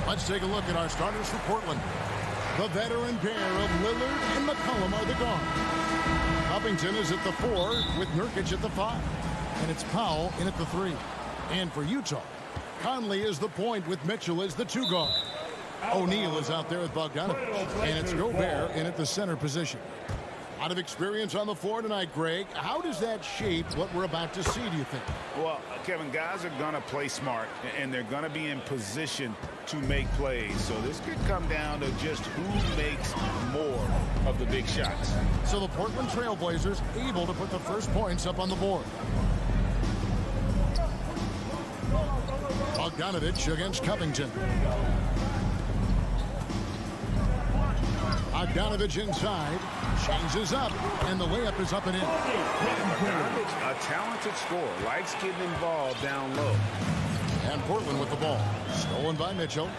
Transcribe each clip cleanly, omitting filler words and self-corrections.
Let's take a look at our starters for Portland. The veteran pair of Lillard and McCollum are the guards. Covington is at the 4 with Nurkic at the 5. And it's Powell in at the 3. And for Utah, Conley is the point with Mitchell as the 2 guard. O'Neal is out there with Bogdanovich. And it's Gobert in at the center position. A lot of experience on the floor tonight, Greg. How does that shape what we're about to see, do you think? Well, Kevin, guys are going to play smart, and they're going to be in position to make plays. So this could come down to just who makes more of the big shots. So the Portland Trail Blazers able to put the first points up on the board. Bogdanovich against Covington. Bogdanovich inside, changes up, and the layup is up and in. Bogdanovich, a talented scorer, likes getting involved down low. And Portland with the ball. Stolen by Mitchell.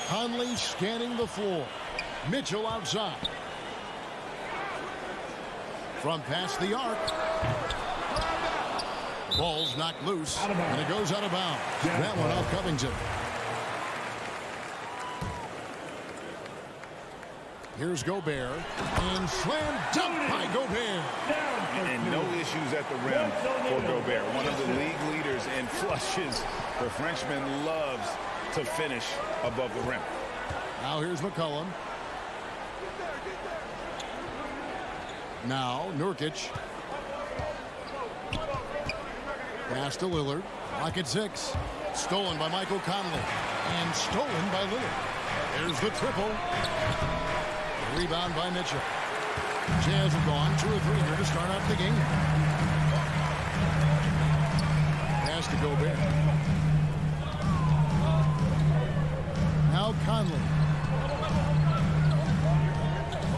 Conley scanning the floor. Mitchell outside. From past the arc. Ball's knocked loose, and it goes out of bounds. That one off Covington. Here's Gobert, and slam dunk by Gobert. And no issues at the rim for Gobert. One of the league leaders in flushes. The Frenchman loves to finish above the rim. Now here's McCollum. Now Nurkic. Pass to Lillard. Lock at 6. Stolen by Michael Conley. And stolen by Lillard. There's the triple. Rebound by Mitchell. Jazz have gone 2 or 3 here to start out the game. Pass to Gobert. Now Conley.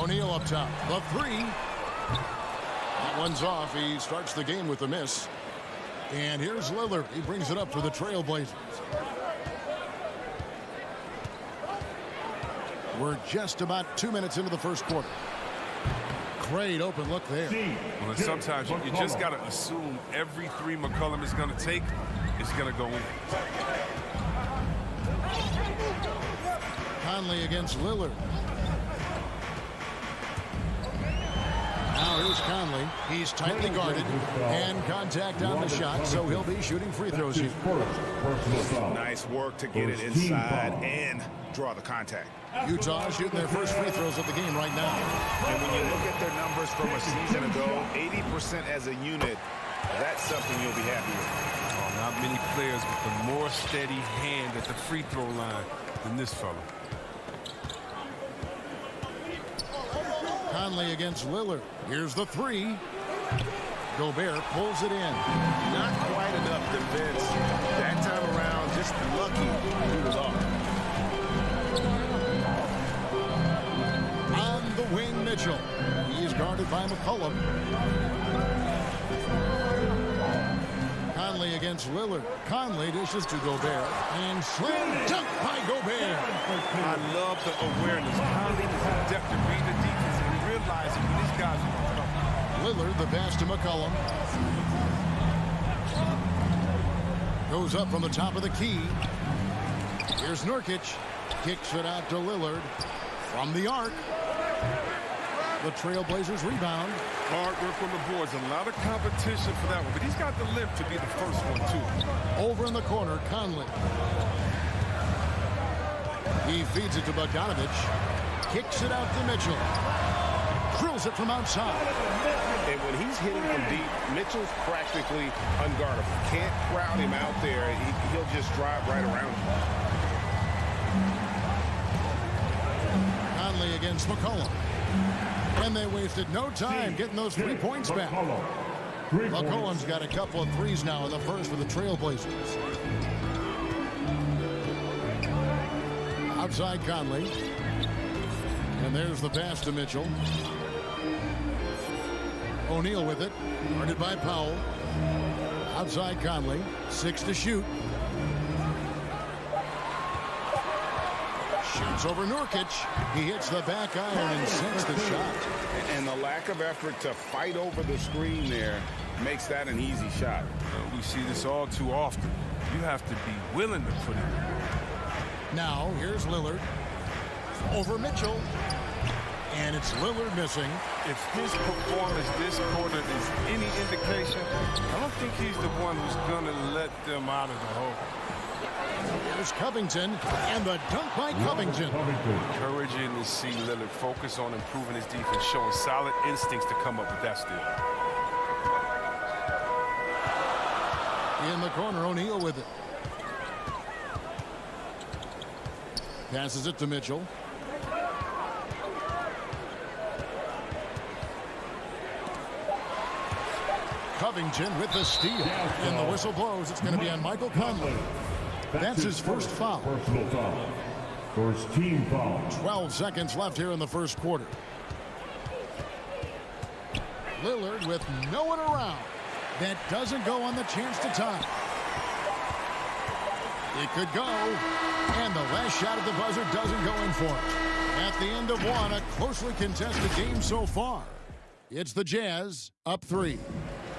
O'Neal up top. The 3. That one's off. He starts the game with a miss. And here's Lillard. He brings it up for the Trail Blazers. We're just about 2 minutes into the first quarter. Great open look there. Well, and sometimes you just got to assume every 3 McCollum is going to take is going to go in. Conley against Lillard. Now here's Conley. He's tightly guarded and contact on the shot, so he'll be shooting free throws here. Nice work to get it inside and draw the contact. Utah shooting their first free throws of the game right now. And when you look at their numbers from a season ago, 80% as a unit, that's something you'll be happy with. Oh, not many players with a more steady hand at the free throw line than this fella. Conley against Lillard. Here's the 3. Gobert pulls it in. Not quite enough defense. That time around, just lucky he was off. On the wing, Mitchell. He's guarded by McCollum. Conley against Lillard. Conley dishes to Gobert. And slam dunk by Gobert. I love the awareness. Conley is adept at reading the defense and realizing when these guys are going to come. Lillard, the pass to McCollum. Goes up from the top of the key. Here's Nurkic. Kicks it out to Lillard. From the arc. The Trailblazers rebound. Hard work on the boards. A lot of competition for that one. But he's got the lift to be the first one, too. Over in the corner, Conley. He feeds it to Bogdanovich. Kicks it out to Mitchell. Drills it from outside. And when he's hitting from deep, Mitchell's practically unguardable. Can't crowd him out there. He'll just drive right around him. Conley against McCollum. And they wasted no time getting those 3 points back. McCollum's got a couple of threes now in the first for the Trailblazers. Outside Conley. And there's the pass to Mitchell. O'Neal with it. Guarded by Powell. Outside Conley. 6 to shoot. It's over Nurkic. He hits the back iron and sinks the shot. And the lack of effort to fight over the screen there makes that an easy shot. We see this all too often. You have to be willing to put it in. Now, here's Lillard. Over Mitchell. And it's Lillard missing. If his performance this quarter is any indication, I don't think he's the one who's going to let them out of the hole. Here's Covington, and the dunk by Covington. Encouraging to see Lillard focus on improving his defense, showing solid instincts to come up with that steal. In the corner, O'Neal with it. Passes it to Mitchell. Covington with the steal. And the whistle blows. It's going to be on Michael Conley. That's his first foul. Personal foul. First team foul. 12 seconds left here in the first quarter. Lillard with no one around. That doesn't go on the chance to tie. It could go. And the last shot at the buzzer doesn't go in for it. At the end of one, a closely contested game so far. It's the Jazz up 3.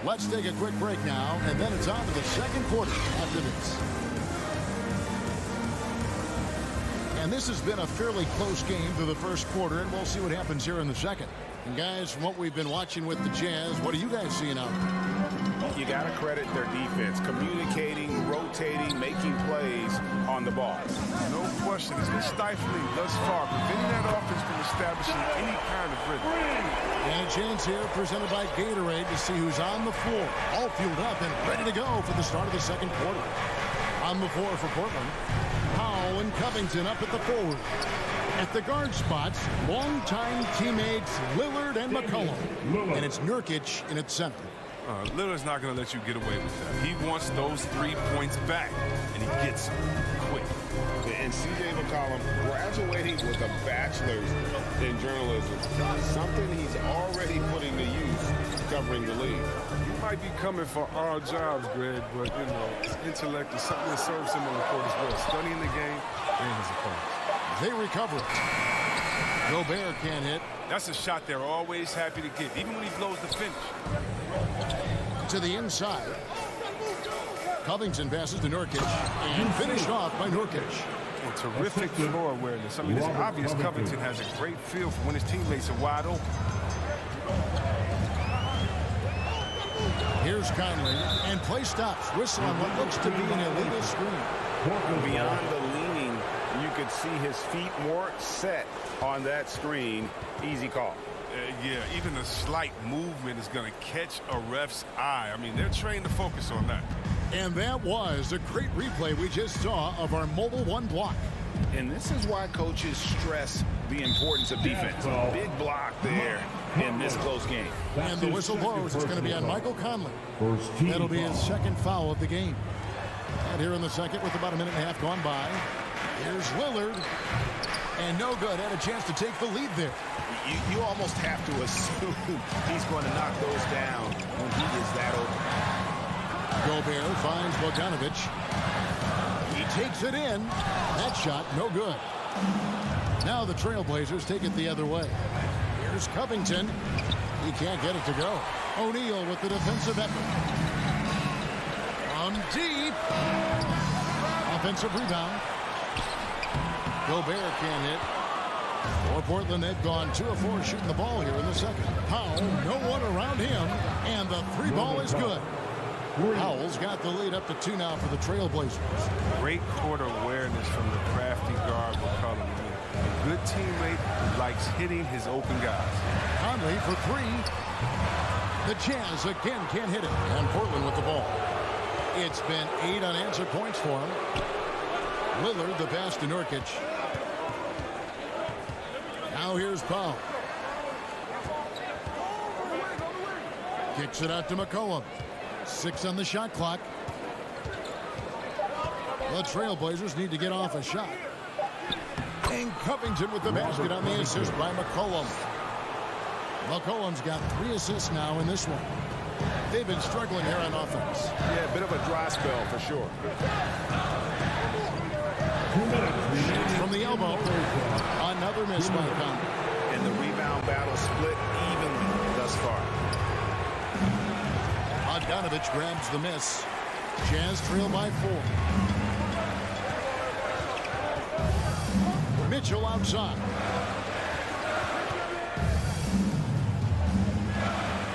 Let's take a quick break now, and then it's on to the second quarter after this. And this has been a fairly close game through the first quarter, and we'll see what happens here in the second. And guys, from what we've been watching with the Jazz, what are you guys seeing out there? You got to credit their defense, communicating, rotating, making plays on the ball. No question. It's been stifling thus far, preventing that offense from establishing any kind of rhythm. And a chance here presented by Gatorade to see who's on the floor. All fueled up and ready to go for the start of the second quarter. On the floor for Portland, Powell and Covington up at the forward. At the guard spots, longtime teammates Lillard and McCollum. And it's Nurkic in its center. Lillard's not going to let you get away with that. He wants those 3 points back, and he gets them quick. And C.J. McCollum graduating with a bachelor's in journalism, something he's already putting to use covering the league. He might be coming for our jobs, Greg, but, you know, his intellect is something that serves him on the court as well, studying the game and his opponents. They recover it. Gobert can't hit. That's a shot they're always happy to get, even when he blows the finish. To the inside. Covington passes to Nurkic and finished off by Nurkic. And terrific floor awareness. I mean, it's obvious Covington has a great feel for when his teammates are wide open. Here's Conley, and play stops. Whistle on what looks to be an illegal screen. Beyond the leaning, you could see his feet more set on that screen. Easy call. Yeah, even a slight movement is going to catch a ref's eye. I mean, they're trained to focus on that. And that was a great replay we just saw of our mobile one block. And this is why coaches stress the importance of defense. Big block there in this close game. And the whistle blows. It's going to be on Michael Conley. That'll be his second foul of the game. And here in the second with about a minute and a half gone by. Here's Lillard. And no good. Had a chance to take the lead there. You almost have to assume he's going to knock those down when he is that open. Gobert finds Bogdanovic. He takes it in. That shot, no good. Now the Trailblazers take it the other way. Here's Covington. He can't get it to go. O'Neal with the defensive effort. From deep. Offensive rebound. Gobert can't hit. For Portland, they've gone 2 of 4 shooting the ball here in the second. Powell, no one around him, and the 3 ball is good. Powell's got the lead up to 2 now for the Trailblazers. Great court awareness from the crafty guard McCollum. A good teammate who likes hitting his open guys. Conley for 3. The Jazz again can't hit it, and Portland with the ball. It's been 8 unanswered points for him. Lillard the pass to Nurkic. Now here's Powell. Kicks it out to McCollum. 6 on the shot clock. The Trailblazers need to get off a shot. And Covington with the basket on the assist by McCollum. McCollum's got 3 assists now in this one. They've been struggling here on offense. Yeah, a bit of a dry spell for sure. Shoots from the elbow. Another miss by Conley. And the rebound battle split evenly thus far. Bogdanovich grabs the miss. Jazz trail by 4. Mitchell outside.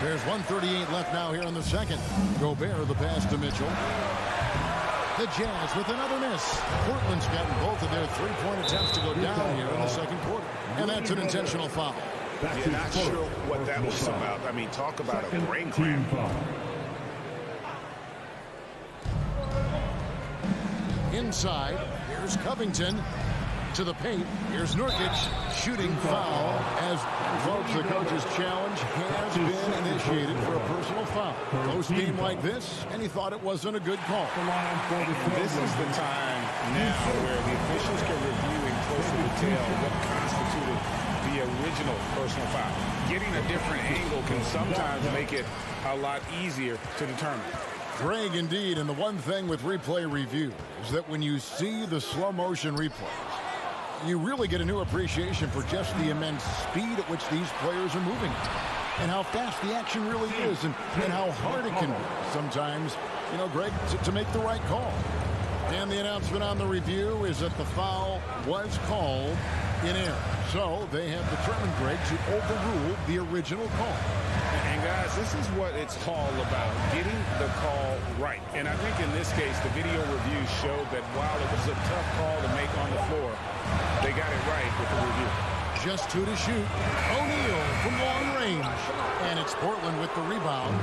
There's 1:38 left now here in the second. Gobert the pass to Mitchell. The Jazz with another miss. Portland's gotten both of their three-point attempts to go down here in the second quarter. And that's an intentional foul. Yeah, not sure what that was about. I mean, talk about a brain cramp. Inside, here's Covington to the paint. Here's Nurkic, shooting foul as folks, the coach's challenge has been initiated for a personal foul. Close game like this, and he thought it wasn't a good call. This is the time now where the officials can review in closer detail what constituted the original personal foul. Getting a different angle can sometimes make it a lot easier to determine. Greg, indeed, and the one thing with replay review is that when you see the slow motion replays, you really get a new appreciation for just the immense speed at which these players are moving and how fast the action really is and how hard it can be sometimes, you know, Greg, to make the right call. And the announcement on the review is that the foul was called in error. So they have determined, Greg, to overrule the original call. And guys, this is what it's all about, getting the call right. And I think in this case, the video review showed that while it was a tough call to make on the floor, they got it right with the review. Just 2 to shoot. O'Neal from long range. And it's Portland with the rebound.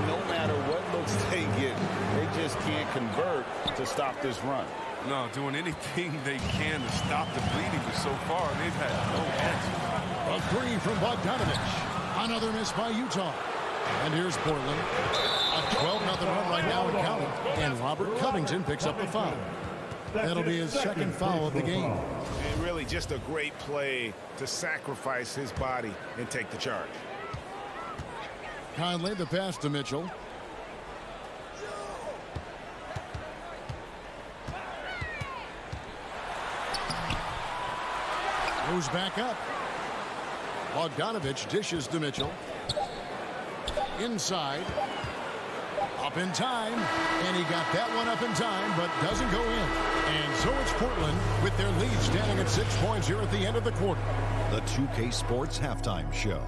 No matter what looks they get, they just can't convert to stop this run. No, doing anything they can to stop the bleeding, but so far they've had no answer. A three from Bogdanovich. Another miss by Utah. And here's Portland. A 12-0 run right now and counting. And Robert Covington picks up the foul. That'll be his second foul of the game. And really just a great play to sacrifice his body and take the charge. Conley the pass to Mitchell. Goes back up. Bogdanovich dishes to Mitchell. Inside. Up in time. And he got that one up in time, but doesn't go in. And so it's Portland with their lead standing at 6 points here at the end of the quarter. The 2K Sports Halftime Show.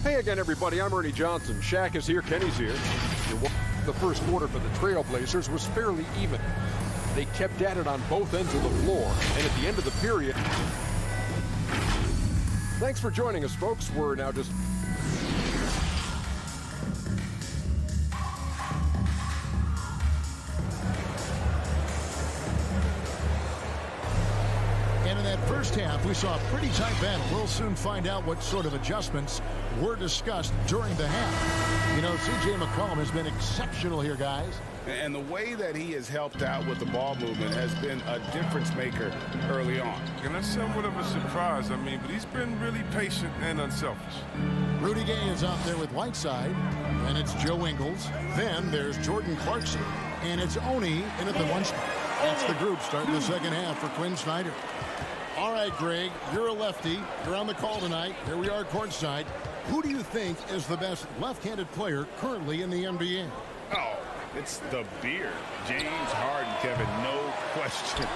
Hey again, everybody. I'm Ernie Johnson. Shaq is here. Kenny's here. The first quarter for the Trailblazers was fairly even. They kept at it on both ends of the floor. And at the end of the period... Thanks for joining us, folks. We're now just... And in that first half, we saw a pretty tight battle. We'll soon find out what sort of adjustments were discussed during the half. You know, C.J. McCollum has been exceptional here, guys. And the way that he has helped out with the ball movement has been a difference maker early on. And that's somewhat of a surprise, I mean, but he's been really patient and unselfish. Rudy Gay is out there with Whiteside, and it's Joe Ingles. Then there's Jordan Clarkson, and it's Oni in at the one spot. That's the group starting the second half for Quinn Snyder. All right, Greg, you're a lefty. You're on the call tonight. Here we are courtside. Who do you think is the best left-handed player currently in the NBA? Oh, it's the beard. James Harden, Kevin, no question.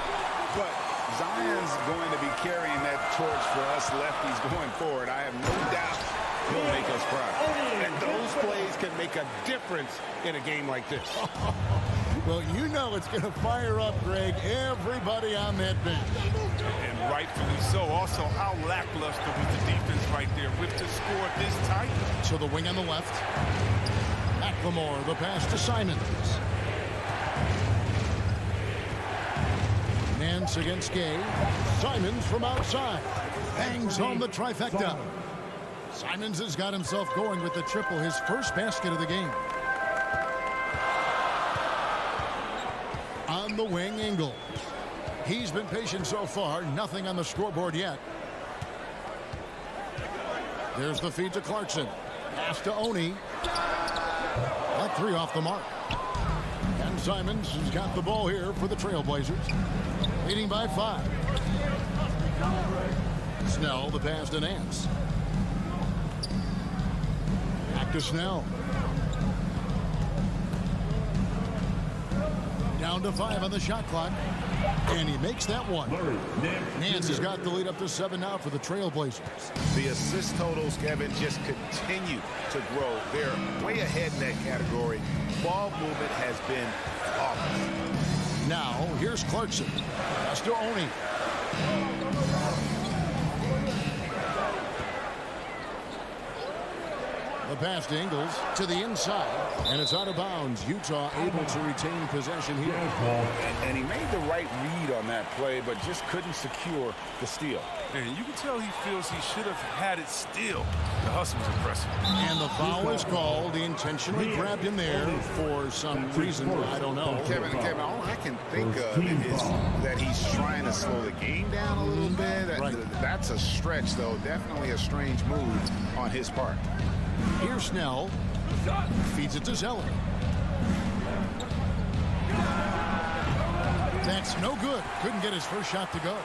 But Zion's going to be carrying that torch for us lefties going forward. I have no doubt he'll make us proud. And those plays can make a difference in a game like this. Well, you know it's going to fire up, Greg, everybody on that bench. And rightfully so. Also, how lackluster was the defense right there with the score this tight. To the wing on the left. McLemore, the pass to Simons. Nance against Gay. Simons from outside. Bangs home the trifecta. Simons has got himself going with the triple, his first basket of the game. On the wing, Ingles. He's been patient so far. Nothing on the scoreboard yet. There's the feed to Clarkson. Pass to Oni. That three off the mark. And Simons has got the ball here for the Trailblazers. leading by 5. Snell, the pass to Nance. Back to Snell. Down to 5 on the shot clock. And he makes that one. Nance has got the lead up to 7 now for the Trailblazers. The assist totals, Kevin, just continue to grow. They're way ahead in that category. Ball movement has been awesome. Now, here's Clarkson. Pass to Oni. The pass to Ingles to the inside, and it's out of bounds. Utah able to retain possession here. And he made the right read on that play, but just couldn't secure the steal. And you can tell he feels he should have had it still. The hustle was impressive. And the foul is called. He intentionally grabbed him there for some reason. I don't know. Kevin, all I can think of is that he's trying to slow the game down a little bit. Right. That's a stretch, though. Definitely a strange move on his part. Here's Snell. Feeds it to Zeller. That's no good. Couldn't get his first shot to go.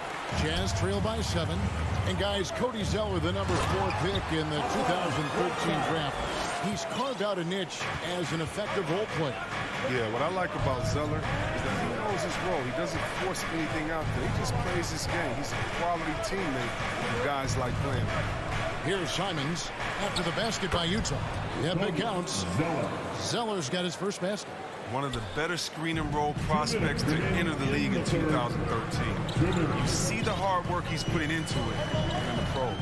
Jazz trail by 7. And guys, Cody Zeller, the number 4 pick in the 2013 draft. He's carved out a niche as an effective role player. Yeah, what I like about Zeller is that he knows his role. He doesn't force anything out there. He just plays his game. He's a quality teammate for guys like him. Here's Simons after the basket by Utah. Yep, it counts. Zeller's got his first basket. One of the better screen and roll prospects to enter the league in 2013. You see the hard work he's putting into it in the pros.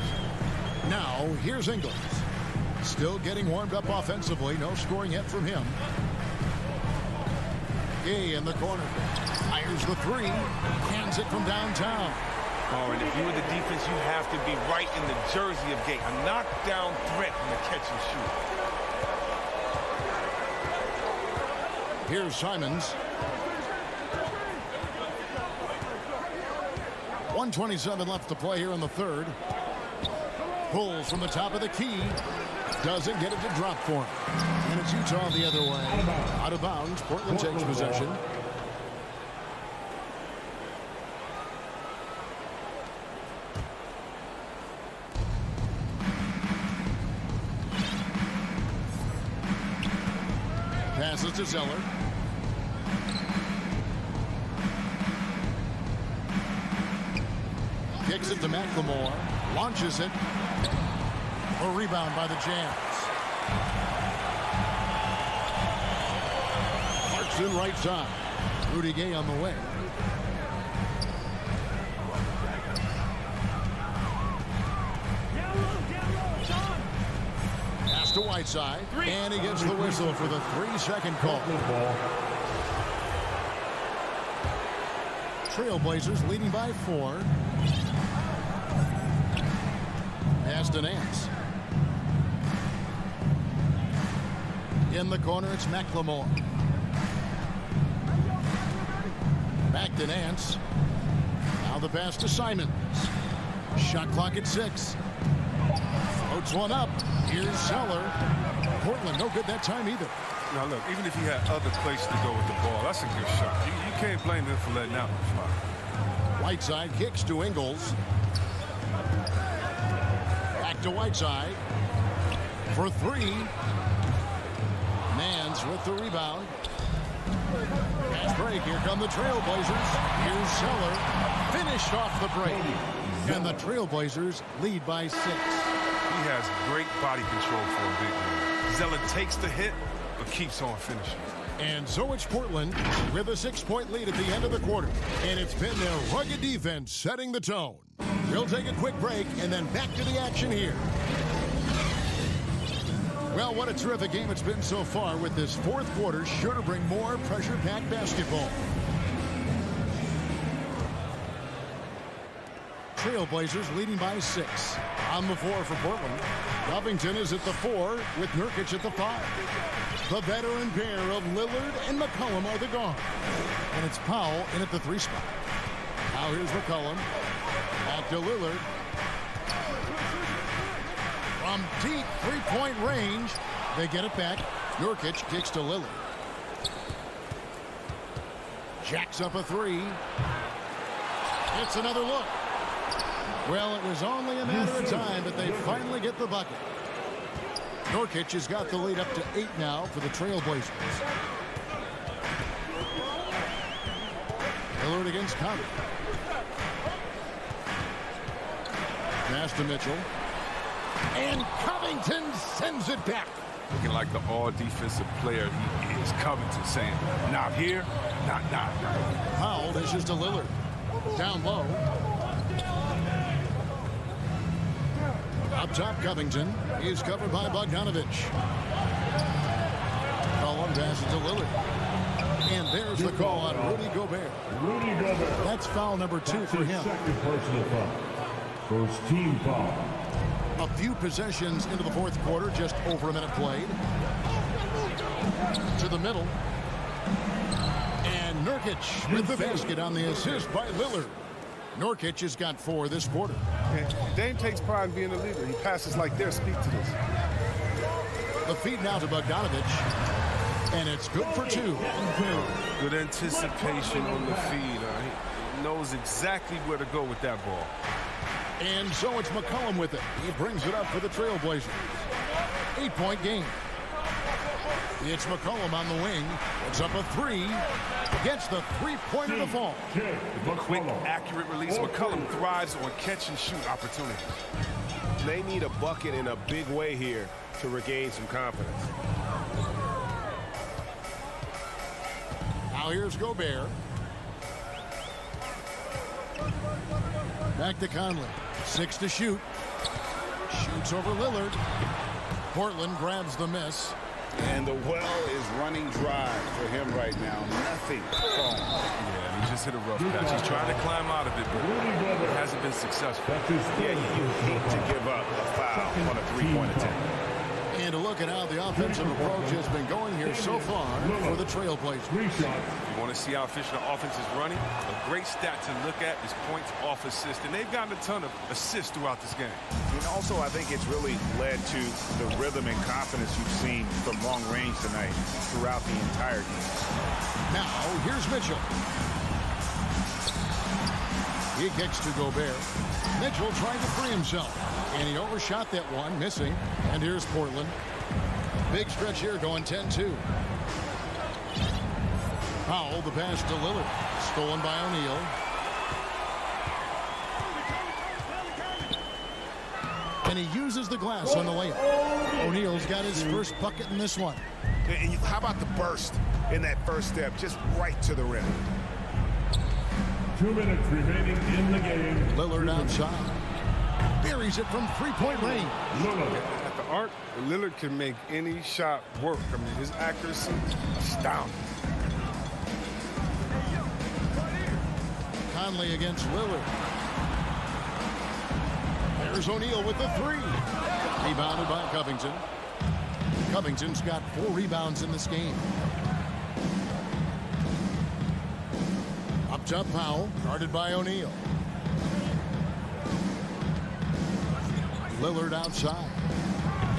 Now, here's Ingles. Still getting warmed up offensively. No scoring yet from him. Gay in the corner. Fires the 3. Hands it from downtown. Oh, and if you were the defense, you have to be right in the jersey of Gay. A knockdown threat in the catch and shoot. Here's Simons. 1:27 left to play here in the third. Pulls from the top of the key. Doesn't get it to drop for him. And it's Utah the other way. Out of bounds. Portland takes possession. Passes to Zeller. Kicks it to McLemore. Launches it. A rebound by the Jazz. Clarkson right side. Rudy Gay on the way. Pass to Whiteside. And he gets the whistle for the 3-second call. Trailblazers leading by 4. Pass to Nance. In the corner, it's McLemore. Back to Nance. Now the pass to Simons. Shot clock at 6. Floats one up. Here's Zeller. Portland, no good that time either. Now look, even if he had other places to go with the ball, that's a good shot. You can't blame him for letting that one fly. Whiteside kicks to Ingles. Back to Whiteside. For 3. Nance with the rebound. Fast break. Here come the Trailblazers. Here's Zeller. Finished off the break. And the Trailblazers lead by 6. He has great body control for a big man. Zeller takes the hit, but keeps on finishing. And so it's Portland with a 6-point lead at the end of the quarter. And it's been their rugged defense setting the tone. We'll take a quick break and then back to the action here. Well, what a terrific game it's been so far, with this fourth quarter sure to bring more pressure-packed basketball. Trailblazers leading by 6. On the 4 for Portland. Covington is at the 4 with Nurkic at the 5. The veteran pair of Lillard and McCollum are the guards. And it's Powell in at the 3 spot. Now here's McCollum. Back to Lillard. From deep 3-point range, they get it back. Nurkic kicks to Lillard. Jacks up a 3. It's another look. Well, it was only a matter of time, but they finally get the bucket. Nurkic has got the lead up to 8 now for the Trailblazers. Lillard against Conley. Pass to Mitchell. And Covington sends it back. Looking like the all-defensive player he is. Covington saying, not here, not now. Powell dishes to Lillard. Down low. Up top, Covington is covered by Bogdanovich. Collin passes to Lillard. And there's the call on Rudy Gobert. Rudy Gobert. That's foul number 2 for him. Second personal foul. First team foul. A few possessions into the fourth quarter, just over a minute played. To the middle. And Nurkic with the basket on the assist by Lillard. Nurkic has got 4 this quarter. Dame takes pride in being a leader. He passes like this. Speak to this. The feed now to Bogdanovich. And it's good for 2. Good anticipation on the feed. He knows exactly where to go with that ball. And so it's McCollum with it. He brings it up for the Trailblazers. 8-point game. It's McCollum on the wing. It's up a 3. Gets the three-pointer to fall. The quick, accurate release. McCollum thrives on catch-and-shoot opportunities. They need a bucket in a big way here to regain some confidence. Now here's Gobert. Back to Conley. 6 to shoot. Shoots over Lillard. Portland grabs the miss. And the well is running dry for him right now. Nothing falling. Yeah, he just hit a rough patch. He's trying to climb out of it, but it hasn't been successful. Yeah, you hate to give up a foul on a three-point attempt. And to look at how the offensive approach has been going here so far for the Trailblazers. You want to see how efficient the offense is running? A great stat to look at is points off assist, and they've gotten a ton of assists throughout this game. And also, I think it's really led to the rhythm and confidence you've seen from long range tonight throughout the entire game. Now, here's Mitchell. He kicks to Gobert. Mitchell trying to free himself. And he overshot that one, missing. And here's Portland. Big stretch here going 10-2. Powell, the pass to Lillard. Stolen by O'Neal. And he uses the glass on the layup. O'Neal's got his first bucket in this one. And how about the burst in that first step, just right to the rim? 2 minutes remaining in the game. Lillard outside. Buries it from three-point range. At the arc, Lillard can make any shot work. I mean, his accuracy, astounding. Conley against Lillard. There's O'Neal with the 3. Rebounded by Covington. Covington's got 4 rebounds in this game. Up top, Powell, guarded by O'Neal. Lillard outside.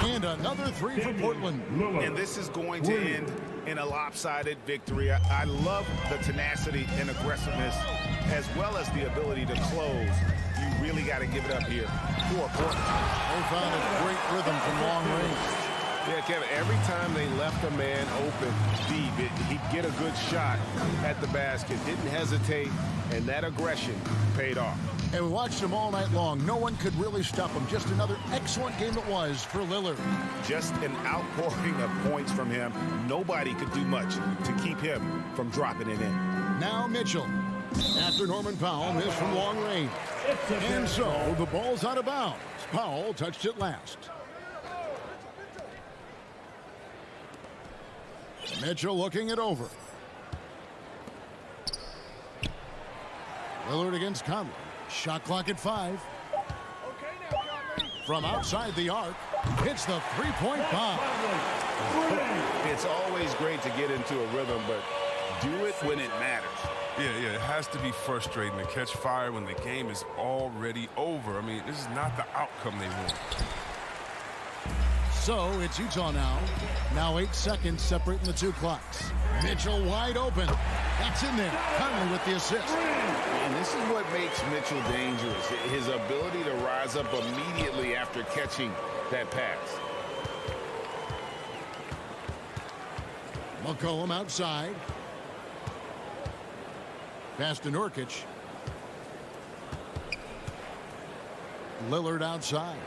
And another 3 for Portland. And this is going to end in a lopsided victory. I love the tenacity and aggressiveness, as well as the ability to close. You really got to give it up here for Portland. They found a great rhythm from long range. Yeah, Kevin, every time they left a man open deep, he'd get a good shot at the basket. Didn't hesitate, and that aggression paid off. And we watched him all night long. No one could really stop him. Just another excellent game it was for Lillard. Just an outpouring of points from him. Nobody could do much to keep him from dropping it in. Now Mitchell. After Norman Powell missed from long range. And so the ball's out of bounds. Powell touched it last. Mitchell looking it over. Lillard against Conley. Shot clock at 5. From outside the arc, hits the three-point bomb. It's always great to get into a rhythm, but do it when it matters. Yeah, it has to be frustrating to catch fire when the game is already over. I mean, this is not the outcome they want. So it's Utah now. Now 8 seconds separating the two clocks. Mitchell wide open. That's in there. Conley with the assist. And this is what makes Mitchell dangerous. His ability to rise up immediately after catching that pass. McCollum outside. Pass to Nurkic. Lillard outside.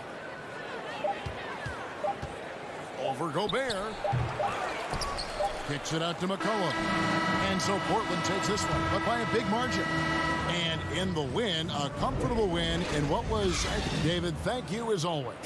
Over Gobert. Kicks it out to McCollum. And so Portland takes this one, but by a big margin. And in the win, a comfortable win in what was, David, thank you as always.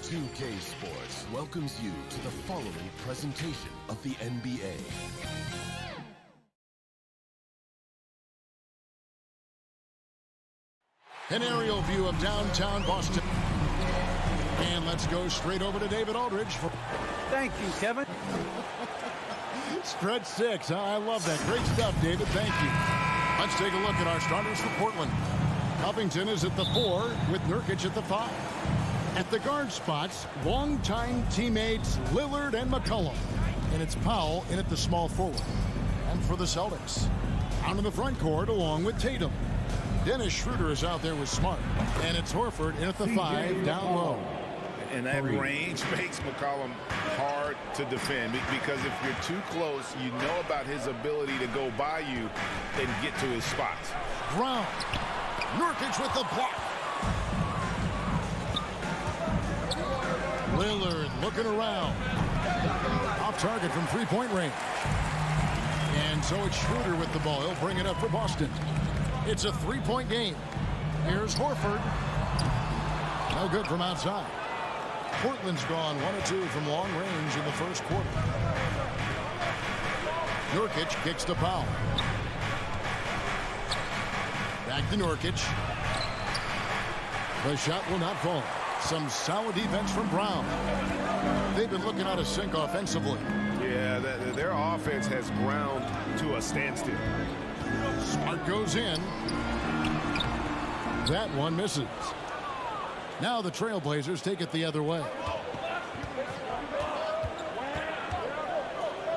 2K Sports welcomes you to the following presentation of the NBA. An aerial view of downtown Boston. And let's go straight over to David Aldridge. Thank you, Kevin. Stretch 6. I love that. Great stuff, David. Thank you. Let's take a look at our starters for Portland. Covington is at the 4 with Nurkic at the 5. At the guard spots, longtime teammates Lillard and McCollum. And it's Powell in at the small forward. And for the Celtics, out in the front court along with Tatum. Dennis Schroeder is out there with Smart. And it's Horford in at the 5 down low. And that range makes McCollum hard to defend because if you're too close, you know about his ability to go by you and get to his spots. Brown. Nurkic with the block. Lillard looking around. Off target from three-point range. And so it's Schroeder with the ball. He'll bring it up for Boston. It's a three-point game. Here's Horford. No good from outside. Portland's gone 1 of 2 from long range in the first quarter. Nurkic kicks to Powell. Back to Nurkic. The shot will not fall. Some solid defense from Brown. They've been looking out of sync offensively. Yeah, their offense has ground to a standstill. Smart goes in. That one misses. Now the Trailblazers take it the other way.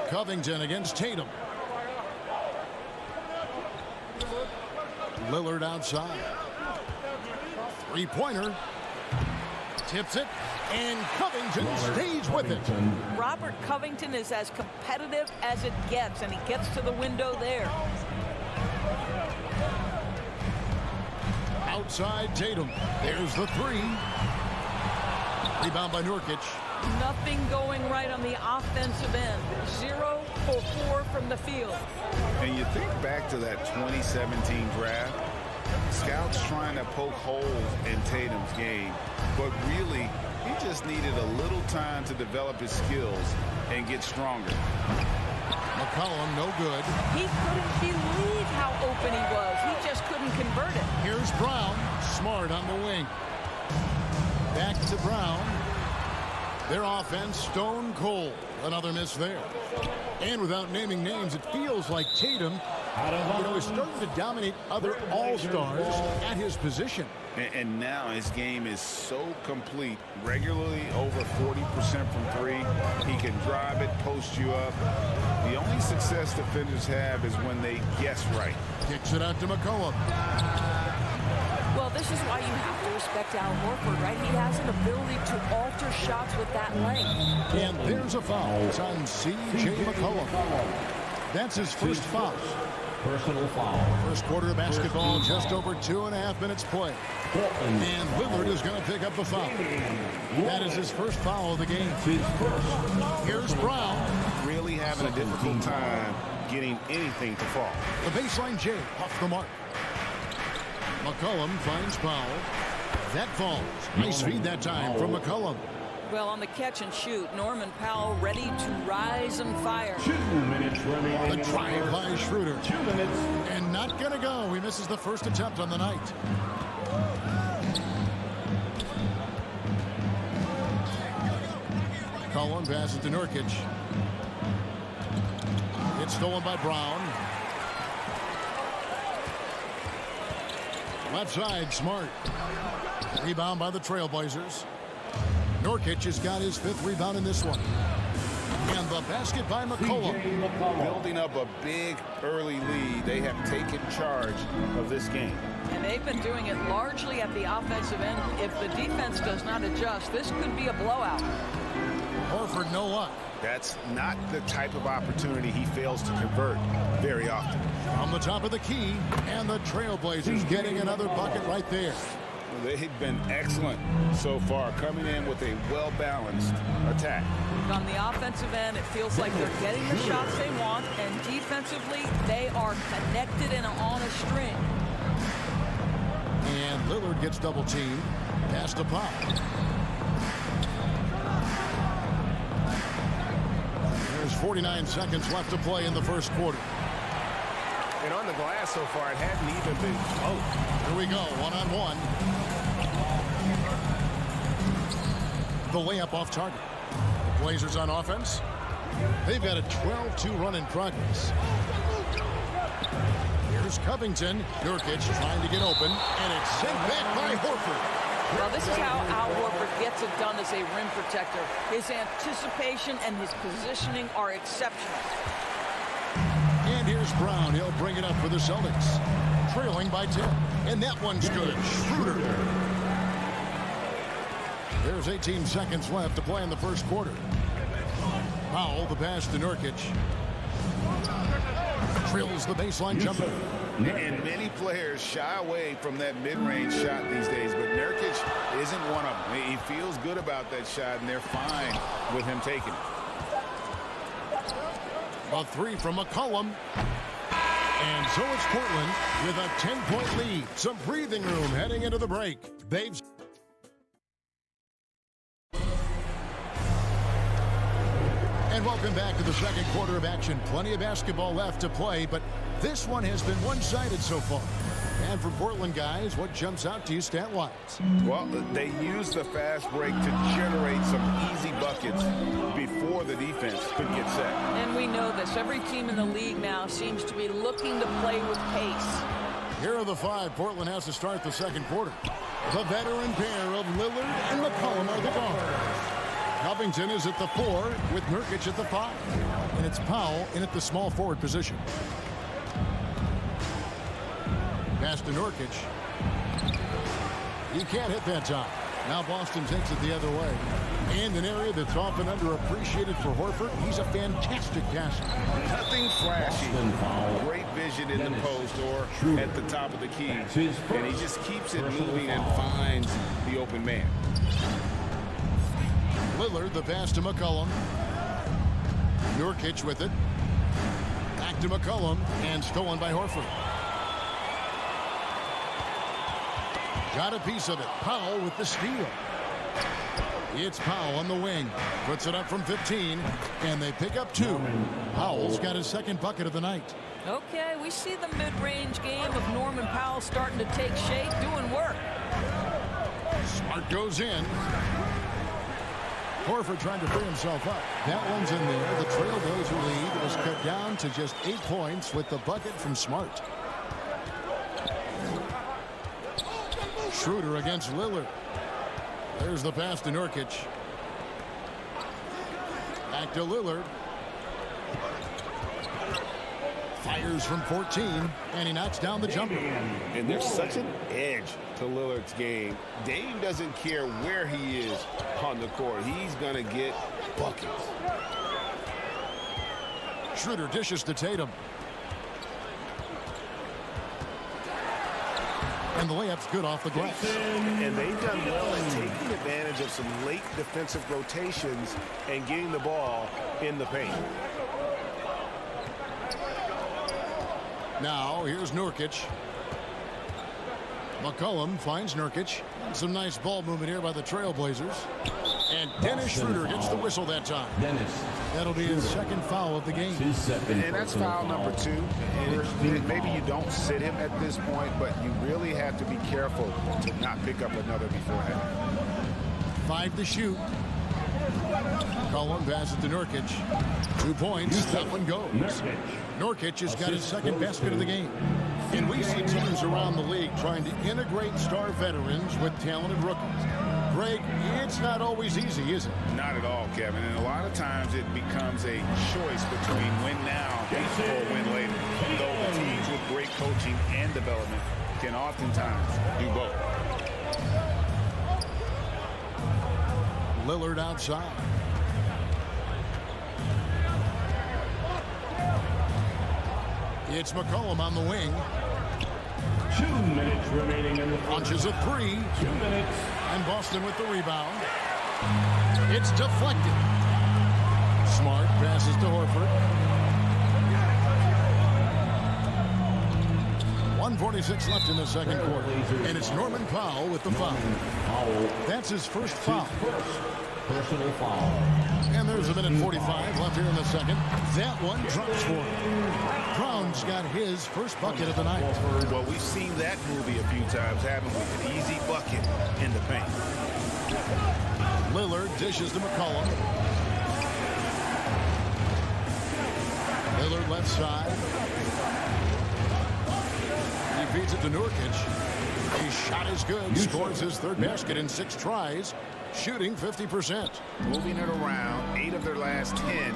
Covington against Tatum. Lillard outside. Three-pointer. Tips it, and Covington stays with it. Robert Covington is as competitive as it gets, and he gets to the window there. Outside Tatum. There's the three. Rebound by Nurkic. Nothing going right on the offensive end. 0 for 4 from the field. And you think back to that 2017 draft, scouts trying to poke holes in Tatum's game, but really, he just needed a little time to develop his skills and get stronger. McCollum, no good. He couldn't believe how open he was. He just couldn't convert it. Here's Brown. Smart on the wing. Back to Brown. Their offense stone cold. Another miss there. And without naming names, it feels like Tatum, is starting to dominate other all-stars at his position. And now his game is so complete. Regularly over 40% from three. He can drive it, post you up. The only success defenders have is when they guess right. Kicks it out to McCollum. Well, this is why you have to respect Al Horford, right? He has an ability to alter shots with that length. And there's a foul. It's on C.J. McCollum. That's his first foul. Personal foul. First quarter of basketball, just over 2.5 minutes play. And Lillard is going to pick up the foul. That is his first foul of the game. Here's Brown. Really having a difficult time getting anything to fall. The baseline J off the mark. McCollum finds Powell. That falls. Nice feed that time from McCollum. Well, on the catch and shoot, Norman Powell ready to rise and fire. 2 minutes remaining. The drive by Schroeder. 2 minutes. And not going to go. He misses the first attempt on the night. Collin passes to Nurkic. It's stolen by Brown. Left side, Smart. Rebound by the Trailblazers. Nurkic has got his 5th rebound in this one. And the basket by McCollum. Building up a big early lead. They have taken charge of this game. And they've been doing it largely at the offensive end. If the defense does not adjust, this could be a blowout. Horford, no luck. That's not the type of opportunity he fails to convert very often. On the top of the key, and the Trailblazers getting another bucket right there. They've been excellent so far, coming in with a well-balanced attack. On the offensive end, it feels like they're getting the shots they want, and defensively, they are connected and on a string. And Lillard gets double-teamed. Pass to Pop. There's 49 seconds left to play in the first quarter. And on the glass so far, it hadn't even been close. Here we go, one-on-one. The layup off target. The Blazers on offense. They've got a 12-2 run in progress. Here's Covington. Nurkic trying to get open, and it's sent back by Horford. Well, this is how Al Horford gets it done as a rim protector. His anticipation and his positioning are exceptional. And here's Brown. He'll bring it up for the Celtics. Trailing by 10. And that one's good. Schroeder. There's 18 seconds left to play in the first quarter. Powell, the pass to Nurkic. Drills the baseline jumper. And many players shy away from that mid-range shot these days, but Nurkic isn't one of them. He feels good about that shot, and they're fine with him taking it. A three from McCollum. And so it's Portland with a 10-point lead. Some breathing room heading into the break. They've... And welcome back to the second quarter of action. Plenty of basketball left to play, but this one has been one-sided so far. And for Portland guys, what jumps out to you stat-wise? Well, they use the fast break to generate some easy buckets before the defense could get set. And we know this. Every team in the league now seems to be looking to play with pace. Here are the five Portland has to start the second quarter. The veteran pair of Lillard and McCollum are the guards. Covington is at the 4 with Nurkic at the 5. And it's Powell in at the small forward position. Pass to Nurkic. He can't hit that time. Now Boston takes it the other way. And an area that's often underappreciated for Horford, he's a fantastic passer. Nothing flashy. Great vision in the post or at the top of the key. And he just keeps it moving and finds the open man. Lillard, the pass to McCollum. Nurkic with it. Back to McCollum and stolen by Horford. Got a piece of it. Powell with the steal. It's Powell on the wing. Puts it up from 15, and they pick up 2. Powell's got his second bucket of the night. Okay, we see the mid-range game of Norman Powell starting to take shape, doing work. Smart goes in. Horford trying to free himself up. That one's in there. The Trailblazer lead was cut down to just 8 points with the bucket from Smart. Schroeder against Lillard. There's the pass to Nurkic. Back to Lillard. Fires from 14, and he knocks down the jumper. And there's such an edge to Lillard's game. Dame doesn't care where he is on the court. He's going to get buckets. Schroeder dishes to Tatum. And the layup's good off the glass. And they've done well in taking advantage of some late defensive rotations and getting the ball in the paint. Now, here's Nurkic. McCollum finds Nurkic. Some nice ball movement here by the Trailblazers. And Dennis Schroeder gets the whistle that time. That'll be his second foul of the game. And that's foul number 2. And maybe you don't sit him at this point, but you really have to be careful to not pick up another before that. 5 to shoot. McCollum passes to Nurkic. 2 points. That one goes. Nurkic has got his second basket of the game. And we see teams around the league trying to integrate star veterans with talented rookies. Greg, it's not always easy, is it? Not at all, Kevin. And a lot of times it becomes a choice between win now or win later. Though the teams with great coaching and development can oftentimes do both. Lillard outside. It's McCollum on the wing. 2 minutes remaining in the first. Launches a 3. 2 minutes. And Boston with the rebound. It's deflected. Smart passes to Horford. 1:46 left in the second quarter. And it's Norman Powell with the foul. That's his first foul. Personal foul. And there's a minute 45 left here in the second. That one drops for him. Brown's got his first bucket of the night. Well, we've seen that movie a few times, haven't we? An easy bucket in the paint. Lillard dishes to McCollum. Lillard left side. He feeds it to Nurkic. His shot is good. Scores his third basket in 6 tries. Shooting 50%. Moving it around. 8 of their last 10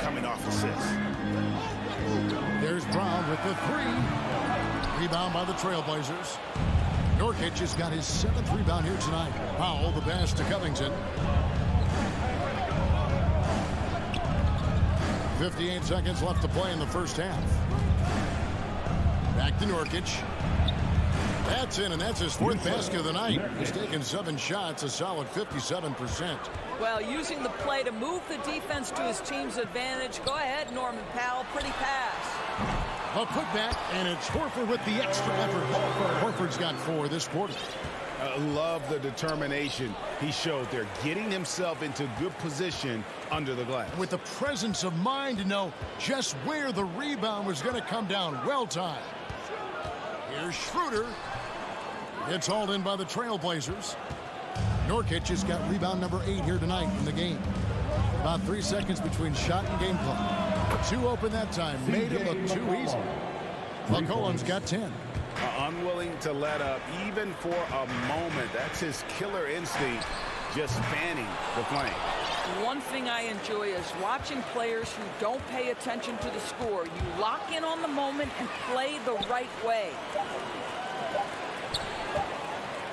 coming off assists. There's Brown with the 3. Rebound by the Trailblazers. Nurkic has got his 7th rebound here tonight. Powell, the pass to Covington. 58 seconds left to play in the first half. Back to Nurkic. That's in, and that's his 4th basket of the night. He's taken 7 shots, a solid 57%. Well, using the play to move the defense to his team's advantage. Go ahead, Norman Powell. Pretty pass. A putback, and it's Horford with the extra effort. Horford's got 4 this quarter. I love the determination he showed there, getting himself into good position under the glass. With the presence of mind to know just where the rebound was going to come down. Well timed. Here's Schroeder. It's hauled in by the Trailblazers. Nurkic has got rebound number 8 here tonight in the game. About 3 seconds between shot and game clock. 2 open that time. Made it look too easy. McCollum's got 10. Unwilling to let up even for a moment. That's his killer instinct, just fanning the flame. One thing I enjoy is watching players who don't pay attention to the score. You lock in on the moment and play the right way.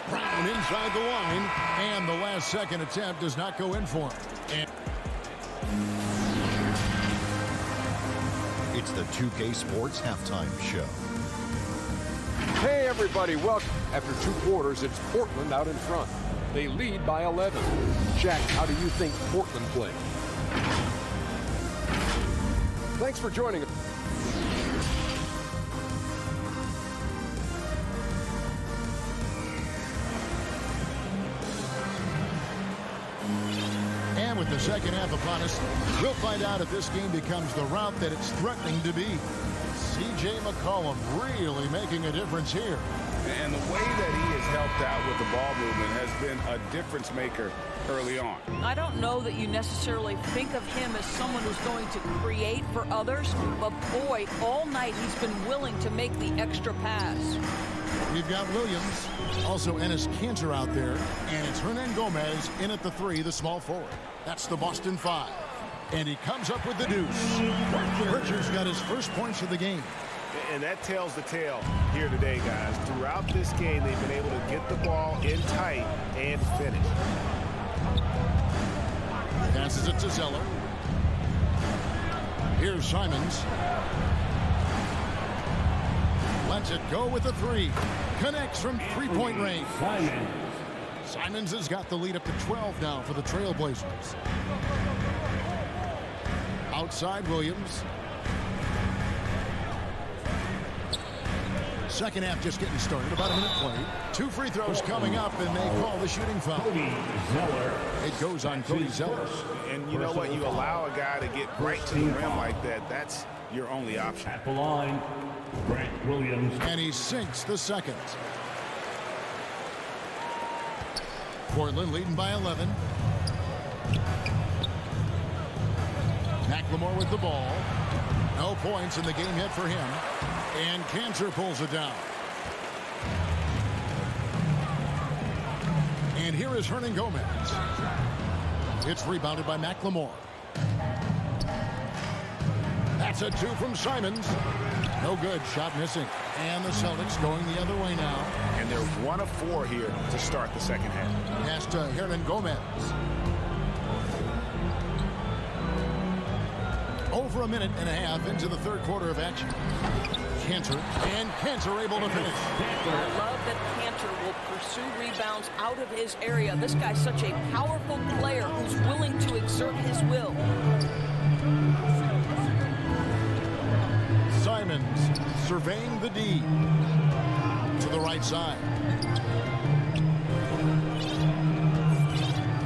Brown inside the line, and the last second attempt does not go in for him. And it's the 2K Sports Halftime Show. Hey, everybody, welcome. After 2 quarters, it's Portland out in front. They lead by 11. Shaq, how do you think Portland played? Thanks for joining us. And with the second half upon us, we'll find out if this game becomes the route that it's threatening to be. C.J. McCollum really making a difference here. And the way that he has helped out with the ball movement has been a difference maker early on. I don't know that you necessarily think of him as someone who's going to create for others, but boy, all night he's been willing to make the extra pass. We've got Williams, also Enes Kanter out there, and it's Hernan Gomez in at the 3, the small forward. That's the Boston 5. And he comes up with the deuce. Richards got his first points of the game. And that tells the tale here today, guys. Throughout this game, they've been able to get the ball in tight and finish. Passes it to Zeller. Here's Simons. Lets it go with a 3. Connects from 3-point range. Simons has got the lead up to 12 now for the Trailblazers. Outside Williams. Second half just getting started. About a minute played. 2 free throws coming up, and they call the shooting foul. It goes on Cody Zeller. And you know what? You allow a guy to get right to the rim like that. That's your only option. At the line, Grant Williams. And he sinks the second. Portland leading by 11. McLemore with the ball. No points in the game yet for him. And Kanter pulls it down. And here is Hernan Gomez. It's rebounded by McLemore. That's a 2 from Simons. No good. Shot missing. And the Celtics going the other way now. And they're 1 of 4 here to start the second half. Pass to Hernan Gomez. Over a minute and a half into the third quarter of action. Kanter, and Kanter able to finish. I love that Kanter will pursue rebounds out of his area. This guy's such a powerful player who's willing to exert his will. Simons surveying the D. To the right side.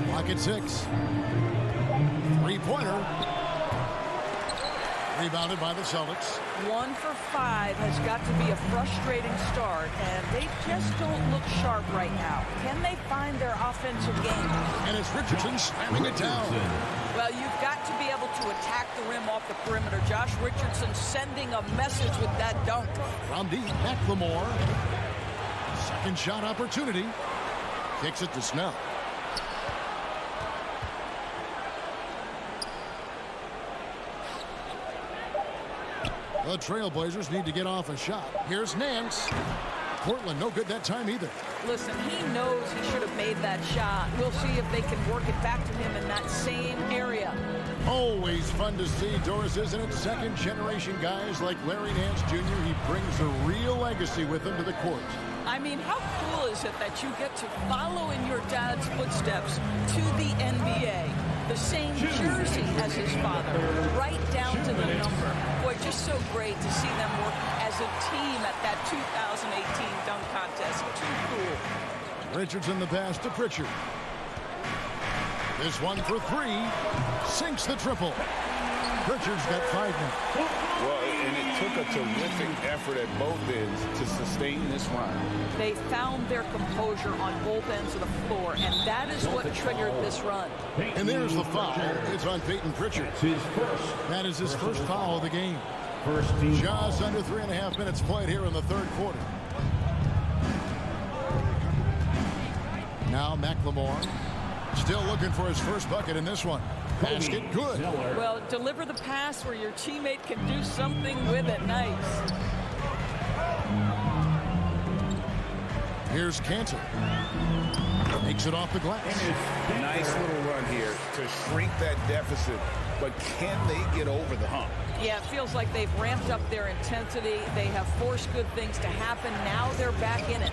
Clock at 6. 3-pointer. Rebounded by the Celtics. 1 for 5 has got to be a frustrating start, and they just don't look sharp right now. Can they find their offensive game? And it's Richardson slamming it down. Well, you've got to be able to attack the rim off the perimeter. Josh Richardson sending a message with that dunk. From deep, McLemore. Second shot opportunity. Kicks it to Snell. The Trailblazers need to get off a shot. Here's Nance. Portland no good that time either. Listen, he knows he should have made that shot. We'll see if they can work it back to him in that same area. Always fun to see, Doris, isn't it? Second-generation guys like Larry Nance Jr., he brings a real legacy with him to the court. I mean, how cool is it that you get to follow in your dad's footsteps to the NBA? The same jersey as his father, right down to the number. Boy, just so great to see them work as a team at that 2018 dunk contest. Too cool. Richardson the pass to Pritchard. This one for three. Sinks the triple. Pritchard's got 5 now. Well, and it took a terrific effort at both ends to sustain this run. They found their composure on both ends of the floor, and that is what triggered this run. And there's the foul. It's on Peyton Pritchard. That is his first foul of the game. Just under 3.5 minutes played here in the third quarter. Now McLemore still looking for his first bucket in this one. Basket good. Well, deliver the pass where your teammate can do something with it. Nice. Here's Cantor. Makes it off the glass. Nice little run here to shrink that deficit, but can they get over the hump? Yeah, it feels like they've ramped up their intensity. They have forced good things to happen. Now they're back in it.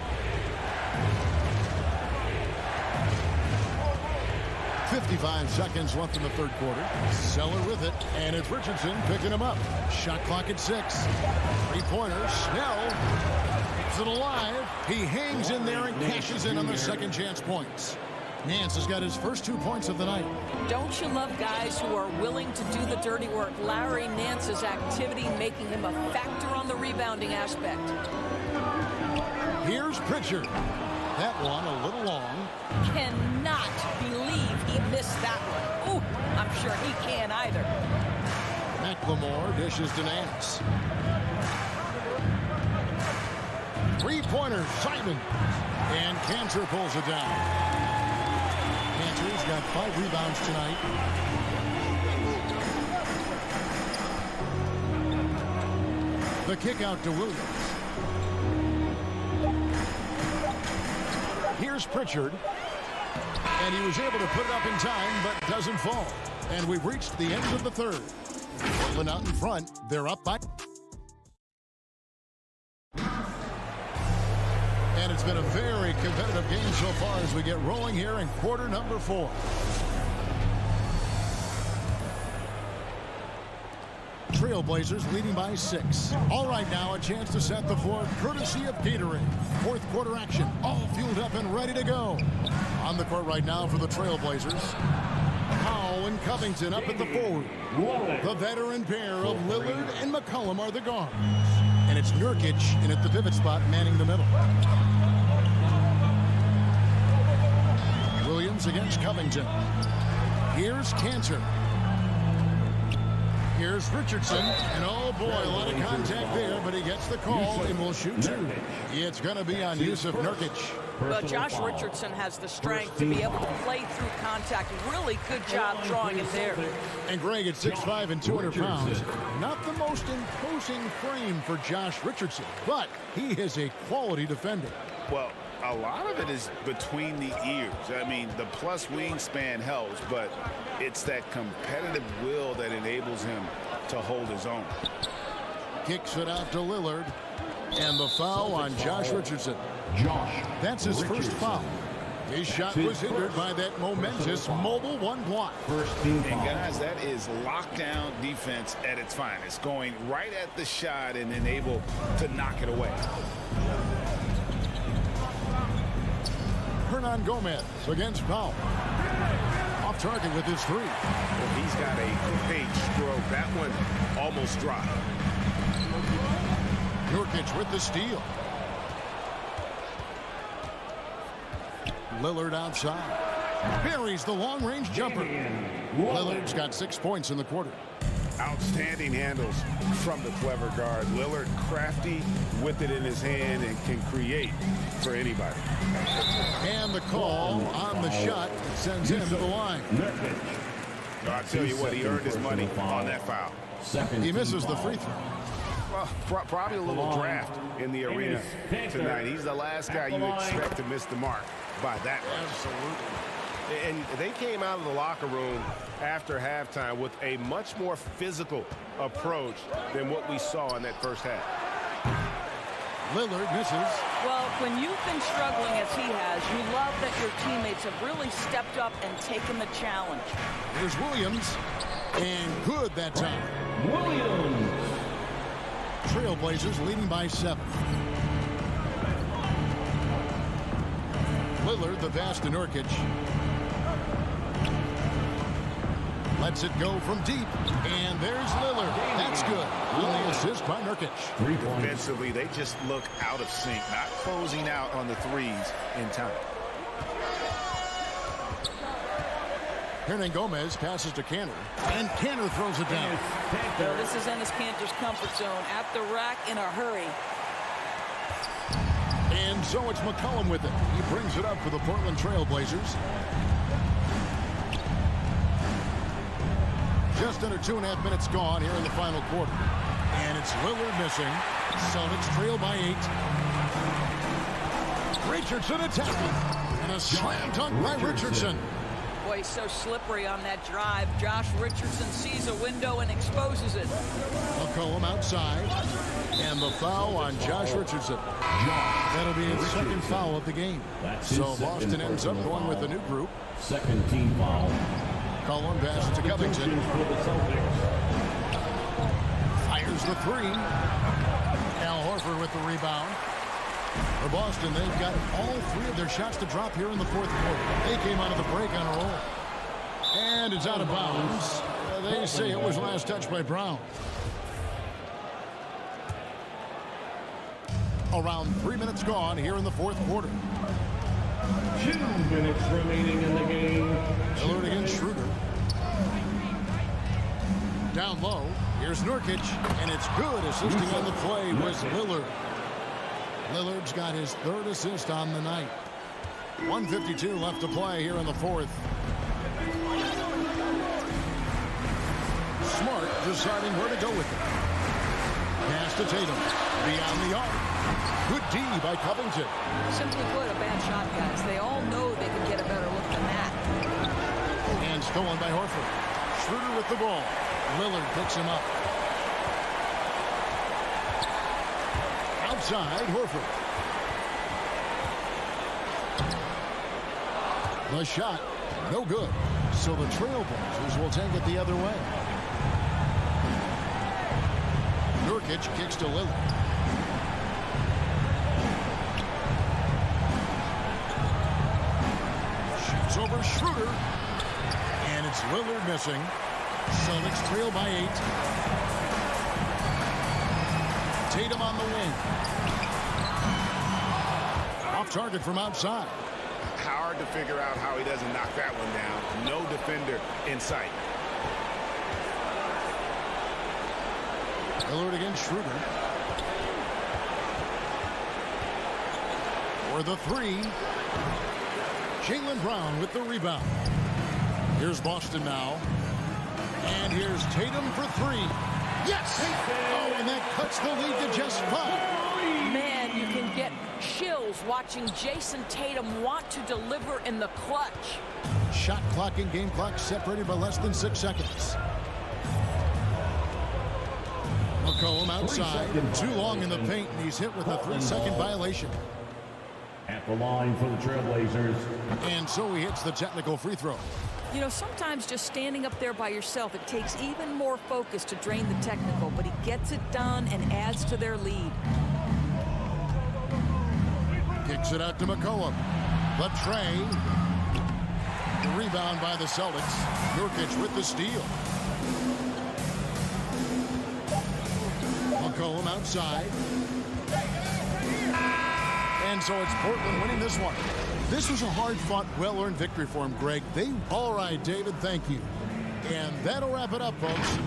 55 seconds left in the third quarter. Zeller with it, and it's Richardson picking him up. Shot clock at 6. Three-pointer. Snell keeps it alive. He hangs in there and cashes in on the second chance points. Nance has got his first 2 points of the night. Don't you love guys who are willing to do the dirty work? Larry Nance's activity making him a factor on the rebounding aspect. Here's Pritchard. That one a little long. Cannot believe he missed that one. Ooh, I'm sure he can't either. McLemore dishes to Nance. Three-pointer, Simon. And Cantor pulls it down. Cantor's got 5 rebounds tonight. The kick out to Williams. Here's Pritchard. And he was able to put it up in time, but doesn't fall. And we've reached the end of the third. Portland out in front. They're up by. And it's been a very competitive game so far as we get rolling here in quarter number 4. Trailblazers leading by 6. All right, now a chance to set the floor courtesy of Gatorade. Fourth quarter action, all fueled up and ready to go. On the court right now for the Trailblazers, Powell and Covington up at the forward. The veteran pair of Lillard and McCollum are the guards. And it's Nurkic in at the pivot spot manning the middle. Williams against Covington. Here's Cantor. Here's Richardson, and oh boy, a lot of contact there, but he gets the call and will shoot 2. It's going to be on Yusuf Nurkic. Well, Josh Richardson has the strength to be able to play through contact. Really good job drawing it there. And Greg at 6'5" and 200 pounds. Not the most imposing frame for Josh Richardson, but he is a quality defender. Well, a lot of it is between the ears. I mean, the plus wingspan helps, but it's that competitive will that enables him to hold his own. Kicks it out to Lillard, and the foul on Josh Richardson. That's his first foul. His shot was hindered by that momentous mobile one block. And guys, that is lockdown defense at its finest. Going right at the shot and then able to knock it away. Hernan Gomez against Powell. Off target with his 3. Well, he's got a great stroke. That one almost dropped. Nurkic with the steal. Lillard outside. Buries the long-range jumper. Lillard's got 6 points in the quarter. Outstanding handles from the clever guard. Lillard crafty with it in his hand and can create for anybody. And the call on the shot sends him to the line. I'll tell you what, he earned his money on that foul. He misses the free throw. Well, probably a little draft in the arena tonight. He's the last guy you expect to miss the mark by that much. Absolutely. And they came out of the locker room after halftime with a much more physical approach than what we saw in that first half. Lillard misses. Well, when you've been struggling as he has, you love that your teammates have really stepped up and taken the challenge. Here's Williams, and good that time. Williams. Trailblazers leading by 7. Lillard, the pass to Nurkic. Lets it go from deep. And there's Lillard. That's good. On the assist by Nurkic. Defensively, they just look out of sync, not closing out on the threes in time. Hernan Gomez passes to Kanter, and Kanter throws it down. So this is Enes Kanter's comfort zone, at the rack in a hurry. And so it's McCollum with it. He brings it up for the Portland Trail Blazers. Just under 2.5 minutes gone here in the final quarter. And it's Lillard missing. Celtics trail by 8. Richardson attacking. And a slam dunk by Richardson. Boy, he's so slippery on that drive. Josh Richardson sees a window and exposes it. McCollum outside. And the foul on Josh Richardson. That'll be his second foul of the game. So Boston ends up going with a new group. Second team foul. McCollum passes to Covington. Fires the three. Al Horford with the rebound. For Boston, they've got all 3 of their shots to drop here in the fourth quarter. They came out of the break on a roll. And it's out of bounds. They say it was last touched by Brown. Around 3 minutes gone here in the fourth quarter. 2 minutes remaining in the game. Lillard against Schroeder. Down low. Here's Nurkic. And it's good. Assisting on the play was Lillard. Lillard's got his 3rd assist on the night. 1:52 left to play here in the fourth. Smart deciding where to go with it. Pass to Tatum. Beyond the arc. Good D by Covington. Simply put, a bad shot, guys. They all know they can get a better look than that. And stolen by Horford. Schroeder with the ball. Lillard picks him up. Outside, Horford. The shot, no good. So the Trailblazers will take it the other way. Nurkic kicks to Lillard. Shoots over Schroeder. And it's Lillard missing. Celtics trail by 8. Tatum on the wing. Off target from outside. Hard to figure out how he doesn't knock that one down. No defender in sight. Lillard against Schroeder. For the 3. Jaylen Brown with the rebound. Here's Boston now. And here's Tatum for 3. Yes! Oh, and that cuts the lead to just 5. Man, you can get chills watching Jason Tatum want to deliver in the clutch. Shot clock and game clock separated by less than 6 seconds. McCollum outside. Too long in the paint, and he's hit with a 3-second violation. At the line for the Trailblazers. And so he hits the technical free throw. You know, sometimes just standing up there by yourself, it takes even more focus to drain the technical, but he gets it done and adds to their lead. Kicks it out to McCollum. The tray. The rebound by the Celtics. Nurkic with the steal. McCollum outside. And so it's Portland winning this one. This was a hard-fought, well-earned victory for him, Greg. All right, David, thank you. And that'll wrap it up, folks.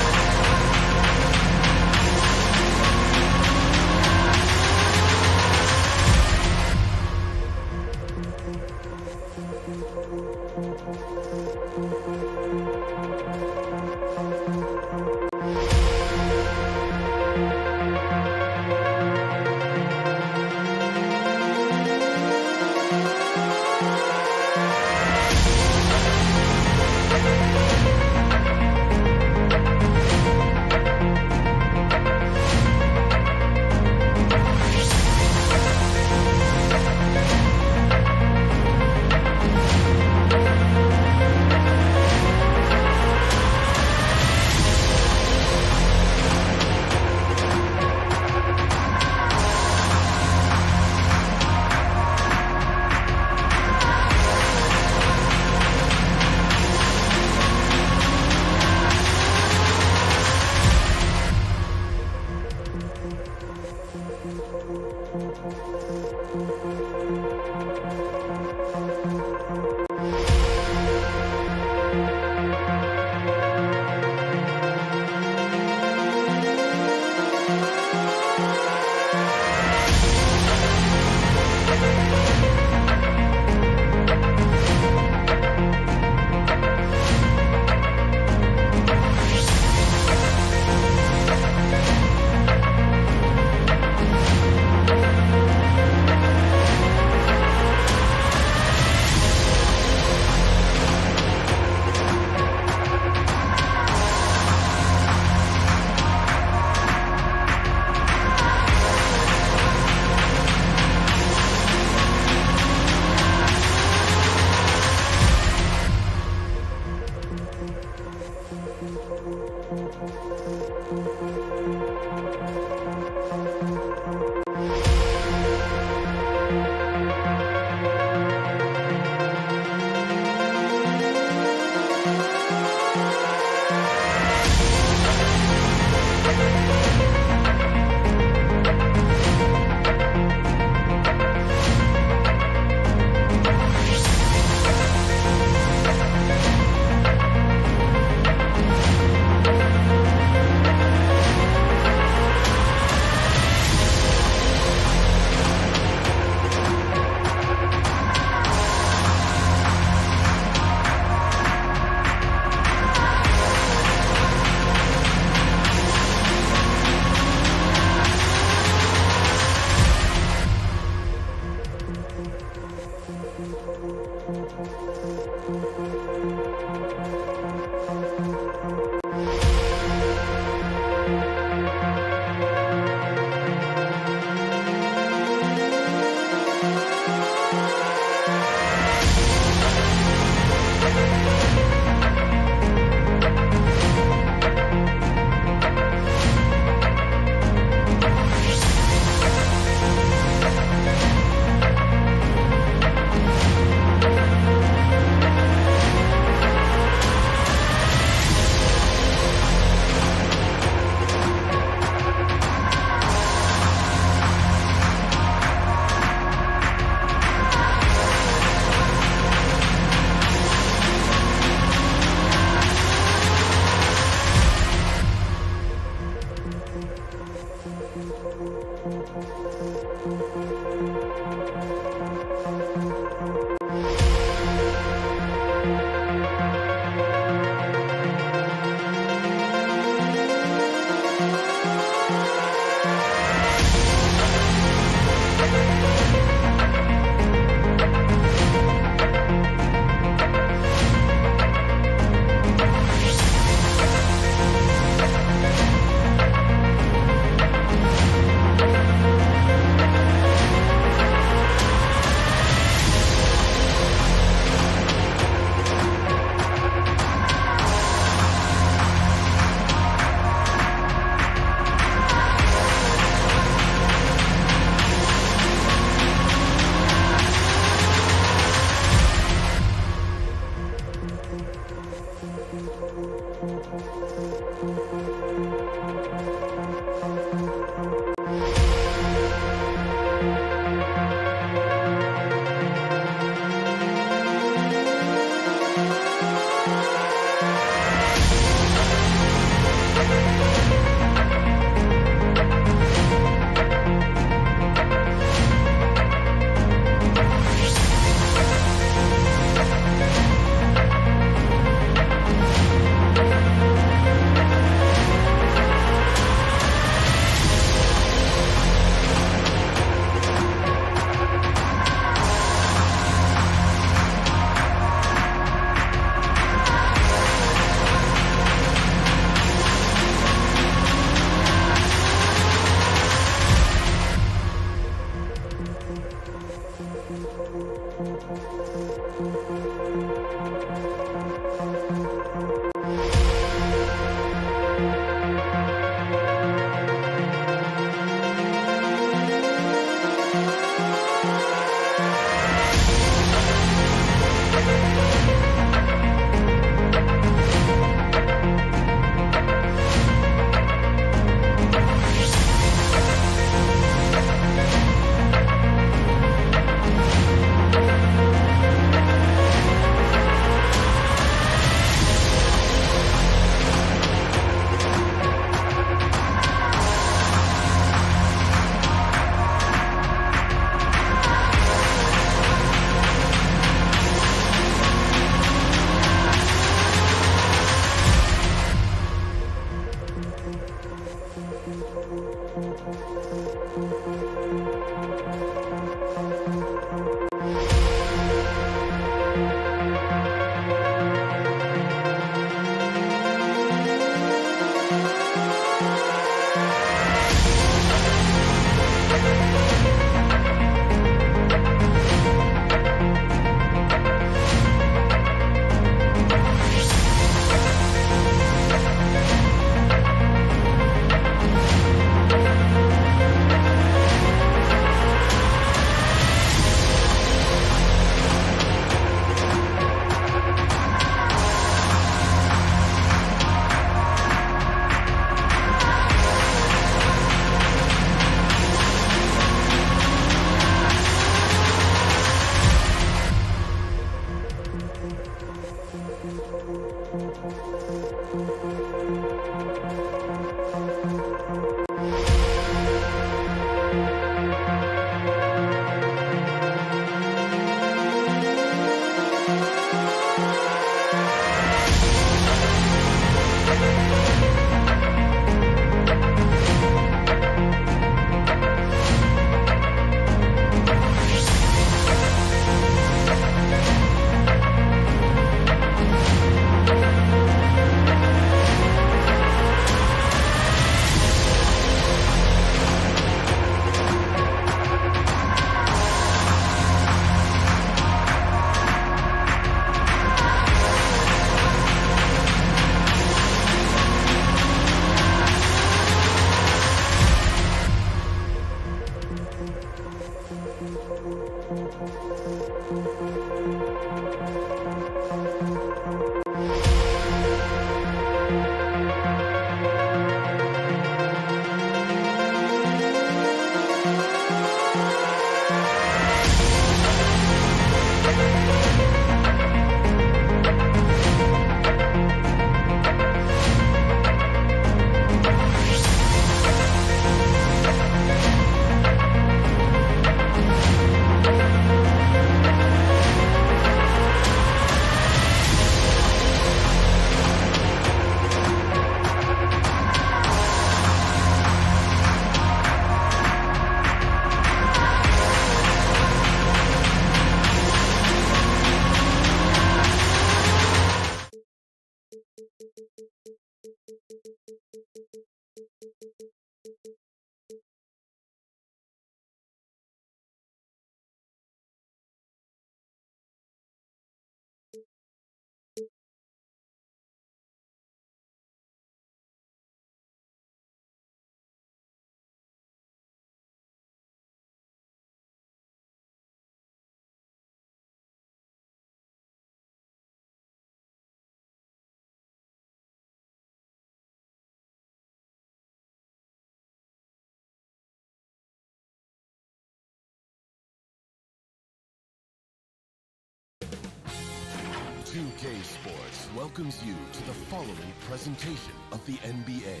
2K Sports welcomes you to the following presentation of the NBA.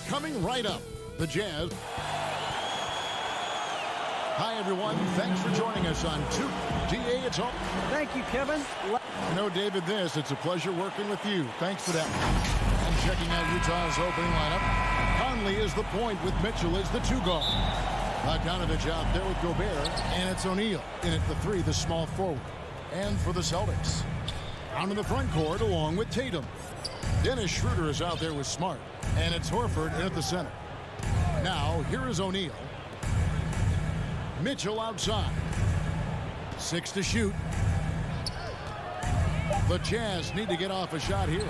Coming right up, the Jazz. Hi, everyone. Thanks for joining us on 2DA. It's all. Thank you, Kevin. You know, David, it's a pleasure working with you. Thanks for that. And checking out Utah's opening lineup. Conley is the point with Mitchell as the 2 guard. Bogdanovich out there with Gobert, and it's O'Neal in at the 3, the small forward. And for the Celtics, out in the front court along with Tatum. Dennis Schroeder is out there with Smart, and it's Horford in at the center. Now, here is O'Neal. Mitchell outside. 6 to shoot. The Jazz need to get off a shot here.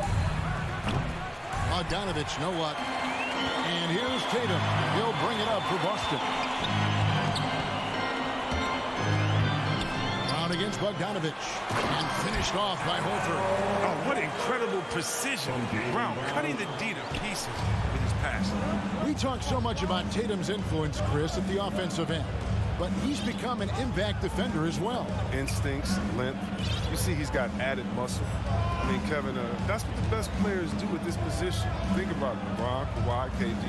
Bogdanovich, know what? And here's Tatum. He'll bring it up for Boston. Down against Bogdanovich. And finished off by Horford. Oh, what incredible precision. Brown cutting the D to pieces with his pass. We talk so much about Tatum's influence, Chris, at the offensive end. But he's become an impact defender as well. Instincts, length. You see he's got added muscle. I mean, Kevin, that's what the best players do at this position. Think about it. LeBron, Kawhi, KD.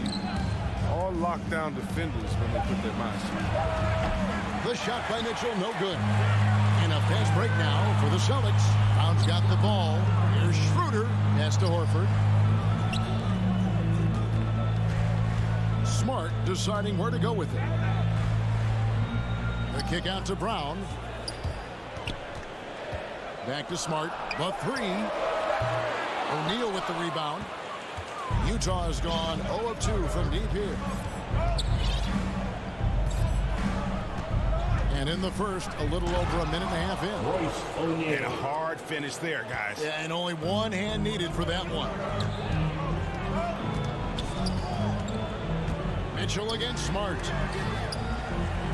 All lockdown defenders when they put their minds to it. The shot by Mitchell, no good. And a fast break now for the Celtics. Brown's got the ball. Here's Schroeder. Pass to Horford. Smart deciding where to go with it. The kick out to Brown. Back to Smart. The 3. O'Neal with the rebound. Utah has gone 0 of 2 from deep here. And in the first, a little over a minute and a half in. And a hard finish there, guys. Yeah, and only one hand needed for that one. Mitchell against Smart.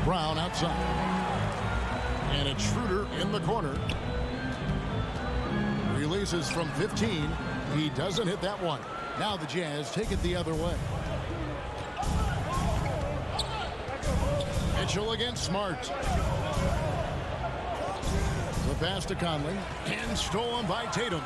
Brown outside. And it's Schroeder in the corner. Releases from 15. He doesn't hit that one. Now the Jazz take it the other way. Mitchell against Smart. The pass to Conley. And stolen by Tatum.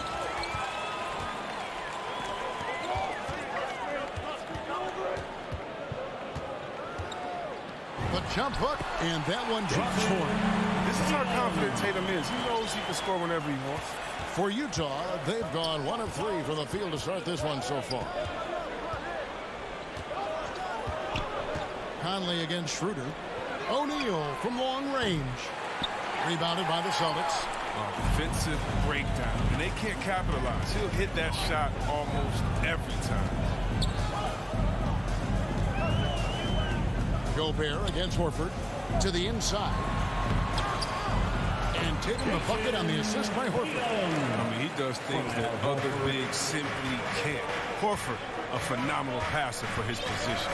The jump hook, and that one drops for him. This is how confident Tatum is. He knows he can score whenever he wants. For Utah, they've gone 1 of 3 from the field to start this one so far. Conley against Schroeder. O'Neal from long range. Rebounded by the Celtics. Defensive breakdown, and they can't capitalize. He'll hit that shot almost every time. Gobert against Horford to the inside. And taking the bucket on the assist by Horford. I mean, he does things that other bigs simply can't. Horford a phenomenal passer for his position.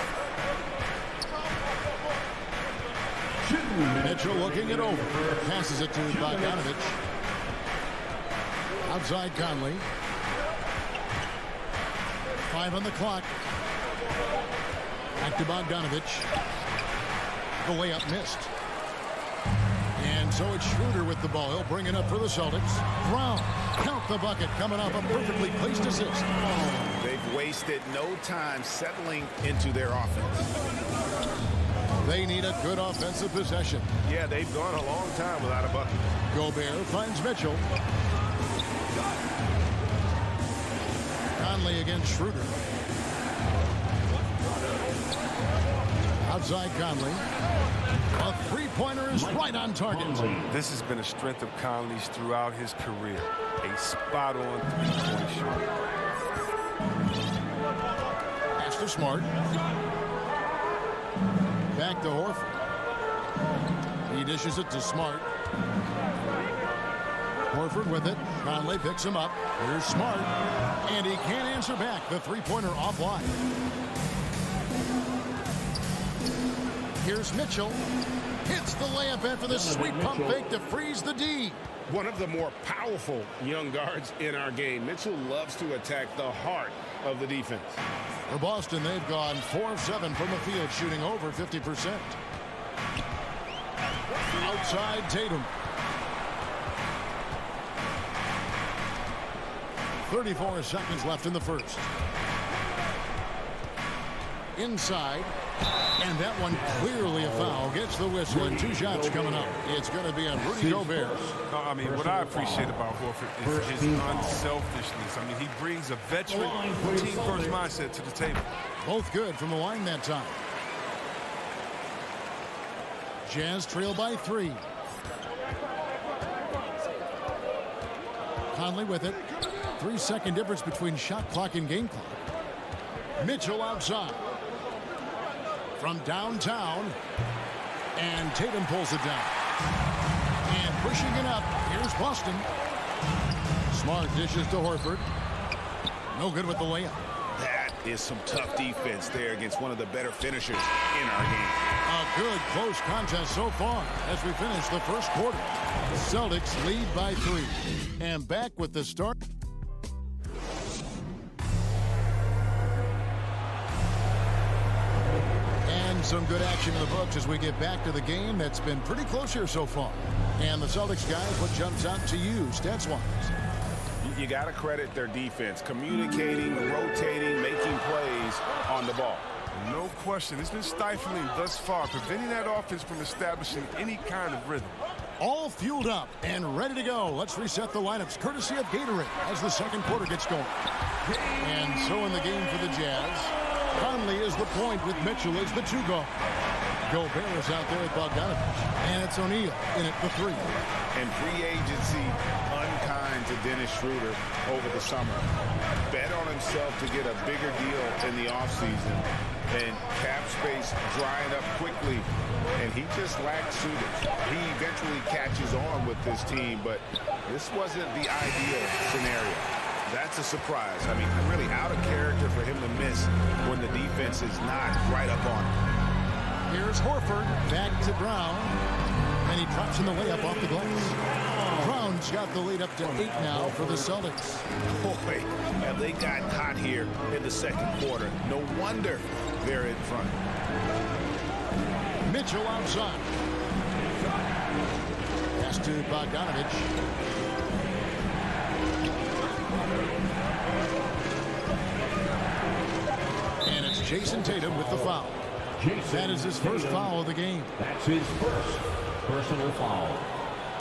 Mitchell looking it over. Passes it to Bogdanovich. Outside Conley. 5 on the clock. Back to Bogdanovich. The layup missed. And so it's Schroeder with the ball. He'll bring it up for the Celtics. Brown, count the bucket, coming off a perfectly placed assist. They've wasted no time settling into their offense. They need a good offensive possession. Yeah, they've gone a long time without a bucket. Gobert finds Mitchell. Conley against Schroeder. Outside Conley. A three-pointer is right on target. This has been a strength of Conley's throughout his career. A spot-on three-point shot. Pass to Smart. Back to Horford. He dishes it to Smart. Horford with it. Conley picks him up. Here's Smart. And he can't answer back. The three-pointer offline. Here's Mitchell. Hits the layup after the sweet pump fake to freeze the D. One of the more powerful young guards in our game. Mitchell loves to attack the heart of the defense. For Boston, they've gone 4 of 7 from the field, shooting over 50%. Outside Tatum. 34 seconds left in the first. Inside. And that one clearly a foul. Gets the whistle and 2 shots coming up. It's going to be on Rudy Gobert. I mean, what I appreciate about Horford is his unselfishness. I mean, he brings a veteran team-first mindset to the table. Both good from the line that time. Jazz trail by 3. Conley with it. 3-second difference between shot clock and game clock. Mitchell outside. From downtown. And Tatum pulls it down. And pushing it up. Here's Boston. Smart dishes to Horford. No good with the layup. That is some tough defense there against one of the better finishers in our game. A good close contest so far as we finish the first quarter. The Celtics lead by 3. And back with the start. And some good action in the books as we get back to the game that's been pretty close here so far. And the Celtics guys, what jumps out to you stats-wise? You got to credit their defense, communicating, rotating, making plays on the ball. No question. It's been stifling thus far, preventing that offense from establishing any kind of rhythm. All fueled up and ready to go. Let's reset the lineups courtesy of Gatorade as the second quarter gets going. And so in the game for the Jazz, Conley is the point with Mitchell as the 2 guard. Gobert is out there with Bogdanovich. And it's O'Neal in it for 3. And free agency unkind to Dennis Schroeder over the summer. Bet on himself to get a bigger deal in the offseason. And cap space drying up quickly. And he just lacked suitors. He eventually catches on with this team, but this wasn't the ideal scenario. That's a surprise. I mean, really out of character for him to miss when the defense is not right up on him. Here's Horford, back to Brown, and he drops in the layup off the glass. Brown's got the lead up to 8 now for the Celtics. Boy, have they gotten hot here in the second quarter. No wonder they're in front. Mitchell outside. Pass to Bogdanovich. And it's Jason Tatum with the foul. That is his first foul of the game. That's his first personal foul.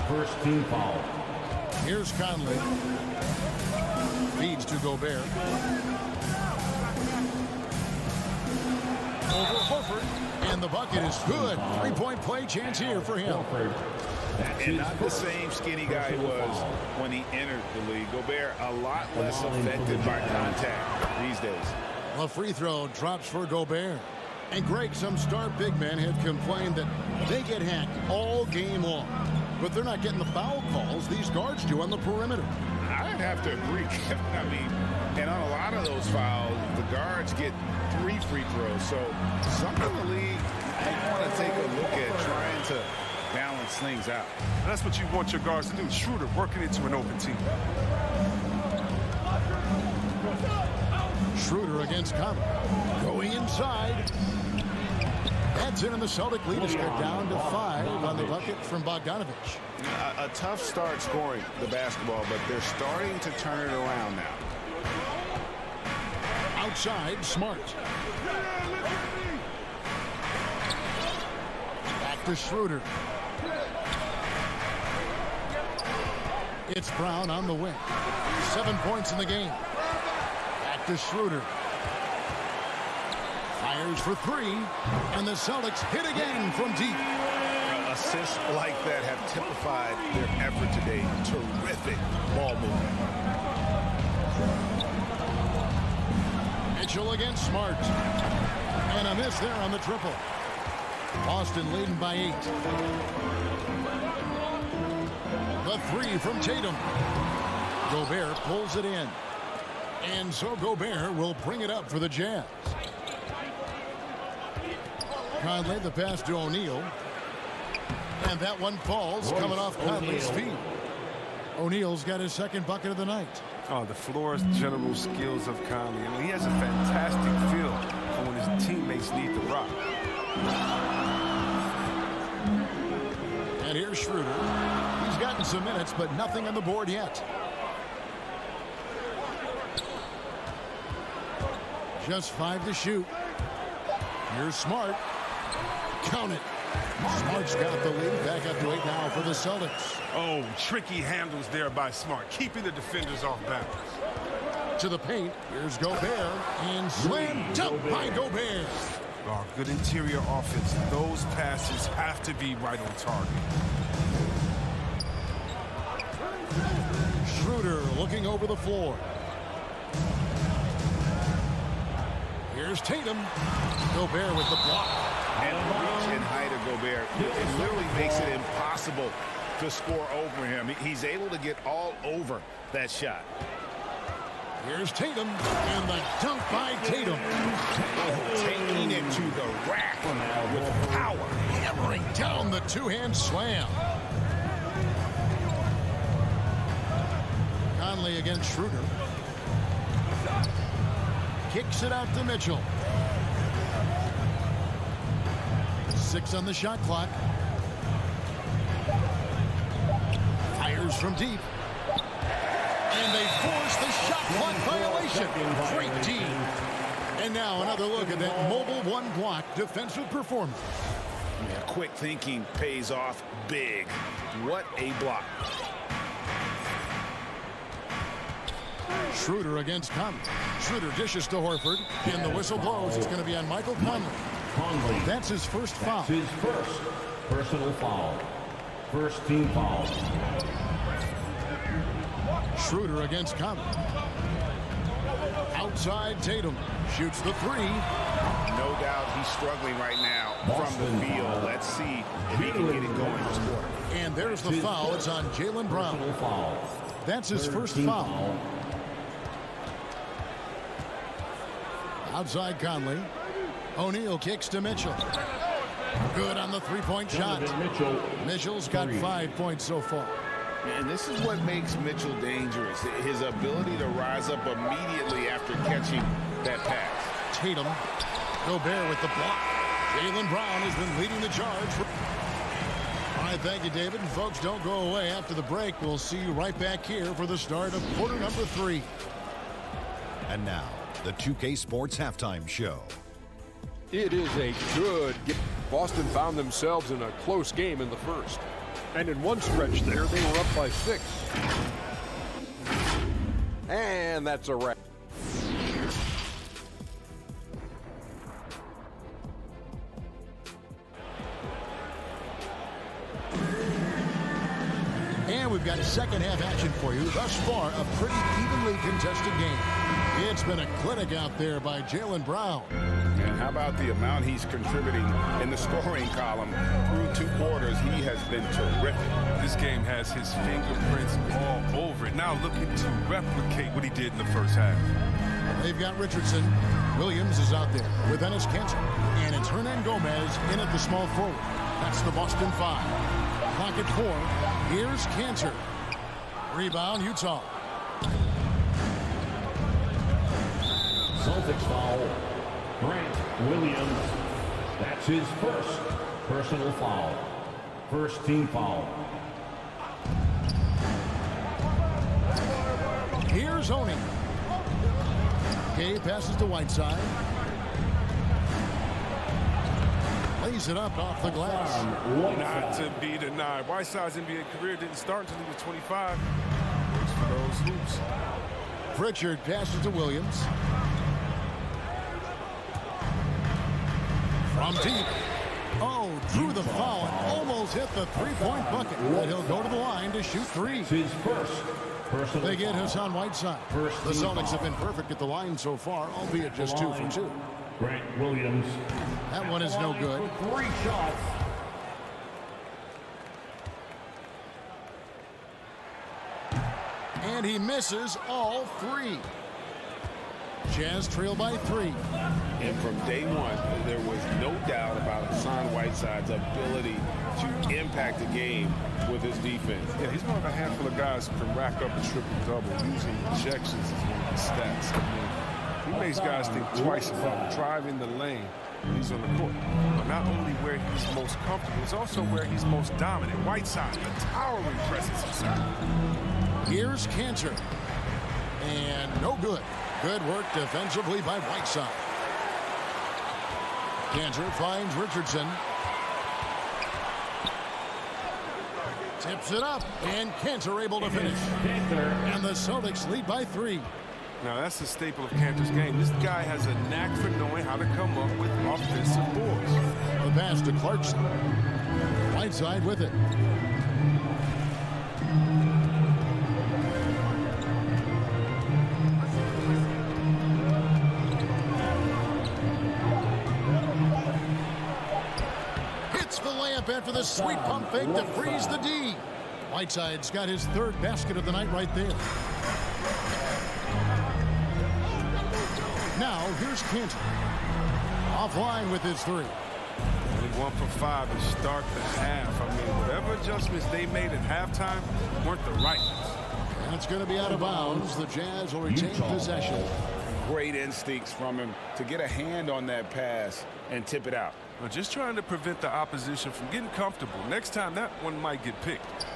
First team foul. Here's Conley. Feeds to Gobert. Over Horford. And the bucket is good. 3-point play chance here for him. And not the same skinny guy he was when he entered the league. Gobert a lot less affected by contact these days. A free throw drops for Gobert. And Greg, some star big men have complained that they get hacked all game long. But they're not getting the foul calls these guards do on the perimeter. I have to agree, Kevin. I mean, and on a lot of those fouls, the guards get 3 free throws. So some in the league, they want to take a look at trying to balance things out. That's what you want your guards to do. Schroeder working into an open team. Schroeder against Conley. Going inside. That's in, and the Celtic lead is cut down to 5 on the bucket from Bogdanovich. A tough start scoring the basketball, but they're starting to turn it around now. Outside, Smart. Back to Schroeder. It's Brown on the wing. 7 points in the game. Back to Schroeder. Fires for 3, and the Celtics hit again from deep. Assists like that have typified their effort today. Terrific ball movement. Mitchell against Smart. And a miss there on the triple. Boston leading by 8. The 3 from Tatum. Gobert pulls it in. And so Gobert will bring it up for the Jazz. Conley, the pass to O'Neal. And that one falls, coming off Conley's feet. O'Neal's got his second bucket of the night. Oh, the floor's general skills of Conley. I mean, he has a fantastic feel for when his teammates need the rock. And here's Schroeder. He's gotten some minutes, but nothing on the board yet. Just 5 to shoot. Here's Smart. Count it. Smart's got the lead. Back up to 8 now for the Celtics. Oh, tricky handles there by Smart, keeping the defenders off balance. To the paint. Here's Gobert. And slam dunk by Gobert. Oh, good interior offense. Those passes have to be right on target. Schroeder looking over the floor. Here's Tatum. Gobert with the block. And the reach and height of Gobert, it literally makes it impossible to score over him. He's able to get all over that shot. Here's Tatum, and the dunk by Tatum. Taking it to the rack with power. Hammering down the two-hand slam. Conley against Schroeder. Kicks it out to Mitchell. 6 on the shot clock. Fires from deep. And they force the shot clock violation. Great D. And now another look at that mobile one block defensive performance. Yeah, quick thinking pays off big. What a block. Schroeder against Conley. Schroeder dishes to Horford. And the whistle blows. It's going to be on Michael Conley. That's his first foul. That's his first personal foul. First team foul. Schroeder against Conley. Outside Tatum. Shoots the 3. No doubt he's struggling right now from the field. Let's see if he can get it going this quarter. And there's the foul. It's on Jaylen Brown. That's his first foul. Outside Conley. O'Neal kicks to Mitchell. Good on the three-point shot. Mitchell's got 5 points so far. And this is what makes Mitchell dangerous. His ability to rise up immediately after catching that pass. Tatum. Gobert with the block. Jaylen Brown has been leading the charge. All right, thank you, David. And folks, don't go away after the break. We'll see you right back here for the start of quarter number 3. And now, the 2K Sports Halftime Show. It is a good game. Boston found themselves in a close game in the first. And in one stretch there, they were up by 6. And that's a wrap. And we've got second half action for you. Thus far, a pretty evenly contested game. It's been a clinic out there by Jaylen Brown. And how how about the amount he's contributing in the scoring column through 2 quarters? He has been terrific. This game has his fingerprints all over it. Now looking to replicate what he did in the first half. They've got Richardson. Williams is out there with Enes Kanter. And it's Hernan Gomez in at the small forward. That's the Boston 5. Clock at 4. Here's Kanter. Rebound, Utah. Celtics foul. Grant Williams. That's his first personal foul. First team foul. Here's Oni. Gay passes to Whiteside. Lays it up off the glass. Not to be denied. Whiteside's NBA career didn't start until he was 25. Thanks for those hoops. Pritchard passes to Williams. From deep. Oh, drew the foul and almost hit the three-point bucket. But he'll go to the line to shoot 3. His first personal They get foul. Hassan Whiteside. The Celtics have been perfect at the line so far, albeit just 2 for 2. Grant Williams. That one is no good. 3 shots. And he misses all 3. Jazz trail by 3. And from day one, there was no doubt about Hassan Whiteside's ability to impact the game with his defense. Yeah, he's one of a handful of guys who can rack up a triple-double using ejections as one of his stats. I mean, he makes guys think twice about driving the lane when he's on the court. But not only where he's most comfortable, it's also where he's most dominant. Whiteside, a towering presence inside. Here's Kanter. And no good. Good work defensively by Whiteside. Kanter finds Richardson. Tips it up. And Kanter able to finish. And the Celtics lead by 3. Now, that's a staple of Kanter's game. This guy has a knack for knowing how to come up with offensive boards. The pass to Clarkson. Whiteside with it. Hits the layup after the sweet pump fake to freeze the D. Whiteside's got his 3rd basket of the night right there. Now, here's Kanter. Offline with his 3. Only 1 for 5 to start the half. I mean, whatever adjustments they made at halftime weren't the right ones. That's going to be out of bounds. The Jazz will retain possession. Great instincts from him to get a hand on that pass and tip it out. Well, just trying to prevent the opposition from getting comfortable. Next time, that one might get picked.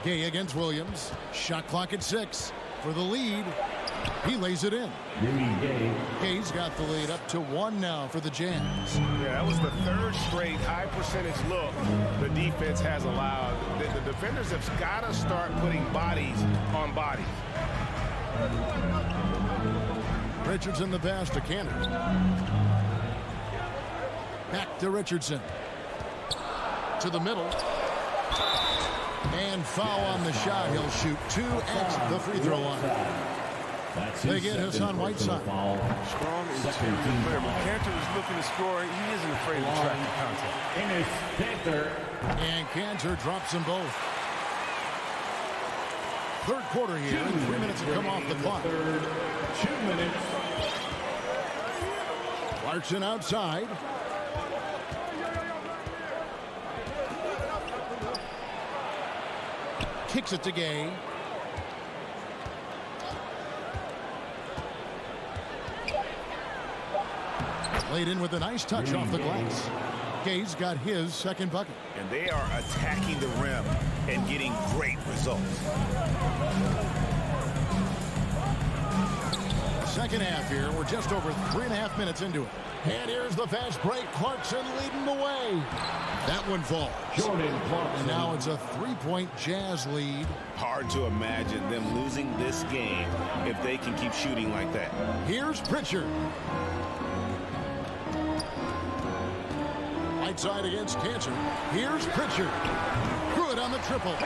Gay against Williams. Shot clock at 6. For the lead, he lays it in. Gay's got the lead up to 1 now for the Jazz. Yeah, that was the 3rd straight high percentage look the defense has allowed. The defenders have got to start putting bodies on bodies. Richardson the pass to Kanter. Back to Richardson. To the middle. And foul on the shot. He'll shoot 2 at the free throw line. They get Hassan Whiteside. Strong interior player. When Kanter is looking to score, he isn't afraid to track the contact. And Kanter drops them both. 3rd quarter here, and 3 minutes have come off the clock. 2 minutes. Clarkson outside. Kicks it to Gay. Laid in with a nice touch off the glass. Gay's got his 2nd bucket. And they are attacking the rim and getting great results. Second half here. We're just over 3.5 minutes into it. And here's the fast break. Clarkson leading the way. That one falls. And now it's a 3-point Jazz lead. Hard to imagine them losing this game if they can keep shooting like that. Here's Pritchard. Whiteside against Kanter. Here's Pritchard. Good on the triple.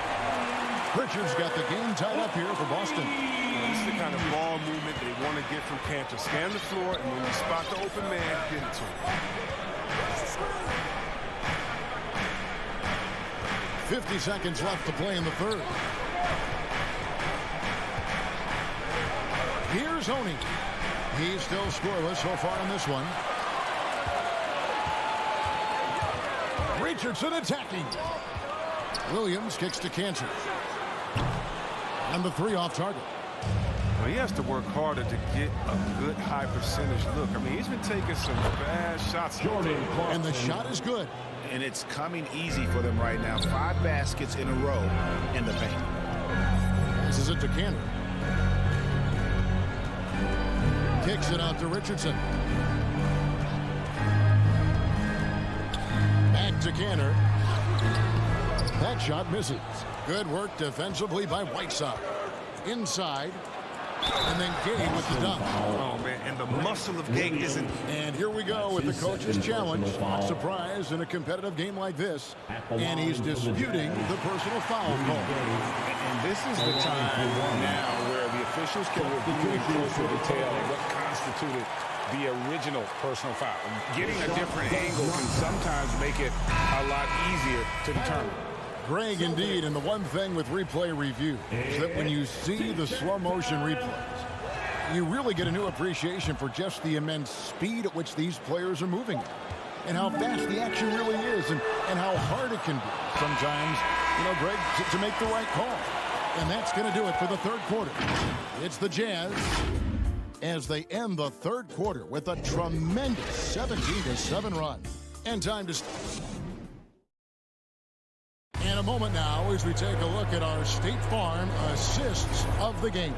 Pritchard's got the game tied up here for Boston. This is the kind of ball movement they want to get from Cantor. Scan the floor, and when you spot the open man, get it to him. 50 seconds left to play in the third. Here's Oney. He's still scoreless so far in this one. Richardson attacking. Williams kicks to Cantor. And the three off target. Well, he has to work harder to get a good high percentage look. I mean, he's been taking some bad shots. And the shot is good. And it's coming easy for them right now. 5 baskets in a row in the paint. This is it to Cantor. Kicks it out to Richardson. Back to Cantor. That shot misses. Good work defensively by Whiteside. Inside. And then Gay with the dunk. Oh, man, and the muscle of Gay isn't... And here we go with the coach's challenge. Surprise in a competitive game like this. And he's disputing the personal foul call. And this is the time now where the officials can review in closer detail what constituted the original personal foul. Getting a different angle can sometimes make it a lot easier to determine. Greg, indeed, and the one thing with replay review is that when you see the slow motion replays, you really get a new appreciation for just the immense speed at which these players are moving and how fast the action really is and how hard it can be sometimes, Greg, to make the right call. And that's going to do it for the third quarter. It's the Jazz as they end the third quarter with a tremendous 17-7 run. And time to... And a moment now as we take a look at our State Farm assists of the game.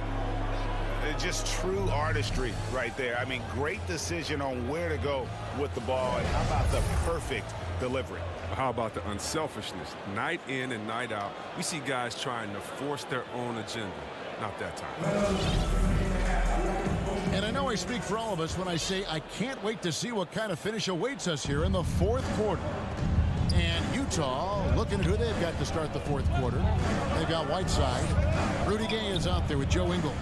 Just true artistry right there. I mean, great decision on where to go with the ball. And how about the perfect delivery? How about the unselfishness? Night in and night out, we see guys trying to force their own agenda. Not that time. And I know I speak for all of us when I say I can't wait to see what kind of finish awaits us here in the fourth quarter. And Utah looking at who they've got to start the fourth quarter. They've got Whiteside. Rudy Gay is out there with Joe Ingles.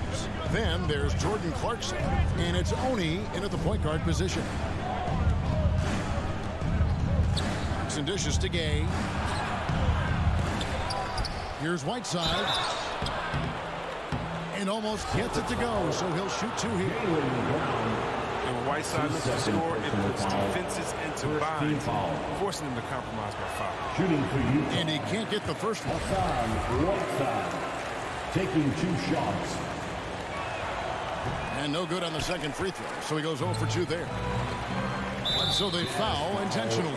Then there's Jordan Clarkson. And it's Oney in at the point guard position. Some dishes to Gay. Here's Whiteside. And almost gets it to go, so he'll shoot 2 here. And when Whiteside looks to score, it puts defenses into binds, forcing them to compromise by foul. Shooting for you. And he can't get the first one. Whiteside taking 2 shots. And no good on the second free throw, so he goes 0 for 2 there. And so they foul intentionally.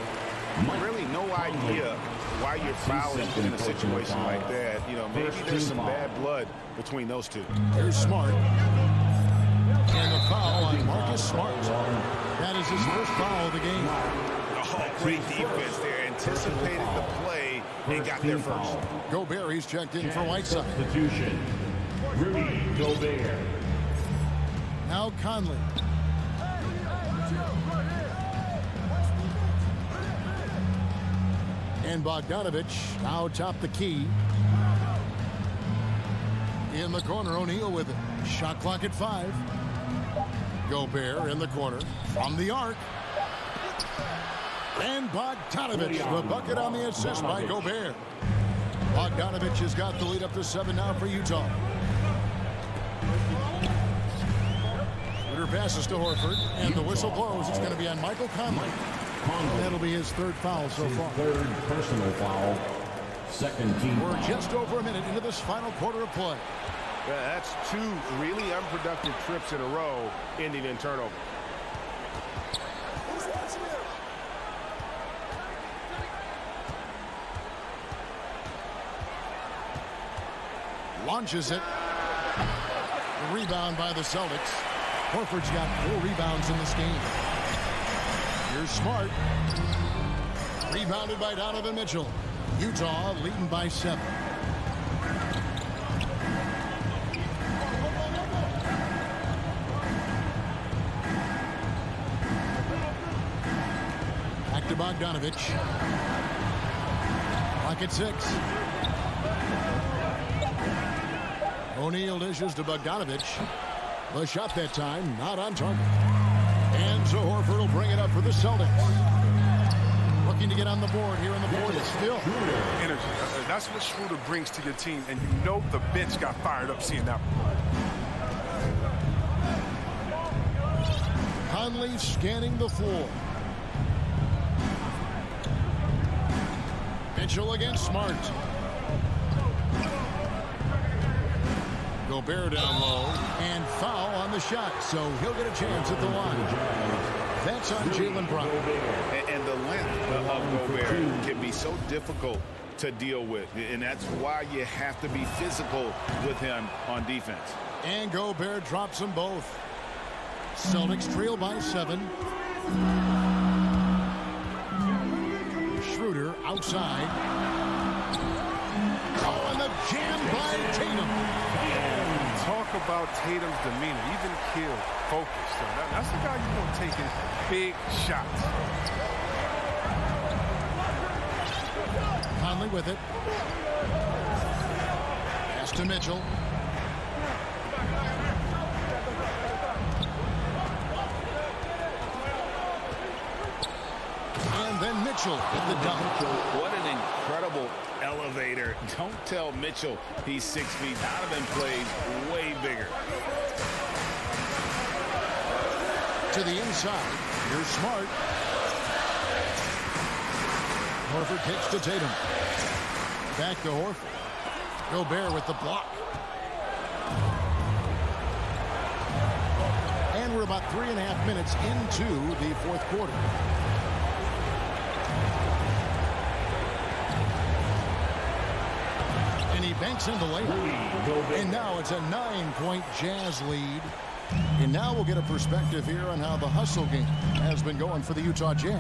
Really no idea why you're fouling in a situation like that. Maybe there's some bad blood between those two. Here's Smart. And the foul on Marcus Smart. That is his first foul of the game. Oh, great defense there. Anticipated the play and got there first. Gobert, he's checked in for Whiteside. Substitution. Rudy Gobert. Now Conley. And Bogdanovich now top the key. In the corner, O'Neal with it. Shot clock at 5. Gobert in the corner from the arc. And Bogdanovich, the bucket on the assist by Gobert. Bogdanovich has got the lead up to 7 now for Utah. Shooter passes to Horford, and the whistle blows. It's going to be on Michael Conley. That'll be his third foul so far. Third personal foul. Second team We're foul. just over a minute into this final quarter of play. Yeah, that's 2 really unproductive trips in a row, ending in turnover. Launches it. The rebound by the Celtics. Horford's got 4 rebounds in this game. Here's Smart. Rebounded by Donovan Mitchell. Utah leading by 7. Back to Bogdanovich. Clock at 6. O'Neal dishes to Bogdanovich. The shot that time, not on target. And so Horford will bring it up for the Celtics. Looking to get on the board here in the fourth still. Energy. That's what Schroeder brings to your team, and you know the bench got fired up seeing that. Conley scanning the floor. Mitchell against Smart. Gobert down low, and foul on the shot, so he'll get a chance at the line. That's on Jaylen Brown. And the length of Gobert can be so difficult to deal with, and that's why you have to be physical with him on defense. And Gobert drops them both. Celtics trail by 7. Schroeder outside. Oh, and the jam by Tatum. Talk about Tatum's demeanor, even killed, focused. So that's the guy you want taking big shots. Conley with it. Pass to Mitchell. And then Mitchell with the dunk. What an incredible elevator. Don't tell Mitchell he's 6 feet. Donovan plays way bigger. To the inside. Here's Smart. Horford kicks to Tatum. Back to Horford. Gobert with the block. And we're about 3.5 minutes into the fourth quarter. And he banks in the layup. And now it's a 9-point Jazz lead. And now we'll get a perspective here on how the hustle game has been going for the Utah Jazz.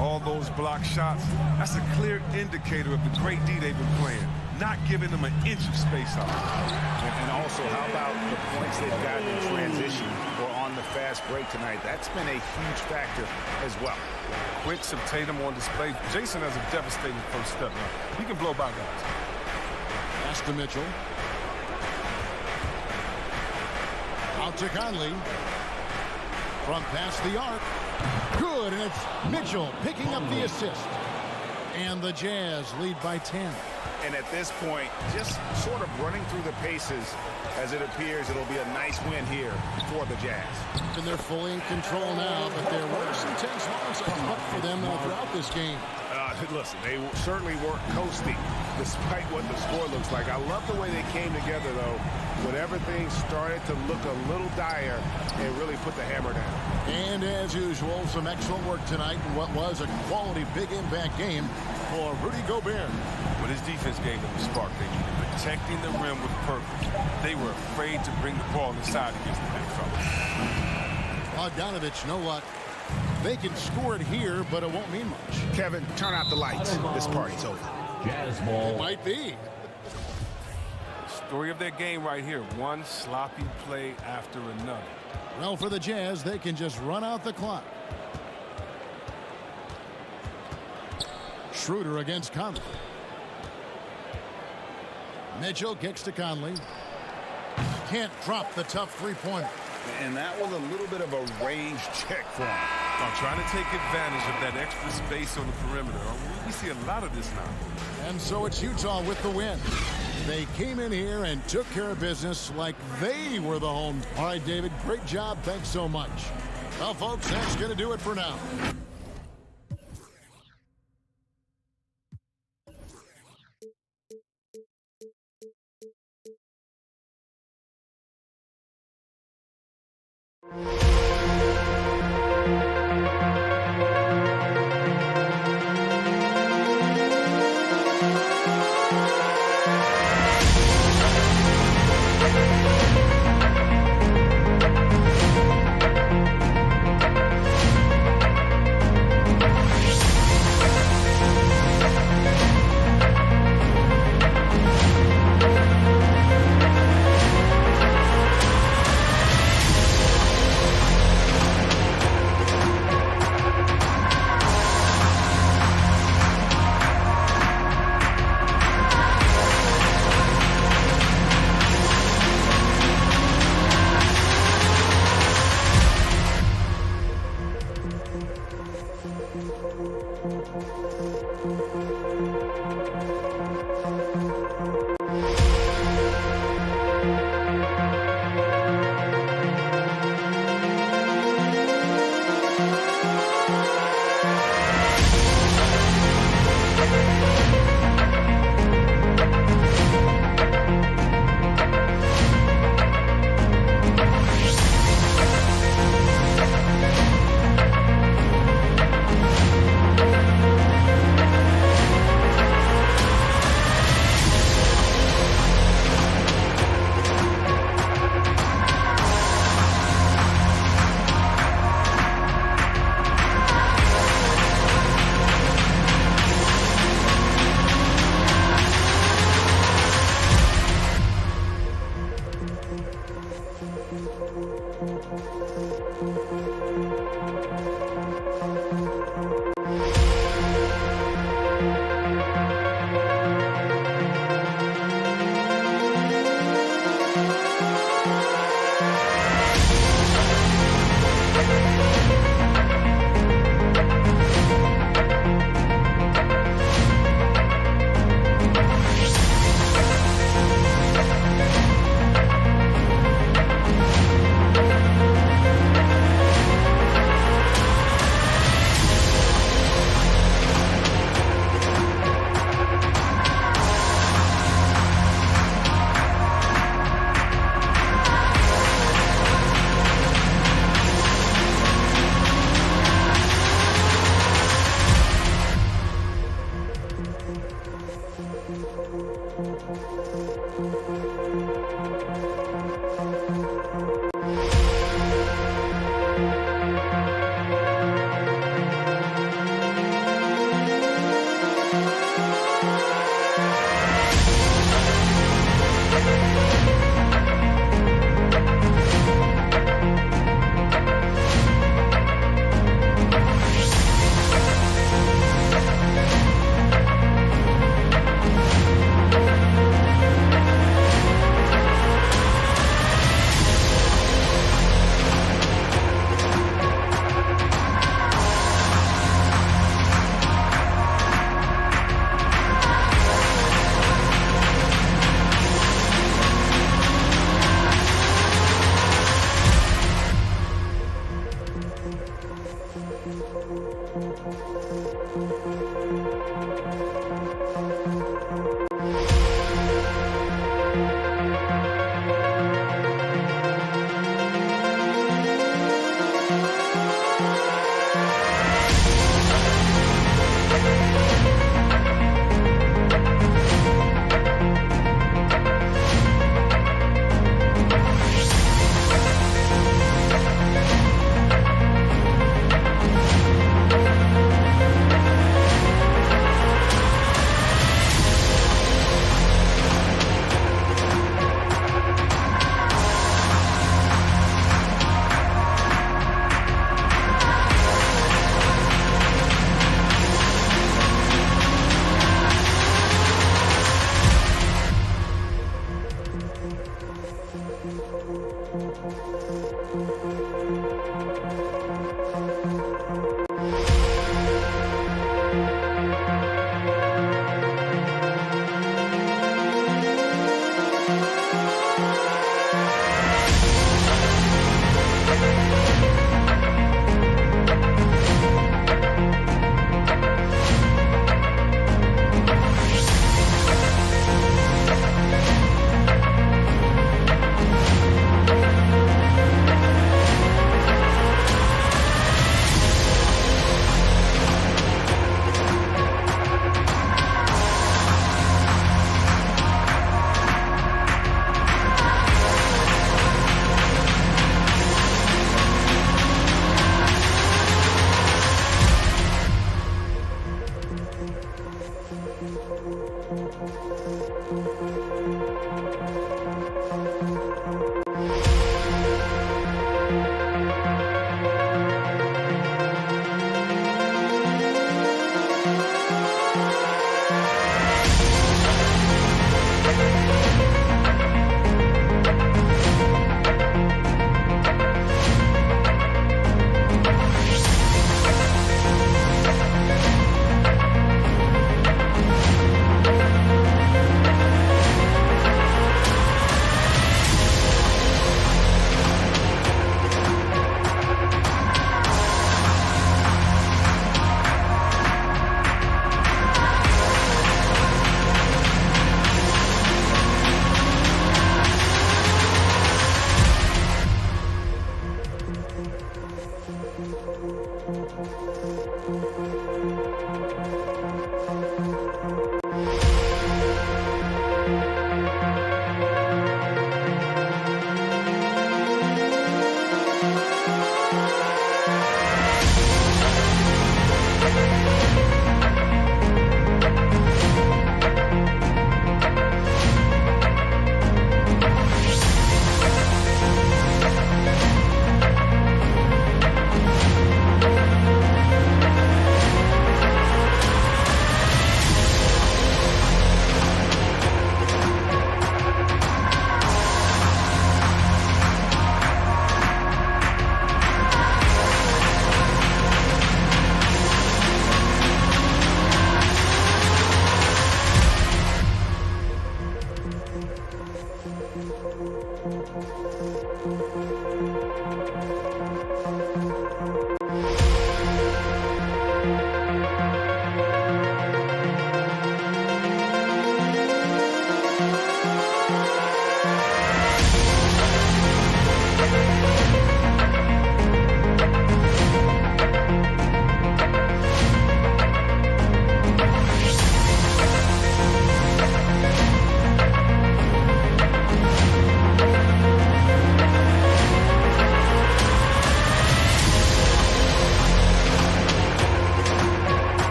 All those block shots, that's a clear indicator of the great D they've been playing. Not giving them an inch of space out. And also, how about the points they've gotten in transition or on the fast break tonight? That's been a huge factor as well. Quicks of Tatum on display. Jason has a devastating first step now. He can blow by guys. Pass to Mitchell. Out to Conley. From past the arc. Good, and it's Mitchell picking up the assist. And the Jazz lead by 10. And at this point, just sort of running through the paces as it appears it'll be a nice win here for the Jazz. And they're fully in control now, but there were some tense moments up for them throughout this game. Listen, they certainly weren't coasting despite what the score looks like. I love the way they came together, though, when everything started to look a little dire and really put the hammer down. And as usual, some excellent work tonight in what was a quality big impact game for Rudy Gobert. But his defense gave them the spark they needed, protecting the rim with purpose. They were afraid to bring the ball inside against the big fella. Bogdanovich, no luck. They can score it here, but it won't mean much. Kevin, turn out the lights. This party's over. Jazz ball. It might be. Story of their game right here. One sloppy play after another. Well, for the Jazz, they can just run out the clock. Schroeder against Conley. Mitchell kicks to Conley. Can't drop the tough three-pointer. And that was a little bit of a range check for him. Trying to take advantage of that extra space on the perimeter. We see a lot of this now. And so it's Utah with the win. They came in here and took care of business like they were the home. All right, David, great job. Thanks so much. Well, folks, that's going to do it for now.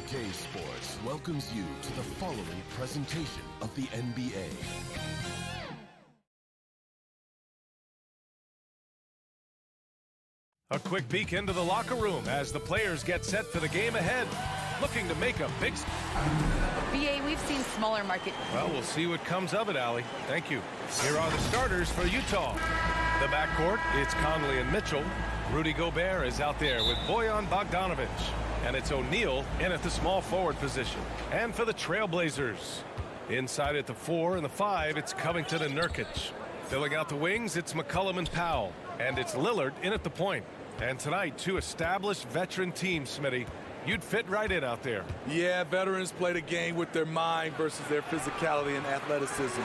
2K Sports welcomes you to the following presentation of the NBA. A quick peek into the locker room as the players get set for the game ahead, looking to make a big... BA, we've seen smaller market... Well, we'll see what comes of it, Allie. Thank you. Here are the starters for Utah. The backcourt, it's Conley and Mitchell. Rudy Gobert is out there with Bojan Bogdanovic. And it's O'Neal in at the small forward position. And for the Trailblazers, inside at the 4 and the 5, it's Covington and Nurkic. Filling out the wings, it's McCollum and Powell. And it's Lillard in at the point. And tonight, two established veteran teams, Smitty. You'd fit right in out there. Yeah, veterans play the game with their mind versus their physicality and athleticism.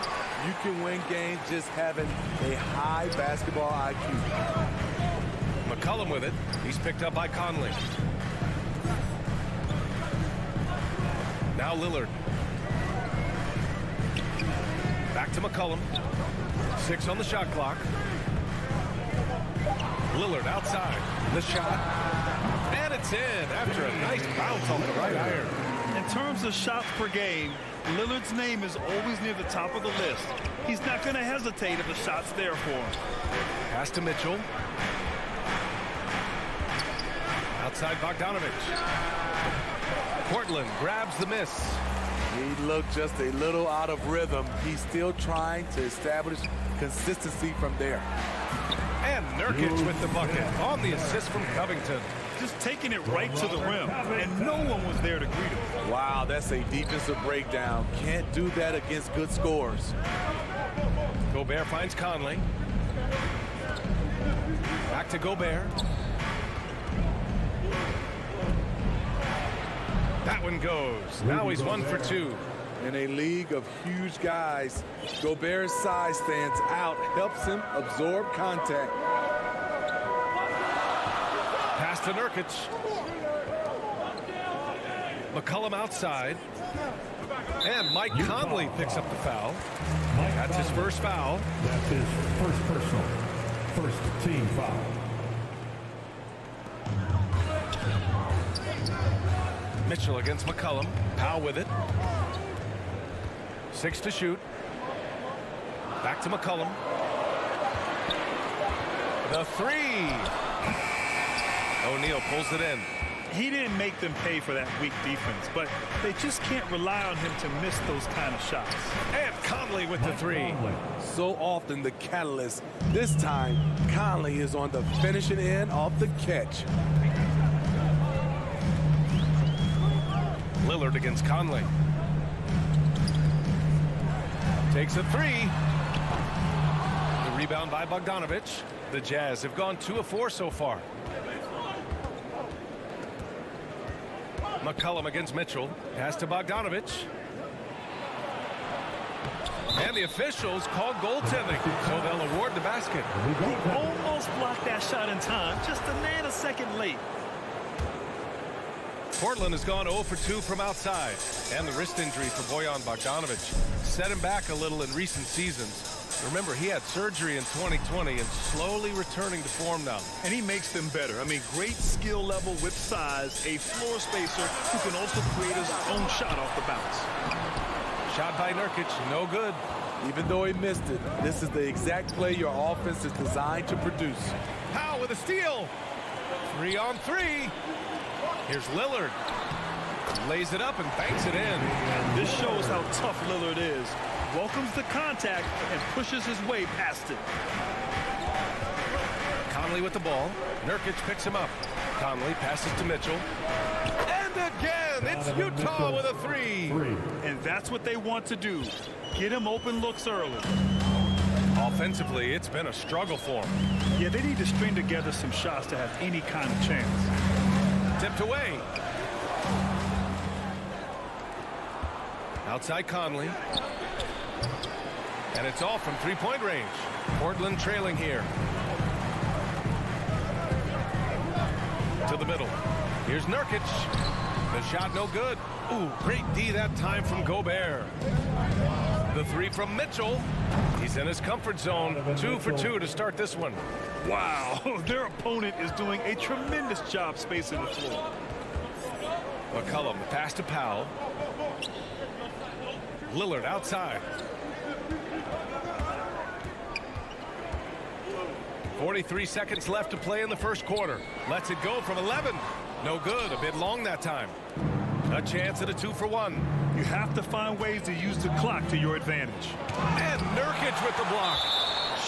You can win games just having a high basketball IQ. McCollum with it. He's picked up by Conley. Now Lillard. Back to McCollum. 6 on the shot clock. Lillard outside. The shot. And it's in after a nice bounce on the right iron. In terms of shots per game, Lillard's name is always near the top of the list. He's not going to hesitate if the shot's there for him. Pass to Mitchell. Outside Bogdanovic. Portland grabs the miss. He looked just a little out of rhythm. He's still trying to establish consistency from there. And Nurkic with the bucket on the assist from Covington. Just taking it right to the rim, and no one was there to greet him. Wow, that's a defensive breakdown. Can't do that against good scores. Gobert finds Conley. Back to Gobert. That one goes. Now he's 1 for 2. In a league of huge guys, Gobert's size stands out, helps him absorb contact. Pass to Nurkic. McCollum outside. And Mike Conley picks up the foul. That's his first foul. That's his first personal. First team foul. Mitchell against McCollum. Powell with it. 6 to shoot. Back to McCollum. The 3. O'Neal pulls it in. He didn't make them pay for that weak defense, but they just can't rely on him to miss those kind of shots. And Conley with the 3. So often the catalyst. This time, Conley is on the finishing end of the catch. Lillard against Conley. Takes a 3. The rebound by Bogdanovic. The Jazz have gone 2 of 4 so far. McCollum against Mitchell. Pass to Bogdanovic. And the officials call goaltending, so they'll award the basket. He almost blocked that shot in time, just a nanosecond late. Portland has gone 0 for 2 from outside. And the wrist injury for Bojan Bogdanovic set him back a little in recent seasons. Remember, he had surgery in 2020 and slowly returning to form now. And he makes them better. I mean, great skill level with size, a floor spacer who can also create his own shot off the bounce. Shot by Nurkic, no good. Even though he missed it, this is the exact play your offense is designed to produce. Powell with a steal. 3 on 3. Here's Lillard. Lays it up and banks it in. This shows how tough Lillard is. Welcomes the contact and pushes his way past it. Conley with the ball. Nurkic picks him up. Conley passes to Mitchell. And again, it's Utah with a 3. And that's what they want to do. Get him open looks early. Offensively, it's been a struggle for him. Yeah, they need to string together some shots to have any kind of chance. Tipped away. Outside Conley. And it's off from three-point range. Portland trailing here. To the middle. Here's Nurkic. The shot no good. Ooh, great D that time from Gobert. The 3 from Mitchell. He's in his comfort zone. 2 for 2 to start this one. Wow, their opponent is doing a tremendous job spacing the floor. McCollum, the pass to Powell. Lillard outside. 43 seconds left to play in the first quarter. Lets it go from 11. No good. A bit long that time. A chance at a 2-for-1. You have to find ways to use the clock to your advantage. And Nurkic with the block.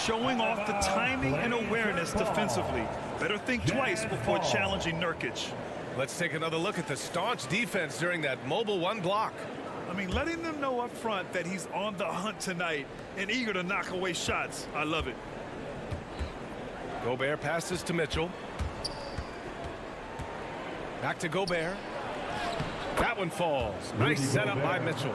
Showing off the timing and awareness defensively. Better think twice before challenging Nurkic. Let's take another look at the staunch defense during that mobile one block. I mean, letting them know up front that he's on the hunt tonight and eager to knock away shots. I love it. Gobert passes to Mitchell. Back to Gobert. That one falls. Nice setup by Mitchell.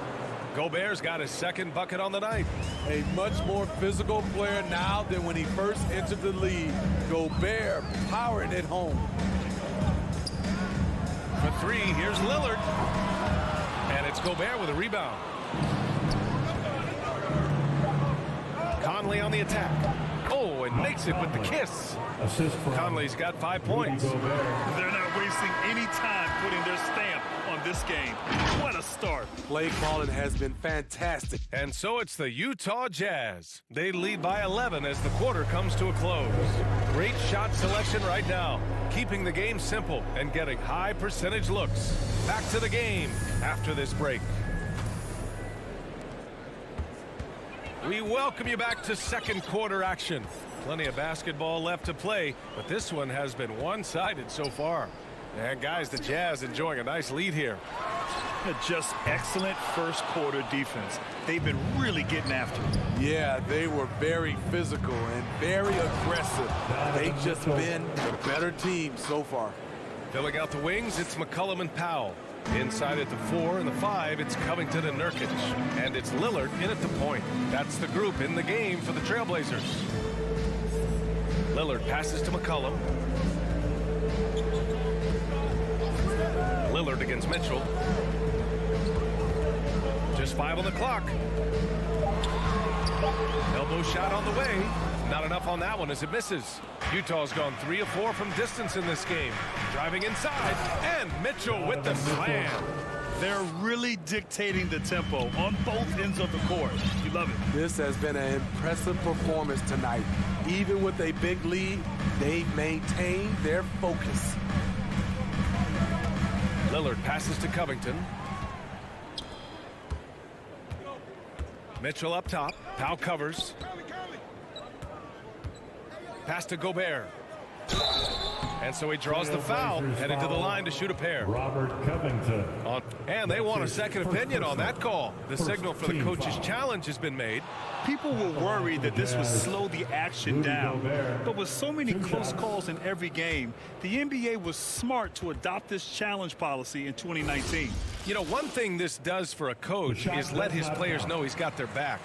Gobert's got his second bucket on the night. A much more physical player now than when he first entered the league. Gobert powering it home. For three, here's Lillard. And it's Gobert with a rebound. Conley on the attack. Oh, and makes it with the kiss. Conley's got 5 points. They're not wasting any time putting their stamp on this game. What a start. Play calling has been fantastic. And so it's the Utah Jazz. They lead by 11 as the quarter comes to a close. Great shot selection right now, keeping the game simple and getting high percentage looks. Back to the game after this break. We welcome you back to second quarter action. Plenty of basketball left to play, but this one has been one-sided so far. And guys, the Jazz enjoying a nice lead here. Just excellent first quarter defense. They've been really getting after it. Yeah, they were very physical and very aggressive. They've just been the better team so far. Filling out the wings, it's McCollum and Powell. Inside at the 4 and the 5, it's Covington and Nurkic. And it's Lillard in at the point. That's the group in the game for the Trailblazers. Lillard passes to McCollum. Lillard against Mitchell. Just 5 on the clock. Elbow shot on the way. Not enough on that one as it misses. Utah's gone 3 of 4 from distance in this game. Driving inside, and Mitchell with the slam. They're really dictating the tempo on both ends of the court. You love it. This has been an impressive performance tonight. Even with a big lead, they've maintained their focus. Lillard passes to Covington. Mitchell up top. Powell covers. Pass to Gobert. And so he draws the foul, headed to the line to shoot a pair. Robert Covington. And they want a second opinion on that call. The signal for the coach's challenge has been made. People were worried that this would slow the action down. But with so many close calls in every game, the NBA was smart to adopt this challenge policy in 2019. You know, one thing this does for a coach is let his players know he's got their back.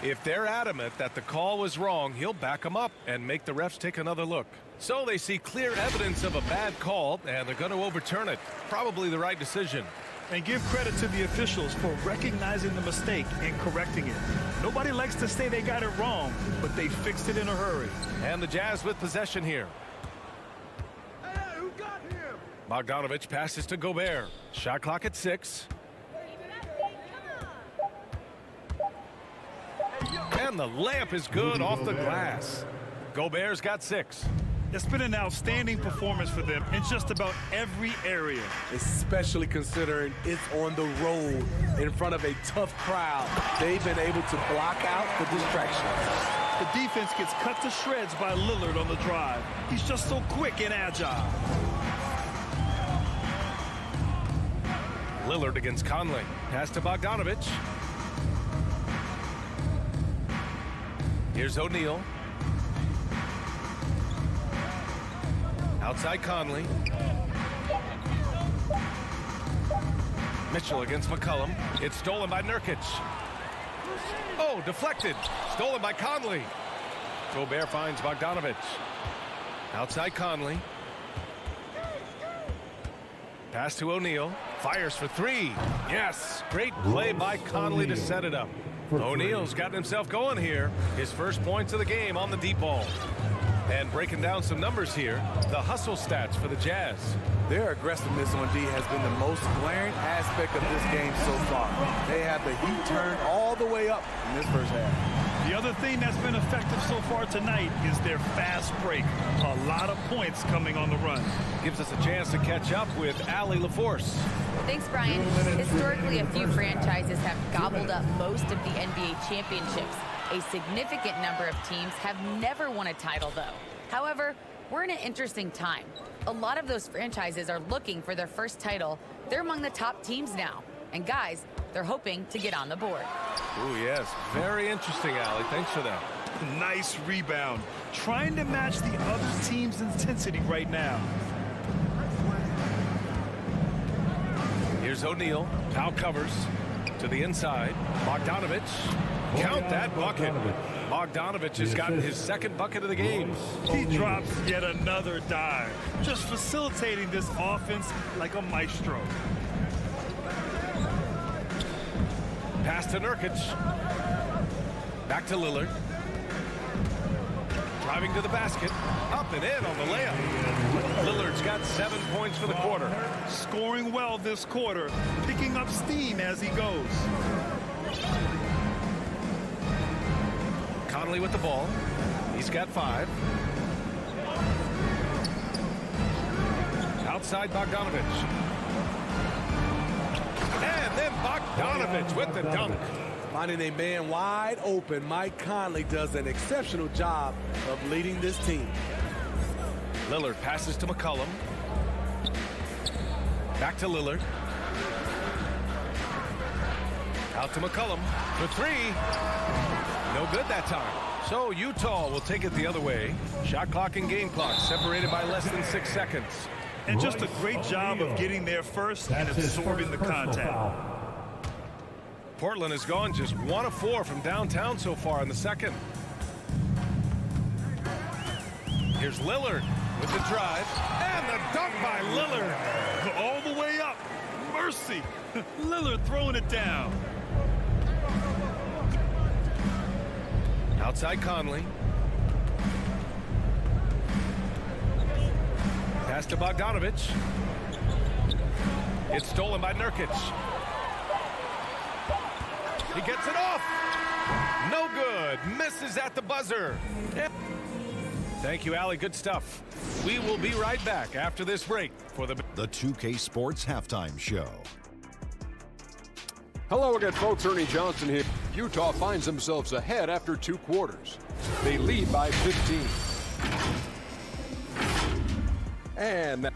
If they're adamant that the call was wrong, he'll back them up and make the refs take another look. So they see clear evidence of a bad call, and they're going to overturn it. Probably the right decision. And give credit to the officials for recognizing the mistake and correcting it. Nobody likes to say they got it wrong, but they fixed it in a hurry. And the Jazz with possession here. Hey, who got him? Bogdanovich passes to Gobert. Shot clock at 6. And the layup is good off the glass. Gobert's got 6. It's been an outstanding performance for them in just about every area. Especially considering it's on the road in front of a tough crowd. They've been able to block out the distractions. The defense gets cut to shreds by Lillard on the drive. He's just so quick and agile. Lillard against Conley. Pass to Bogdanovich. Here's O'Neal. Outside Conley. Mitchell against McCollum. It's stolen by Nurkic. Oh, deflected. Stolen by Conley. Gobert finds Bogdanovich. Outside Conley. Pass to O'Neal. Fires for 3. Yes. Great play by Conley to set it up. O'Neal's gotten himself going here. His first points of the game on the deep ball. And breaking down some numbers here, the hustle stats for the Jazz. Their aggressiveness on D has been the most glaring aspect of this game so far. They have the heat turned all the way up in this first half. The other thing that's been effective so far tonight is their fast break. A lot of points coming on the run. Gives us a chance to catch up with Allie LaForce. Thanks, Brian. Historically, a few franchises have gobbled up most of the NBA championships. A significant number of teams have never won a title, though. However, we're in an interesting time. A lot of those franchises are looking for their first title. They're among the top teams now. And guys, they're hoping to get on the board. Oh, yes. Very interesting, Allie. Thanks for that. Nice rebound. Trying to match the other team's intensity right now. Here's O'Neal. Foul covers to the inside. Bogdanovich. Count that bucket. Bogdanovich has gotten his second bucket of the game. He drops yet another dive. Just facilitating this offense like a maestro. Pass to Nurkic. Back to Lillard. Driving to the basket. Up and in on the layup. Lillard's got 7 points for the quarter. Scoring well this quarter. Picking up steam as he goes. Conley with the ball. He's got 5. Outside Bogdanovich. And then Bogdanovich with the dunk. Finding a man wide open, Mike Conley does an exceptional job of leading this team. Lillard passes to McCollum. Back to Lillard. Out to McCollum for 3. No good that time. So Utah will take it the other way. Shot clock and game clock separated by less than 6 seconds. And just a great job of getting there first and absorbing the contact. Portland has gone just 1 of 4 from downtown so far in the second. Here's Lillard with the drive. And the dunk by Lillard. All the way up. Mercy. Lillard throwing it down. Outside Conley. Pass to Bogdanovich. It's stolen by Nurkic. He gets it off. No good. Misses at the buzzer. Thank you, Allie. Good stuff. We will be right back after this break for the 2K Sports Halftime Show. Hello again, folks. Ernie Johnson here. Utah finds themselves ahead after 2 quarters. They lead by 15. And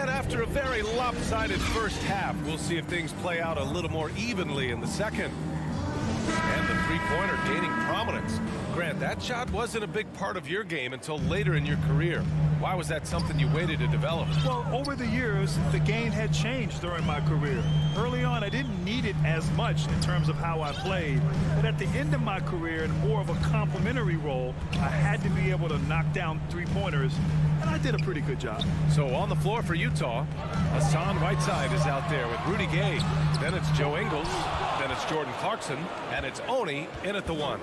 after a very lopsided first half, we'll see if things play out a little more evenly in the second. And the three-pointer gaining prominence. Grant, that shot wasn't a big part of your game until later in your career. Why was that something you waited to develop? Well, over the years, the game had changed during my career. Early on, I didn't need it as much in terms of how I played. But at the end of my career, in more of a complementary role, I had to be able to knock down three-pointers, and I did a pretty good job. So on the floor for Utah, Hassan Whiteside is out there with Rudy Gay. Then it's Joe Ingles. Then it's Jordan Clarkson. And it's Oni in at the 1.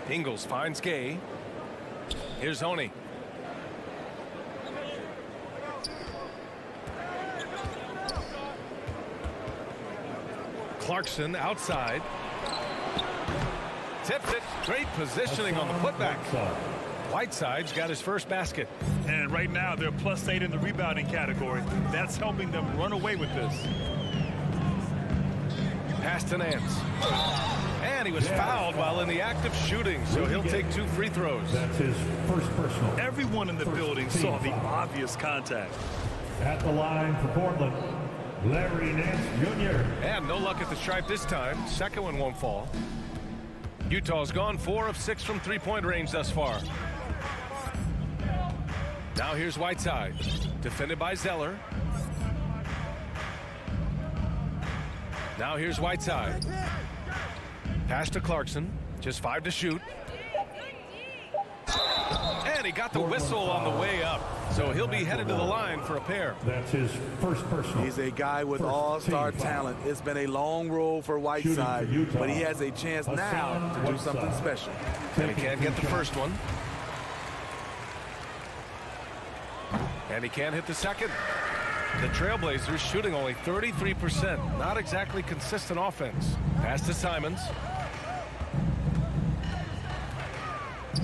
Ingles finds Gay. Here's Oni. Clarkson outside. Tips it. Great positioning on the putback. Whiteside's got his first basket. And right now, they're +8 in the rebounding category. That's helping them run away with this. Pass to Nance. And he was fouled while in the act of shooting, so he'll take 2 free throws. That's his first personal. Everyone in the building saw the obvious contact. At the line for Portland, Larry Nance Jr. And no luck at the stripe this time. Second one won't fall. Utah's gone 4 of 6 from three-point range thus far. Now here's Whiteside, defended by Zeller. Now here's Whiteside. Pass to Clarkson, just 5 to shoot. And he got the whistle on the way up. So he'll be headed to the line for a pair. That's his first personal. He's a guy with all-star talent. It's been a long road for Whiteside, but he has a chance now to do something special. And he can't get the first one. And he can't hit the second. The Trailblazers shooting only 33%. Not exactly consistent offense. Pass to Simons.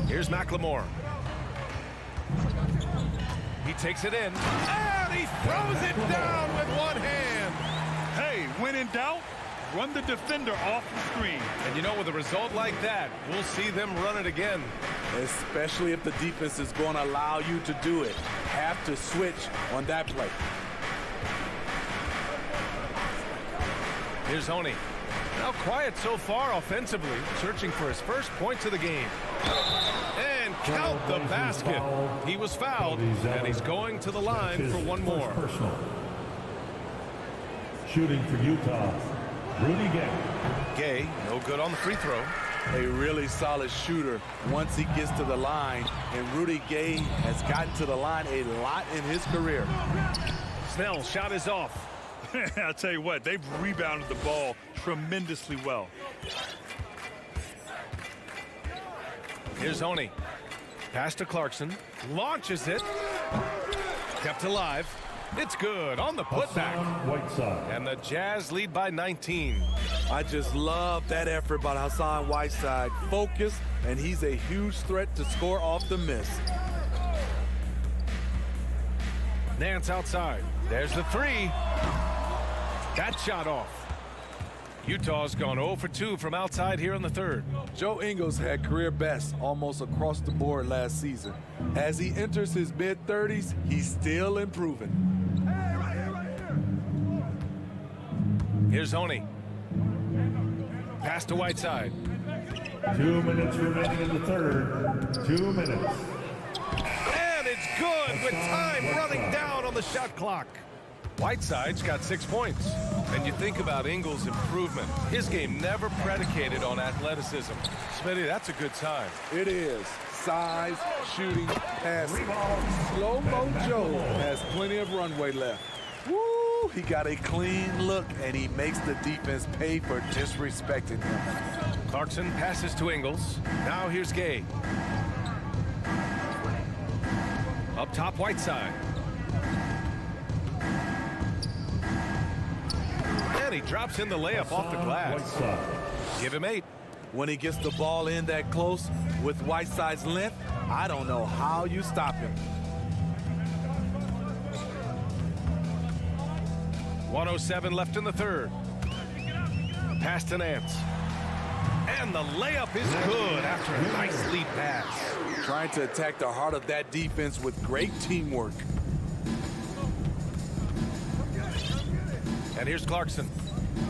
Here's McLemore. He takes it in. And he throws it down with one hand. Hey, when in doubt, run the defender off the screen. And you know, with a result like that, we'll see them run it again. Especially if the defense is going to allow you to do it. Have to switch on that play. Here's Honey. Now quiet so far offensively, searching for his first points of the game. And count the basket. He was fouled, and he's going to the line for one more. Personal. Shooting for Utah, Rudy Gay. Gay, no good on the free throw. A really solid shooter once he gets to the line, and Rudy Gay has gotten to the line a lot in his career. Snell shot is off. I'll tell you what, they've rebounded the ball tremendously well. Here's Honey. Pass to Clarkson. Launches it. Kept alive. It's good on the putback. And the Jazz lead by 19. I just love that effort by Hassan Whiteside. Focus, and he's a huge threat to score off the miss. Nance outside. There's the three. That shot off. Utah's gone 0 for 2 from outside here in the third. Joe Ingles had career best almost across the board last season. As he enters his mid-30s, he's still improving. Here's Honey. Pass to Whiteside. 2 minutes remaining in the third. 2 minutes. And it's good with time running down on the shot clock. Whiteside's got 6 points. And you think about Ingles' improvement. His game never predicated on athleticism. Smitty, that's a good sign. It is. Size, shooting, passing. Slow-mo Joe has plenty of runway left. Woo! He got a clean look, and he makes the defense pay for disrespecting him. Clarkson passes to Ingles. Now here's Gay. Up top, Whiteside. And he drops in the layup off the glass. Give him 8. When he gets the ball in that close with Whiteside's length, I don't know how you stop him. 1:07 left in the third. Pass to Nance. And the layup is good after a nice lead pass. Trying to attack the heart of that defense with great teamwork. And here's Clarkson.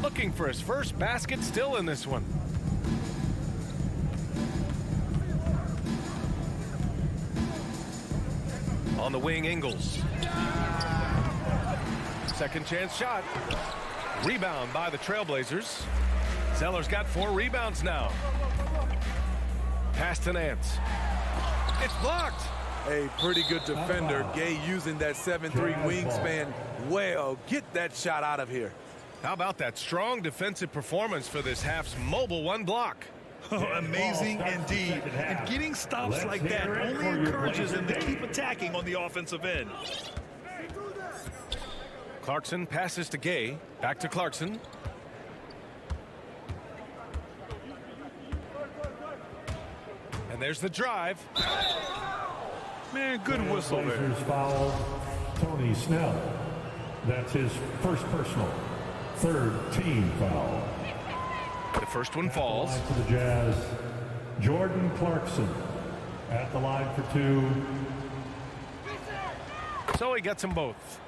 Looking for his first basket still in this one. On the wing, Ingles. Second chance shot. Rebound by the Trailblazers. Zeller's got 4 rebounds now. Pass to Nance. It's blocked. A pretty good defender. Gay using that 7'3" wingspan well. Get that shot out of here. How about that strong defensive performance for this half's mobile 1 block? Oh, amazing indeed. And getting stops like that only encourages him to keep attacking on the offensive end. Clarkson passes to Gay. Back to Clarkson. And there's the drive. Man, good whistle there. Blazers foul Tony Snell. That's his first personal. 3rd team foul. The first one falls. To the Jazz, Jordan Clarkson at the line for 2. So he gets them both.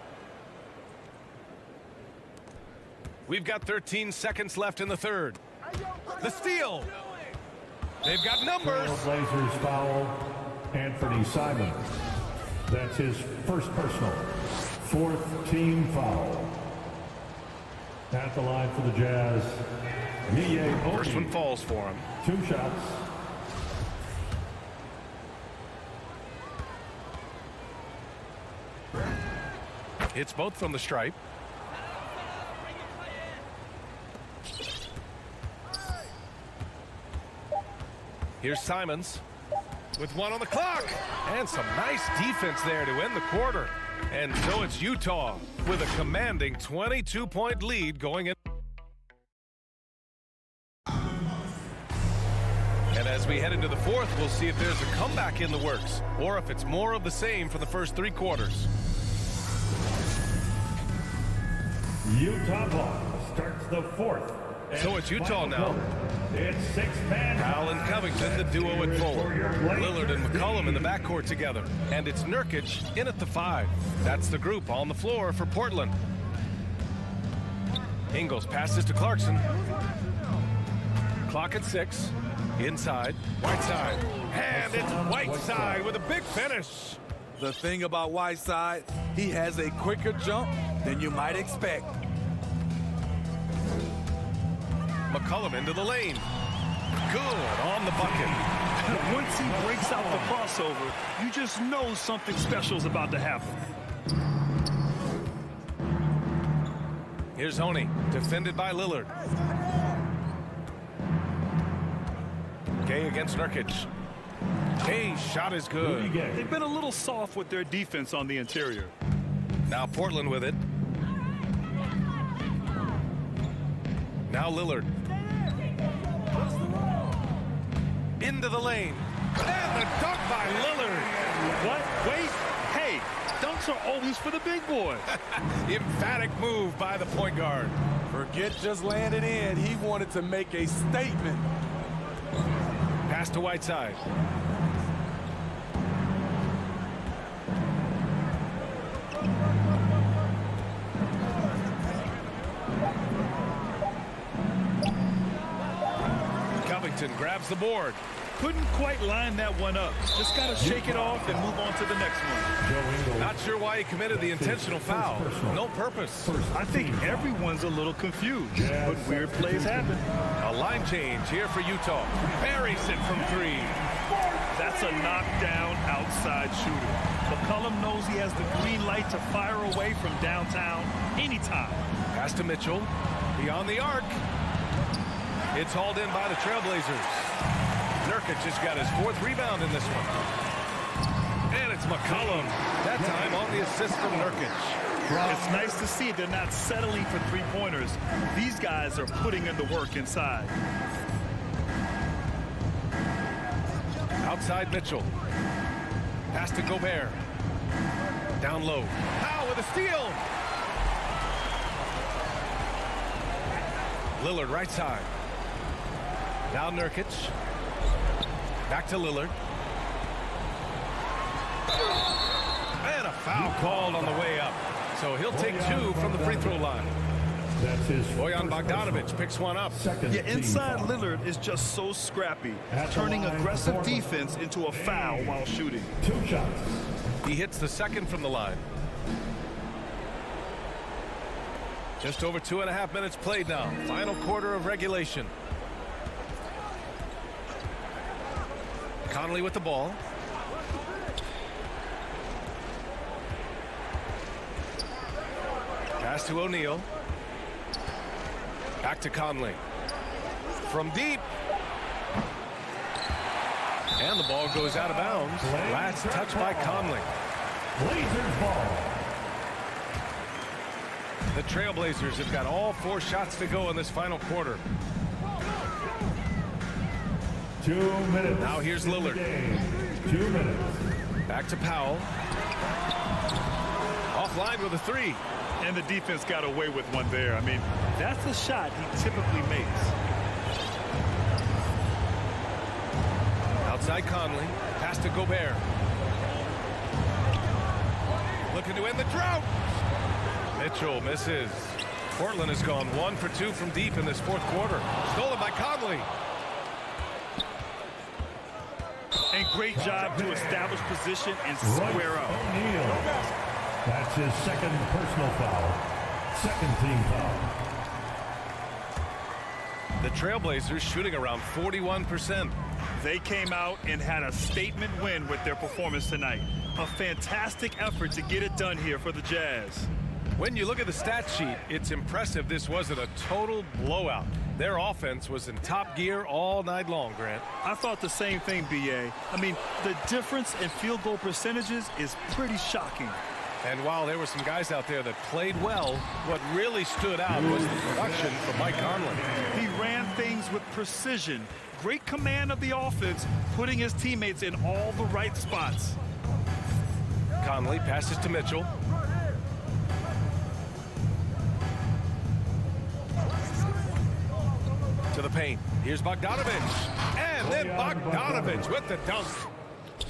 We've got 13 seconds left in the third. The steal. They've got numbers. Blazers foul Anthony Simons. That's his first personal. 4th team foul. At the line for the Jazz, first one falls for him. 2 shots. Hits both from the stripe. Here's Simons with one on the clock. And some nice defense there to end the quarter. And so it's Utah with a commanding 22-point lead going in. And as we head into the fourth, we'll see if there's a comeback in the works or if it's more of the same for the first 3 quarters. Utah ball starts the fourth. So it's Utah now. It's 6-man. Powell and Covington, the duo at forward. Lillard and McCollum in the backcourt together. And it's Nurkic in at the 5. That's the group on the floor for Portland. Ingles passes to Clarkson. Clock at 6. Inside. Whiteside. And it's Whiteside with a big finish. The thing about Whiteside, he has a quicker jump than you might expect. McCollum into the lane. Good on the bucket. Once he breaks out the crossover, you just know something special is about to happen. Here's Honey, defended by Lillard. Gay against Nurkic. Gay's shot is good. They've been a little soft with their defense on the interior. Now Portland with it. Now Lillard. Into the lane. And the dunk by Lillard. What? Wait. Hey, dunks are always for the big boy. Emphatic move by the point guard. Forget just landing in. He wanted to make a statement. Pass to Whiteside. Covington grabs the board. Couldn't quite line that one up. Just got to shake it off and move on to the next one. Not sure why he committed the intentional foul. No purpose. I think everyone's a little confused, but weird plays happen. A line change here for Utah. Buries it from 3. That's a knockdown outside shooter. McCollum knows he has the green light to fire away from downtown anytime. Pass to Mitchell. Beyond the arc. It's hauled in by the Trailblazers. Nurkic has got his 4th rebound in this one. And it's McCollum. That time on the assist from Nurkic. It's nice to see they're not settling for 3-pointers. These guys are putting in the work inside. Outside Mitchell. Pass to Gobert. Down low. Powell with a steal. Lillard right side. Now Nurkic. Back to Lillard. And a foul called on the way up. So he'll take 2 from the free throw line. That's his Bojan Bogdanovic picks one up. Yeah, inside Lillard is just so scrappy, turning aggressive defense into a foul while shooting. 2 shots. He hits the 2nd from the line. Just over 2.5 minutes played now. Final quarter of regulation. Conley with the ball. Pass to O'Neal. Back to Conley. From deep. And the ball goes out of bounds. Last touch by Conley. Blazers ball. The Trailblazers have got all 4 shots to go in this final quarter. 2 minutes. Now here's Lillard. 2 minutes. Back to Powell. Offline with a 3. And the defense got away with one there. I mean, that's the shot he typically makes. Outside Conley. Pass to Gobert. Looking to end the drought. Mitchell misses. Portland has gone 1 for 2 from deep in this 4th quarter. Stolen by Conley. And great job to establish position and square up. That's his 2nd personal foul. 2nd team foul. The Trailblazers shooting around 41%. They came out and had a statement win with their performance tonight. A fantastic effort to get it done here for the Jazz. When you look at the stat sheet, it's impressive this wasn't a total blowout. Their offense was in top gear all night long, Grant. I thought the same thing, B.A. I mean, the difference in field goal percentages is pretty shocking. And while there were some guys out there that played well, what really stood out was the production from Mike Conley. He ran things with precision. Great command of the offense, putting his teammates in all the right spots. Conley passes to Mitchell. To the paint. Here's Bogdanovich. And then Bogdanovich with the dunk.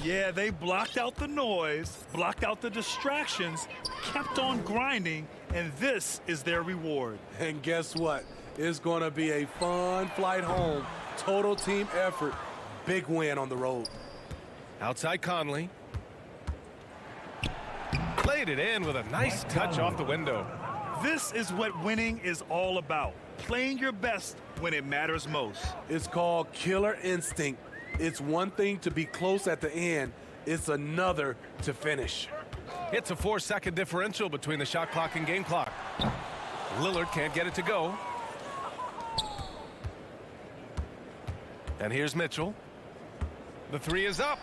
Yeah, they blocked out the noise, blocked out the distractions, kept on grinding, and this is their reward. And guess what? It's going to be a fun flight home. Total team effort. Big win on the road. Outside Conley. Laid it in with a nice touch off the window. This is what winning is all about. Playing your best when it matters most. It's called killer instinct. It's one thing to be close at the end. It's another to finish. It's a 4-second differential between the shot clock and game clock. Lillard can't get it to go. And here's Mitchell. The three is up.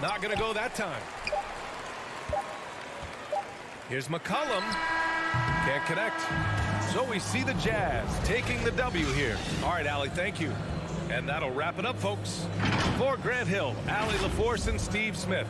Not going to go that time. Here's McCollum. Can't connect. So we see the Jazz taking the W here. All right, Allie, thank you. And that'll wrap it up, folks. For Grant Hill, Allie LaForce, and Steve Smith.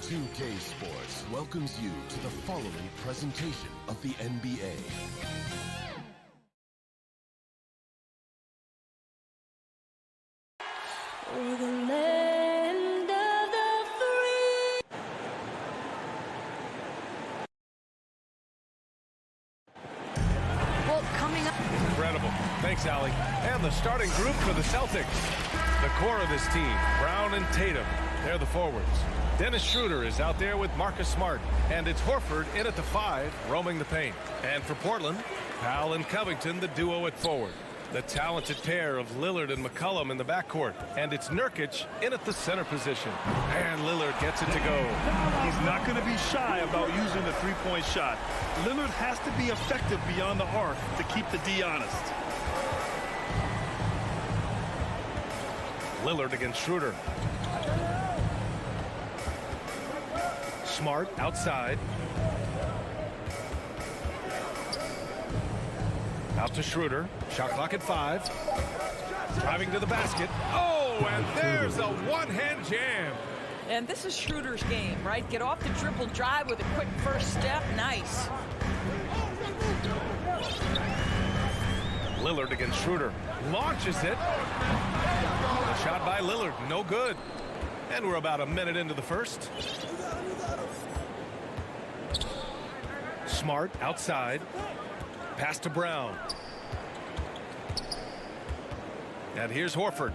2K Sports welcomes you to the following presentation of the NBA. For the land of the free. Well, coming up. Incredible. Thanks, Allie. And the starting group for the Celtics. The core of this team, Brown and Tatum. They're the forwards. Dennis Schroeder is out there with Marcus Smart. And it's Horford in at the 5, roaming the paint. And for Portland, Powell and Covington, the duo at forward. The talented pair of Lillard and McCollum in the backcourt. And it's Nurkic in at the center position. And Lillard gets it to go. He's not going to be shy about using the three-point shot. Lillard has to be effective beyond the arc to keep the D honest. Lillard against Schroeder. Smart outside. Out to Schroeder. Shot clock at 5. Driving to the basket. Oh, and there's a one-hand jam. And this is Schroeder's game, right? Get off the dribble drive with a quick first step. Nice. Lillard against Schroeder. Launches it. The shot by Lillard. No good. And we're about a minute into the first. Smart outside. Pass to Brown. And here's Horford.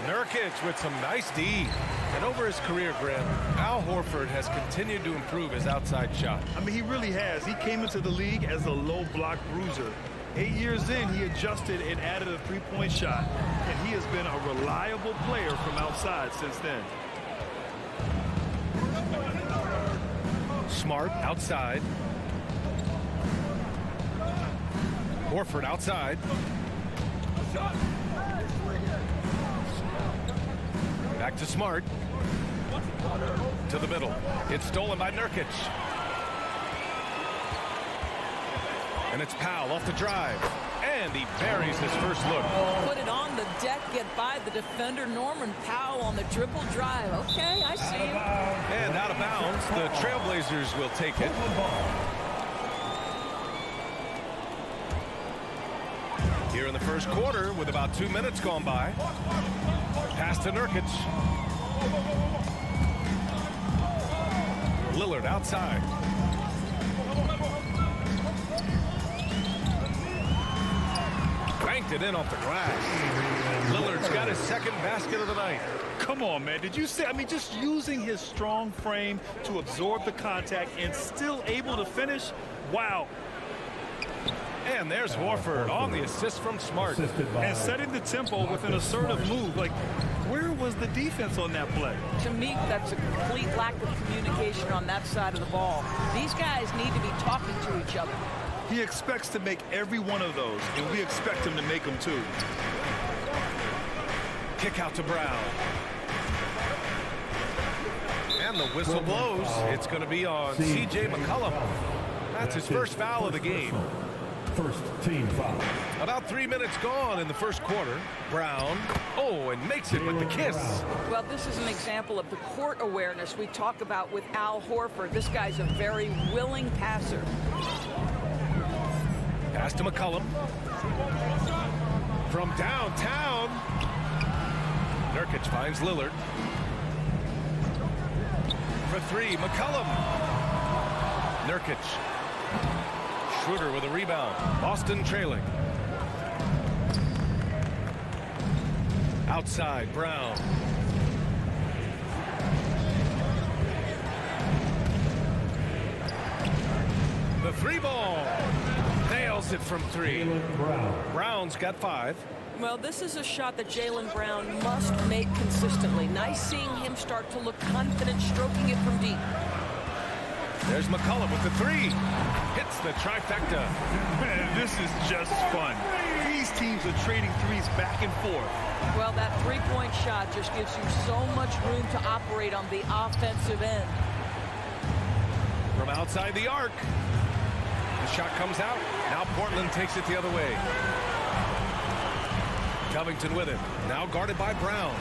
Nurkic with some nice D. And over his career, Grant, Al Horford has continued to improve his outside shot. I mean, he really has. He came into the league as a low block bruiser. 8 years in, he adjusted and added a three-point shot. And he has been a reliable player from outside since then. Smart outside. Horford outside. Back to Smart. To the middle. It's stolen by Nurkic. And it's Powell off the drive. And he buries his first look. Put it on the deck, get by the defender. Norman Powell on the dribble drive. Okay, I see him. And out of bounds, the Trailblazers will take it. Here in the first quarter with about 2 minutes gone by. Pass to Nurkic. Lillard outside. Banked it in off the glass. Lillard's got his second basket of the night. Come on, man. Did you see? I mean, just using his strong frame to absorb the contact and still able to finish. Wow. And there's Horford on the assist from Smart. And setting the tempo with an assertive move. Like, where was the defense on that play? To me, that's a complete lack of communication on that side of the ball. These guys need to be talking to each other. He expects to make every one of those, and we expect him to make them too. Kick out to Brown. And the whistle blows. It's going to be on C.J. McCollum. That's his first foul of the game. First team foul. About 3 minutes gone in the first quarter. Brown, and makes it with the kiss. Well, this is an example of the court awareness we talk about with Al Horford. This guy's a very willing passer. Pass to McCollum. From downtown. Nurkic finds Lillard. For 3, McCollum. Nurkic. Schroeder with a rebound. Boston trailing. Outside, Brown. The 3-ball. Nails it from 3. Brown's got 5. Well, this is a shot that Jaylen Brown must make consistently. Nice seeing him start to look confident, stroking it from deep. There's McCollum with the 3. Hits the trifecta. Man, this is just fun. These teams are trading threes back and forth. Well, that three-point shot just gives you so much room to operate on the offensive end. From outside the arc. The shot comes out. Now Portland takes it the other way. Covington with it. Now guarded by Brown.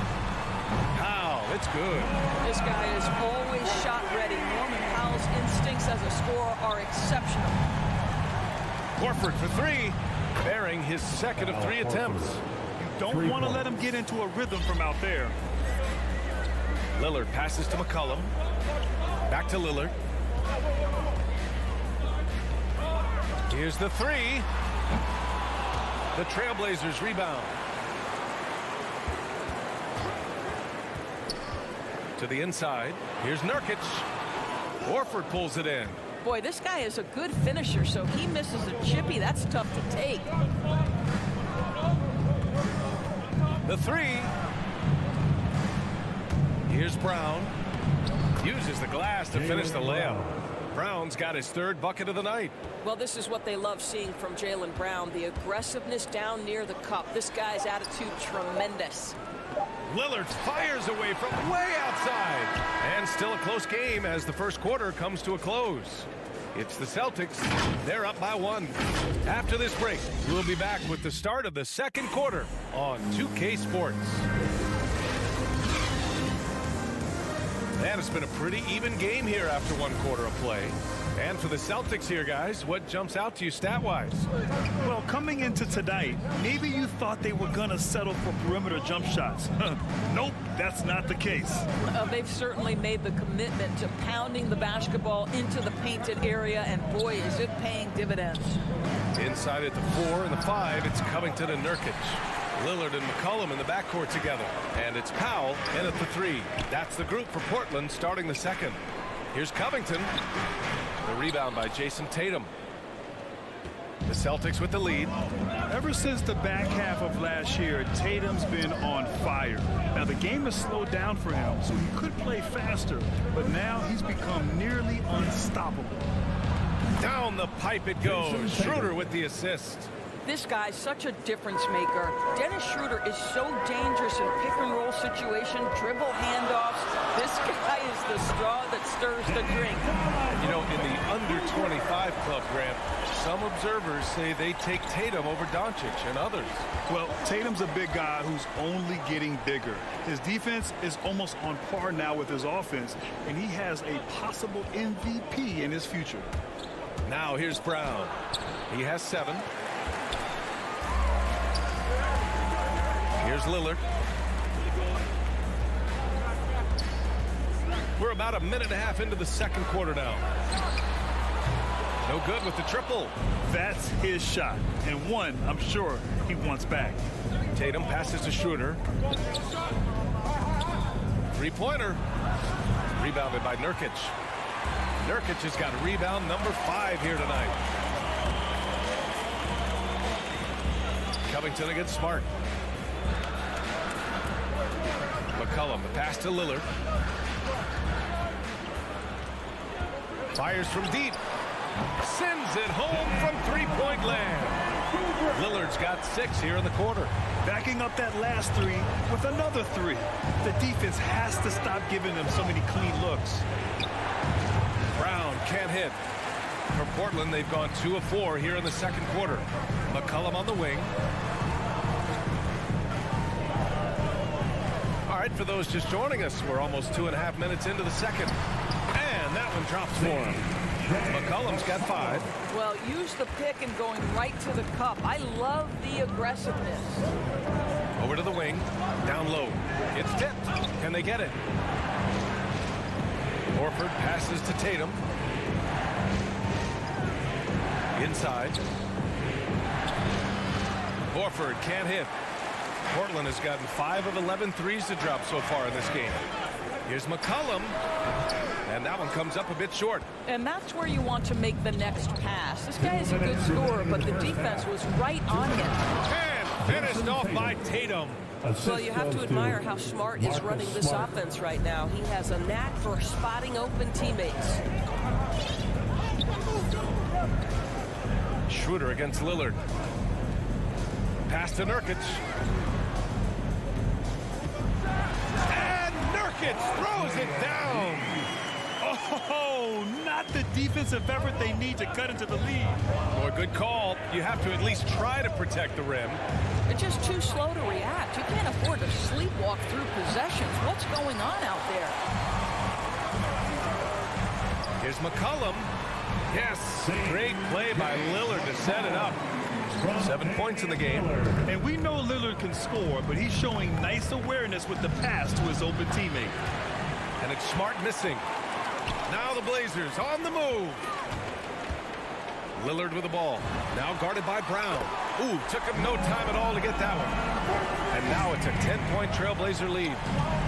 Powell, it's good. This guy is always shot ready. Norman Powell's instincts as a scorer are exceptional. Horford for three, bearing his second of 3 attempts. You don't want to let him get into a rhythm from out there. Lillard passes to McCollum. Back to Lillard. Here's the three. The Trailblazers rebound. To the inside. Here's Nurkic. Horford pulls it in. Boy, this guy is a good finisher, so he misses a chippy. That's tough to take. The three. Here's Brown. Uses the glass to finish the layup. Brown's got his 3rd bucket of the night. Well, this is what they love seeing from Jaylen Brown, the aggressiveness down near the cup. This guy's attitude tremendous. Lillard fires away from way outside. And still a close game as the first quarter comes to a close. It's the Celtics. They're up by 1. After this break, we'll be back with the start of the second quarter on 2K Sports. And it's been a pretty even game here after 1 quarter of play. And for the Celtics here, guys, what jumps out to you stat-wise? Well, coming into tonight, maybe you thought they were going to settle for perimeter jump shots. Nope, that's not the case. They've certainly made the commitment to pounding the basketball into the painted area, and boy, is it paying dividends. Inside at the 4 and the 5, it's Covington and Nurkic. Lillard and McCollum in the backcourt together. And it's Powell in at the 3. That's the group for Portland starting the second. Here's Covington. The rebound by Jason Tatum. The Celtics with the lead. Ever since the back half of last year, Tatum's been on fire. Now, the game has slowed down for him, so he could play faster. But now he's become nearly unstoppable. Down the pipe it goes. Schroeder with the assist. This guy's such a difference maker. Dennis Schroeder is so dangerous in pick-and-roll situation, dribble handoffs. This guy is the straw that stirs the drink. You know, in the under-25 club, Grant, some observers say they take Tatum over Doncic and others. Well, Tatum's a big guy who's only getting bigger. His defense is almost on par now with his offense, and he has a possible MVP in his future. Now here's Brown. He has 7. Here's Lillard. We're about a minute and a half into the second quarter now. No good with the triple. That's his shot, and one I'm sure he wants back. Tatum passes to Schroeder. 3-pointer. Rebounded by Nurkic. Nurkic has got rebound number 5 here tonight. Covington against Smart. McCollum, the pass to Lillard. Fires from deep. Sends it home from 3-point land. Lillard's got 6 here in the quarter. Backing up that last 3 with another 3. The defense has to stop giving them so many clean looks. Brown can't hit. For Portland, they've gone 2 of 4 here in the second quarter. McCollum on the wing. All right, for those just joining us, we're almost 2.5 minutes into the second. And that one drops for him. McCollum's got 5. Well, use the pick and going right to the cup. I love the aggressiveness. Over to the wing. Down low. It's tipped. Can they get it? Horford passes to Tatum. Inside. Horford can't hit. Portland has gotten 5 of 11 threes to drop so far in this game. Here's McCollum. And that one comes up a bit short. And that's where you want to make the next pass. This guy is a good scorer, but the defense was right on him. And finished off by Tatum. Well, you have to admire how Smart is running this offense right now. He has a knack for spotting open teammates. Schroeder against Lillard. Pass to Nurkic. And Nurkic throws it down. Oh, not the defensive effort they need to cut into the lead. Boy, good call. You have to at least try to protect the rim. They're just too slow to react. You can't afford to sleepwalk through possessions. What's going on out there? Here's McCollum. Yes, great play by Lillard to set it up. 7 points in the game. And we know Lillard can score, but he's showing nice awareness with the pass to his open teammate. And it's Smart missing. Now the Blazers on the move. Lillard with the ball. Now guarded by Brown. Ooh, took him no time at all to get that one. And now it's a 10-point Trailblazer lead.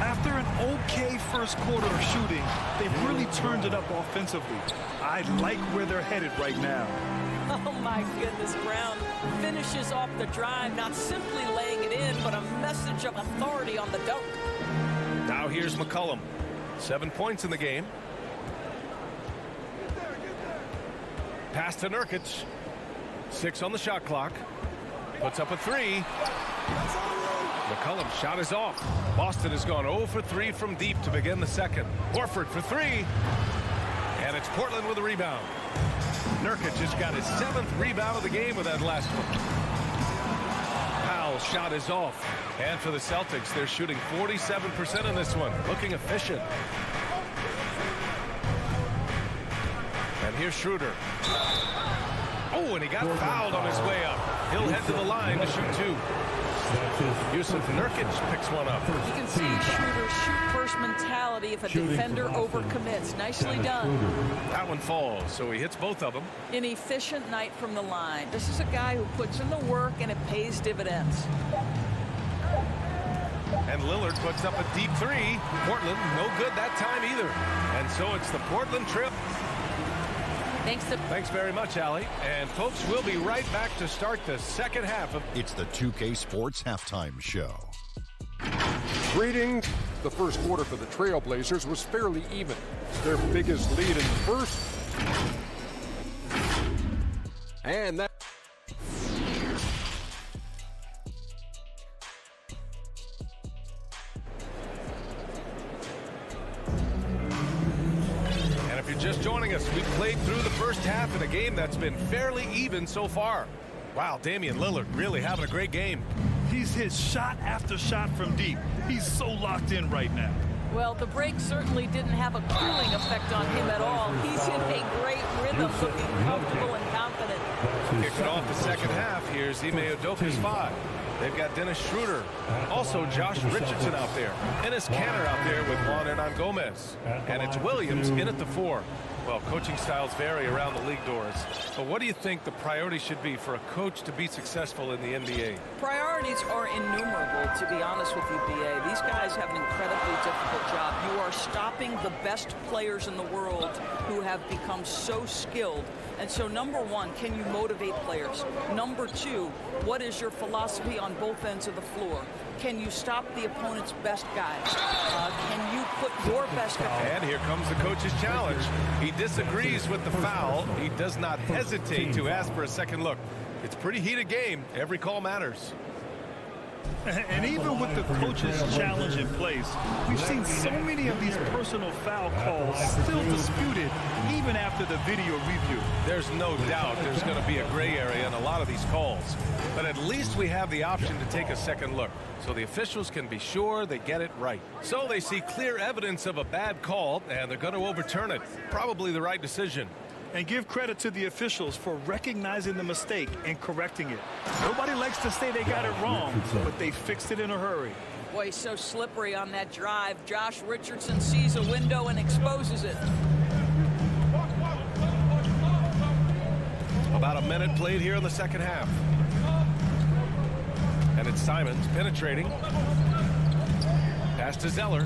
After an okay first quarter of shooting, they've really turned it up offensively. I like where they're headed right now. Oh, my goodness, Brown finishes off the drive, not simply laying it in, but a message of authority on the dunk. Now here's McCollum. 7 points in the game. Pass to Nurkic. 6 on the shot clock. Puts up a 3. McCollum's shot is off. Boston has gone 0 for 3 from deep to begin the second. Horford for 3. And it's Portland with a rebound. Nurkic has got his 7th rebound of the game with that last one. Powell's shot is off. And for the Celtics, they're shooting 47% in this one. Looking efficient. And here's Schroeder. Oh, and he got fouled on his way up. He'll head to the line to shoot 2. Yusuf Nurkic picks one up. You can see Schroeder's shoot-first mentality if a defender overcommits. Nicely done. That one falls, so he hits both of them. An efficient night from the line. This is a guy who puts in the work, and it pays dividends. And Lillard puts up a deep 3. Portland, no good that time either. And so it's the Portland trip. Thanks very much, Allie. And folks, we'll be right back to start the second half of... It's the 2K Sports Halftime Show. Greetings. The first quarter for the Trailblazers was fairly even. Their biggest lead in the first. And that... Just joining us, we played through the first half in a game that's been fairly even so far. Wow, Damian Lillard really having a great game. He's hit shot after shot from deep. He's so locked in right now. Well, the break certainly didn't have a cooling effect on him at all. He's in a great rhythm, looking comfortable and confident. Kicking off the second half, here's Ime Udoka's 5. They've got Dennis Schroeder, also Josh Richardson out there, Enes Kanter out there with Juan Hernan Gomez, and it's Williams in at the 4. Well, coaching styles vary around the league doors, but what do you think the priority should be for a coach to be successful in the NBA? Priorities are innumerable, to be honest with you, B.A. These guys have an incredibly difficult job. You are stopping the best players in the world who have become so skilled. And so, number one, can you motivate players? Number two, what is your philosophy on both ends of the floor? Can you stop the opponent's best guys? Can you put your best guys? And here comes the coach's challenge. He disagrees with the foul. He does not hesitate to ask for a second look. It's a pretty heated game. Every call matters. And even with the coach's challenge in place, we've seen so many of these personal foul calls still disputed even after the video review. There's no doubt there's going to be a gray area in a lot of these calls. But at least we have the option to take a second look, so the officials can be sure they get it right. So they see clear evidence of a bad call, and they're going to overturn it. Probably the right decision. And give credit to the officials for recognizing the mistake and correcting it. Nobody likes to say they got it wrong, but they fixed it in a hurry. Boy, he's so slippery on that drive. Josh Richardson sees a window and exposes it. About a minute played here in the second half. And it's Simons penetrating. Pass to Zeller.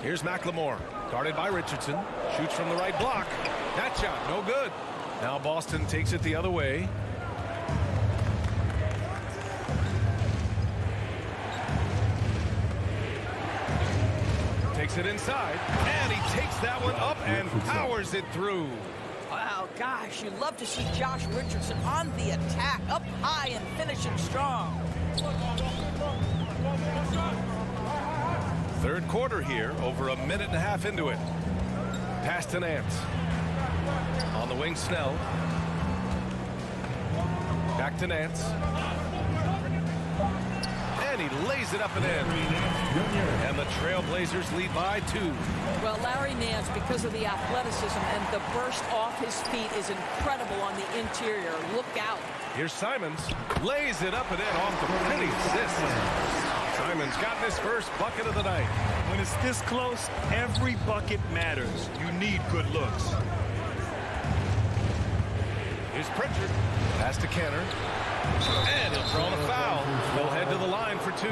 Here's McLemore, guarded by Richardson. Shoots from the right block. That shot, no good. Now Boston takes it the other way. Takes it inside, and he takes that one up and powers it through. Wow, gosh, you love to see Josh Richardson on the attack, up high and finishing strong. Third quarter here, over a minute and a half into it. Pass to Nance. On the wing, Snell. Back to Nance. And he lays it up and in. And the Trailblazers lead by 2. Well, Larry Nance, because of the athleticism and the burst off his feet, is incredible on the interior. Look out. Here's Simons. Lays it up and in off the pretty assist. Simons gotten his first bucket of the night. When it's this close, every bucket matters. You need good looks. Here's Pritchard. Pass to Kenner. And he'll draw the foul. They'll head to the line for 2.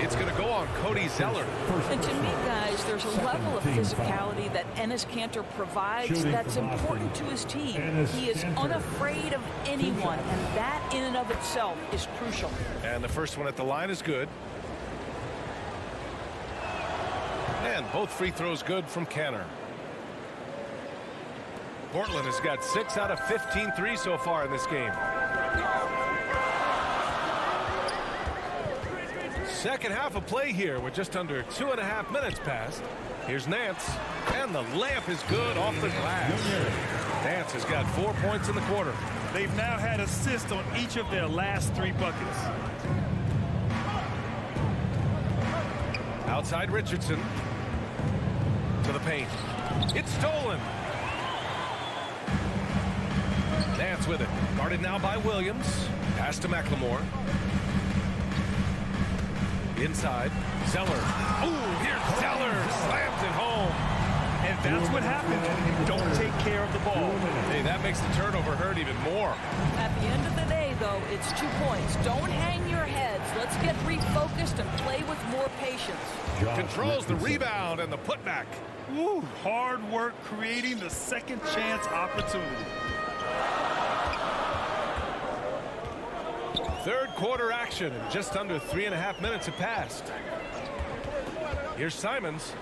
It's going to go on Cody Zeller. And to me, guys, there's a level of physicality that Enes Kanter provides that's important to his team. He is unafraid of anyone, and that in and of itself is crucial. And the first one at the line is good. And both free throws good from Kanter. Portland has got 6 out of 15 threes so far in this game. Second half of play here with just under 2.5 minutes passed. Here's Nance, and the layup is good off the glass. Nance has got 4 points in the quarter. They've now had assists on each of their last 3 buckets. Outside Richardson. To the paint. It's stolen. Nance with it. Guarded now by Williams. Pass to McLemore. Inside. Zeller. Ooh, here's Zeller. Slams it home. And that's what happens when you don't take care of the ball. Hey, that makes the turnover hurt even more. At the end of the day, though, it's 2 points. Don't hang your heads. Let's get refocused and play with more patience. Controls the rebound and the putback. Woo, hard work creating the second chance opportunity. Third quarter action, and just under 3.5 minutes have passed. Here's Simons.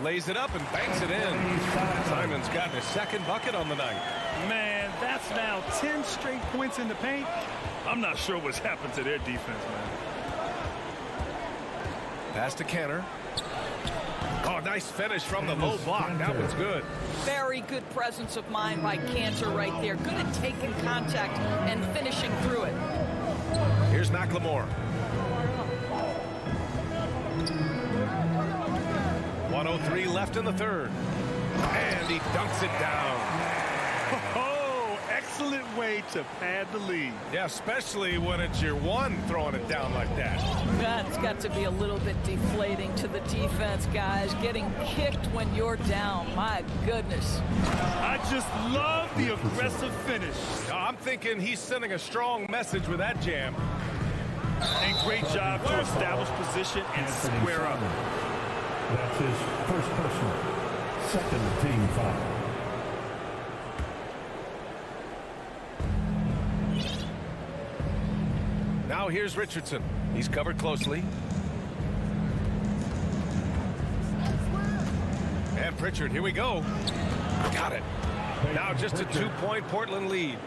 Lays it up and banks it in. Simons gotten his second bucket on the night. Man, that's now 10 straight points in the paint. I'm not sure what's happened to their defense, man. Pass to Kenner. Oh, nice finish from the low block. That was good. Very good presence of mind by Kanter right there. Good at taking contact and finishing through it. Here's McLemore. 1:03 left in the third. And he dunks it down. Oh, excellent way to pad the lead. Yeah, especially when it's your one throwing it down like that. That's got to be a little bit deflating to the defense, guys. Getting kicked when you're down. My goodness. I just love the aggressive finish. I'm thinking he's sending a strong message with that jam. And great job to establish position and square up. That's his first personal, second team foul. Now here's Richardson. He's covered closely. And Pritchard, here we go. Got it. Now just a 2-point Portland lead.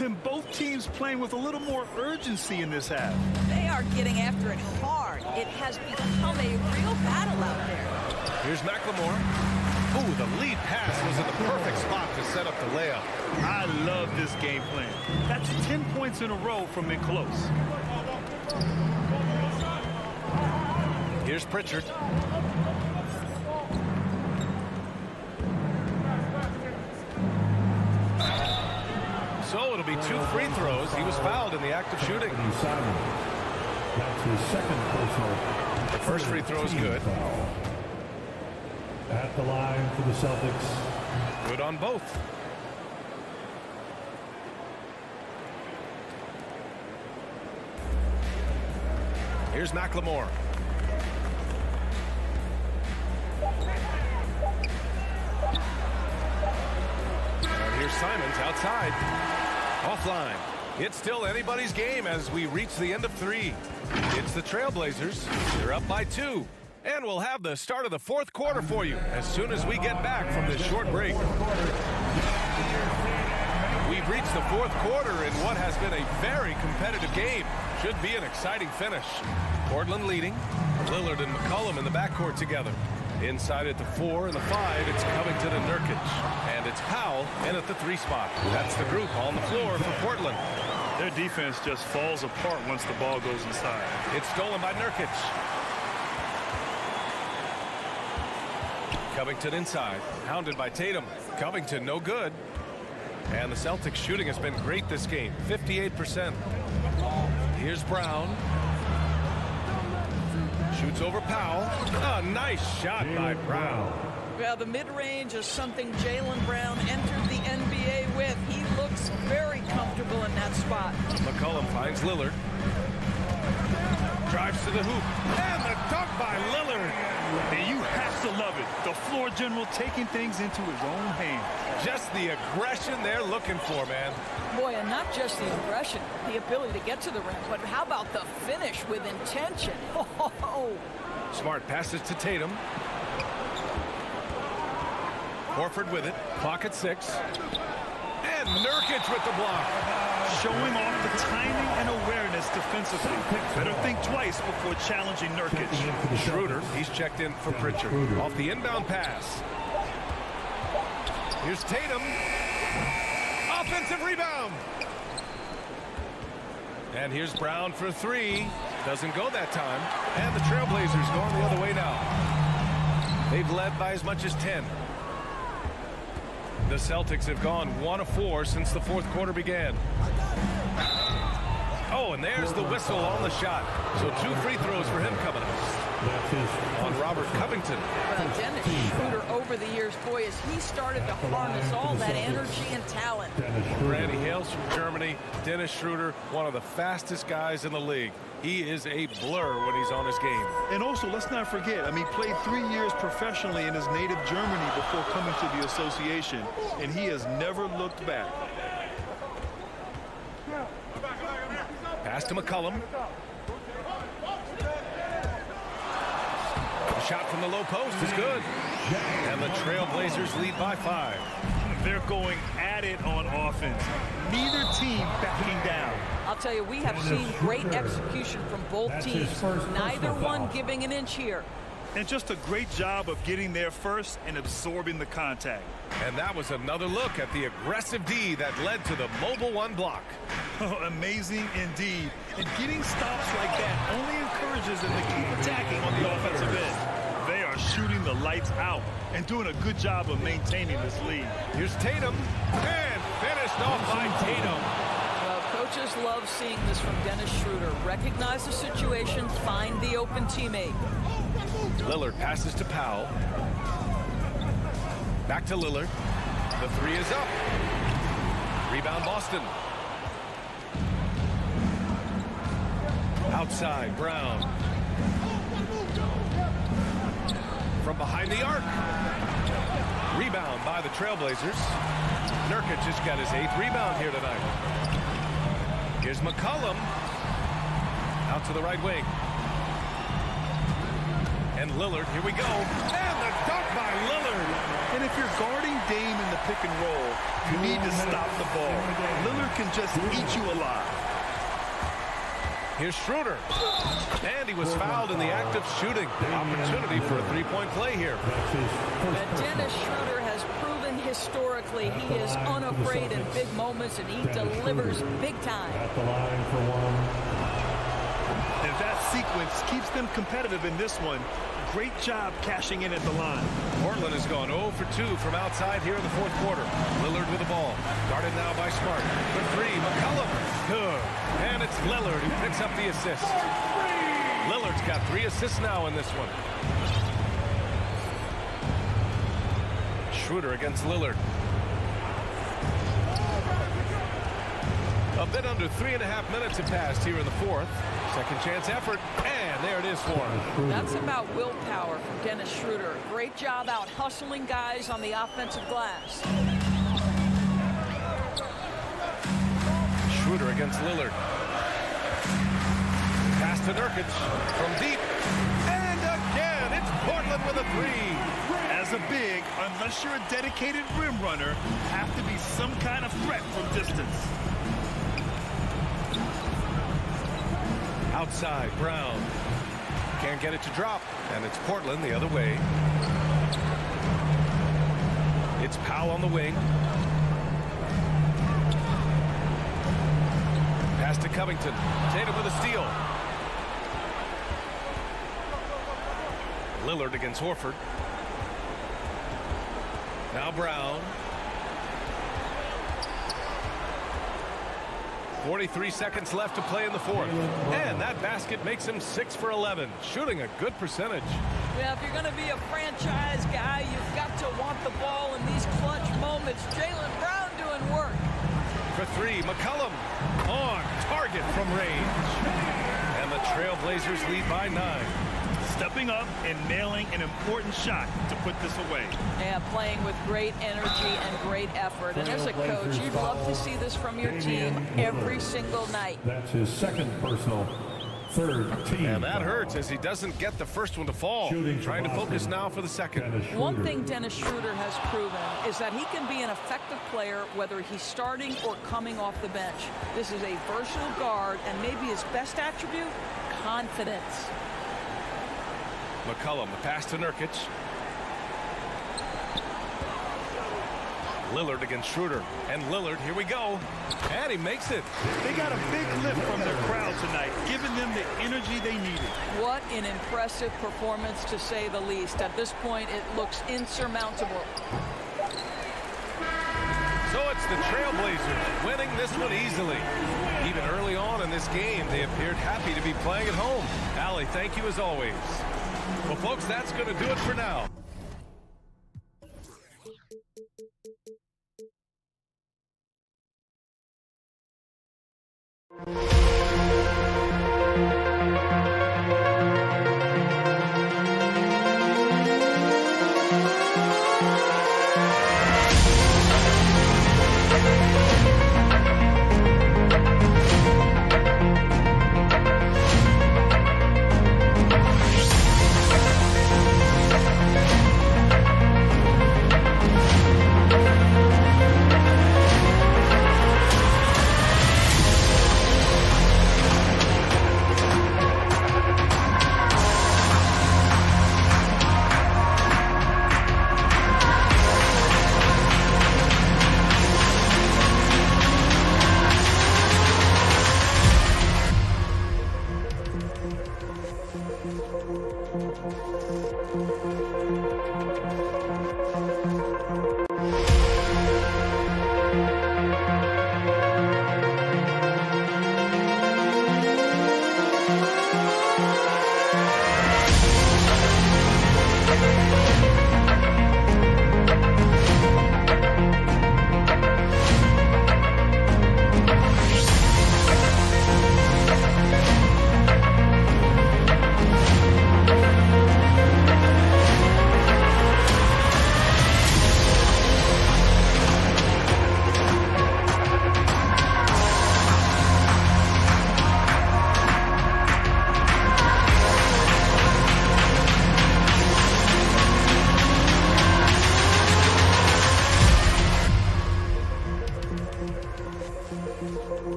And both teams playing with a little more urgency in this half. They are getting after it hard. It has become a real battle out there. Here's McLemore. Ooh, the lead pass was in the perfect spot to set up the layup. I love this game plan. That's 10 points in a row from in close. Here's Pritchard. So it'll be 2 free throws. He was fouled in the act of shooting. That's his second personal. The first free throw is good. Foul. At the line for the Celtics. Good on both. Here's McLemore. And here's Simons outside. Offline. It's still anybody's game as we reach the end of 3. It's the Trailblazers. They're up by 2. And we'll have the start of the fourth quarter for you as soon as we get back from this short break. We've reached the fourth quarter in what has been a very competitive game. Should be an exciting finish. Portland leading. Lillard and McCollum in the backcourt together. Inside at the 4 and the 5, it's Covington and Nurkic. And it's Powell in at the 3 spot. That's the group on the floor for Portland. Their defense just falls apart once the ball goes inside. It's stolen by Nurkic. Covington inside, hounded by Tatum. Covington no good. And the Celtics shooting has been great this game, 58%. Here's Brown. Shoots over Powell. A nice shot by Brown. Well, the mid-range is something Jaylen Brown entered the NBA with. He looks very comfortable in that spot. McCollum finds Lillard. Drives to the hoop. And the dunk by Lillard. And you have to love it. The floor general taking things into his own hands. Just the aggression they're looking for, man. Boy, and not just the aggression, the ability to get to the rim, but how about the finish with intention? Oh. Smart passes to Tatum. Horford with it. Clock at 6. And Nurkic with the block. Showing off the timing and awareness defensively. Better think twice before challenging Nurkic. Schroeder, he's checked in for Pritchard. Off the inbound pass. Here's Tatum. Offensive rebound. And here's Brown for 3. Doesn't go that time. And the Trailblazers going the other way now. They've led by as much as 10. The Celtics have gone 1 of 4 since the 4th quarter began. Oh, and there's the whistle on the shot. So 2 free throws for him coming up. On Robert Covington. Well, Dennis Schroeder over the years, boy, as he started to harness all that energy and talent. Randy hails from Germany. Dennis Schroeder, one of the fastest guys in the league. He is a blur when he's on his game. And also, let's not forget, he played 3 years professionally in his native Germany before coming to the association, and he has never looked back. Pass to McCollum. The shot from the low post is good. And the Trailblazers lead by 5. They're going at it on offense. Neither team backing down. I'll tell you, we have seen great execution from both teams. Neither one giving an inch here. And just a great job of getting there first and absorbing the contact. And that was another look at the aggressive D that led to the mobile 1 block. Amazing indeed. And getting stops like that only encourages them to keep attacking on the offensive end. They are shooting the lights out and doing a good job of maintaining this lead. Here's Tatum. And finished off by Tatum. Well, coaches love seeing this from Dennis Schroeder. Recognize the situation, find the open teammate. Lillard passes to Powell. Back to Lillard. The 3 is up. Rebound Boston. Outside, Brown. From behind the arc. Rebound by the Trailblazers. Nurkic just got his 8th rebound here tonight. Here's McCollum. Out to the right wing. And Lillard, here we go. And the dunk by Lillard. And if you're guarding Dame in the pick and roll, you need to stop the ball. Lillard can just eat you alive. Here's Schroeder. And he was fouled in the act of shooting. Opportunity for a 3-point play here. And Dennis Schroeder has proven historically he is unafraid in big moments, and he delivers big time. At the line for 1. And that sequence keeps them competitive in this one. Great job cashing in at the line. Portland has gone 0 for 2 from outside here in the 4th quarter. Lillard with the ball. Guarded now by Smart. For 3, McCollum. Good. And it's Lillard who picks up the assist. Lillard's got 3 assists now in this one. Schroeder against Lillard. A bit under 3.5 minutes have passed here in the 4th. Second chance effort, and there it is for him. That's about willpower from Dennis Schroeder. Great job out hustling guys on the offensive glass. Schroeder against Lillard. Pass to Nurkic from deep. And again, it's Portland with a 3. As a big, unless you're a dedicated rim runner, have to be some kind of threat from distance. Outside, Brown. Can't get it to drop, and it's Portland the other way. It's Powell on the wing. Pass to Covington. Tatum with a steal. Lillard against Horford. Now Brown. 43 seconds left to play in the fourth. And that basket makes him 6 for 11. Shooting a good percentage. Yeah, if you're going to be a franchise guy, you've got to want the ball in these clutch moments. Jaylen Brown doing work. For three, McCollum on target from range. And the Trailblazers lead by 9. Stepping up and nailing an important shot to put this away. Yeah, playing with great energy and great effort. And as a coach, you'd love to see this from your team every single night. That's his second personal, third team. And that hurts as he doesn't get the first one to fall. Trying to focus now for the second. One thing Dennis Schroeder has proven is that he can be an effective player whether he's starting or coming off the bench. This is a versatile guard, and maybe his best attribute, confidence. McCollum, the pass to Nurkic. Lillard against Schroeder. And Lillard, here we go. And he makes it. They got a big lift from their crowd tonight, giving them the energy they needed. What an impressive performance, to say the least. At this point, it looks insurmountable. So it's the Trailblazers winning this one easily. Even early on in this game, they appeared happy to be playing at home. Allie, thank you as always. Well, folks, that's going to do it for now.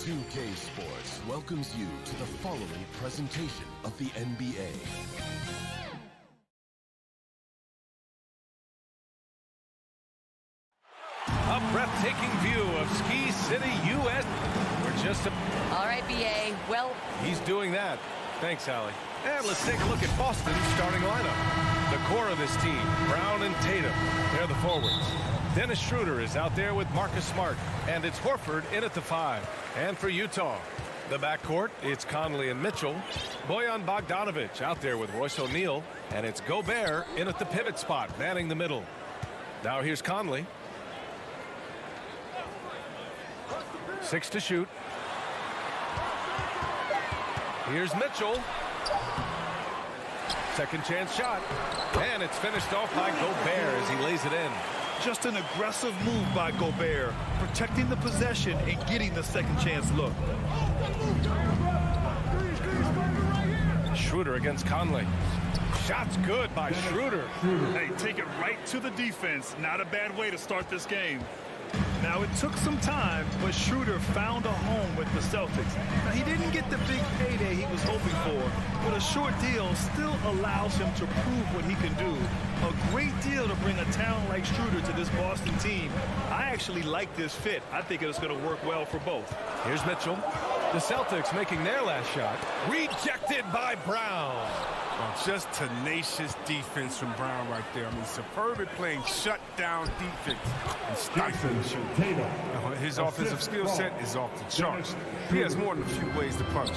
2K Sports welcomes you to the following presentation of the NBA. A breathtaking view of Ski City, U.S. We're just all right, BA. Well, he's doing that. Thanks, Allie. And let's take a look at Boston's starting lineup. The core of this team, Brown and Tatum, they're the forwards. Dennis Schroeder is out there with Marcus Smart, and it's Horford in at the 5. And for Utah, the backcourt, it's Conley and Mitchell. Bojan Bogdanovic out there with Royce O'Neal, and it's Gobert in at the pivot spot, manning the middle. Now here's Conley. 6 to shoot. Here's Mitchell. Second chance shot. And it's finished off by Gobert as he lays it in. Just an aggressive move by Gobert, protecting the possession and getting the second chance look. Schroeder against Conley. Shot's good by Schroeder. Hey, take it right to the defense. Not a bad way to start this game. Now, it took some time, but Schroeder found a home with the Celtics. Now, he didn't get the big payday he was hoping for, but a short deal still allows him to prove what he can do. A great deal to bring a talent like Schroeder to this Boston team. I actually like this fit. I think it's going to work well for both. Here's Mitchell. The Celtics making their last shot. Rejected by Brown. Just tenacious defense from Brown right there. I mean, superb at playing shutdown defense and stifling the shooter. His offensive skill set is off the charts. He has more than a few ways to punch.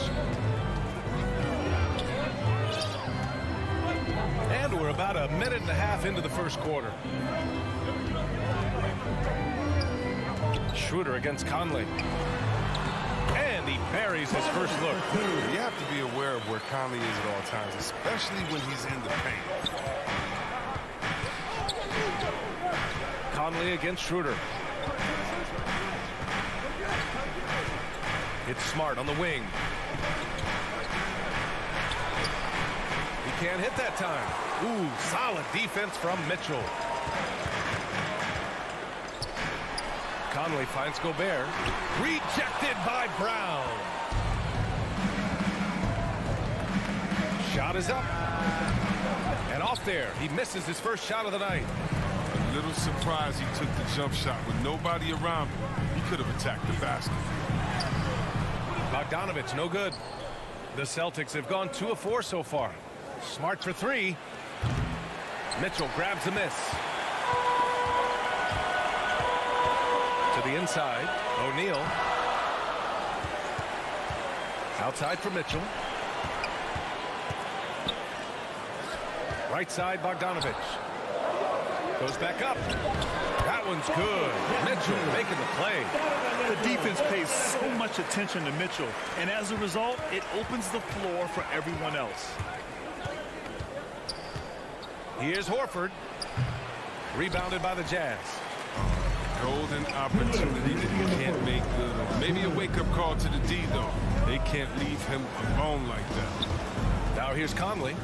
And we're about a minute and a half into the first quarter. Schroeder against Conley. And he buries his first look. You have to be aware of where Conley is at all times, especially when he's in the paint. Conley against Schroeder. It's Smart on the wing. He can't hit that time. Ooh, solid defense from Mitchell. Conley finds Gobert. Rejected by Brown. Shot is up. And off there. He misses his first shot of the night. A little surprised he took the jump shot with nobody around him. He could have attacked the basket. Bogdanovich, no good. The Celtics have gone 2 of 4 so far. Smart for 3. Mitchell grabs the miss. To the inside, O'Neal. Outside for Mitchell. Right side, Bogdanovich. Goes back up. That one's good. Mitchell making the play. The defense pays so much attention to Mitchell, and as a result, it opens the floor for everyone else. Here's Horford. Rebounded by the Jazz. Golden opportunity that he can't make good. Maybe a wake-up call to the D, though. They can't leave him alone like that. Now here's Conley.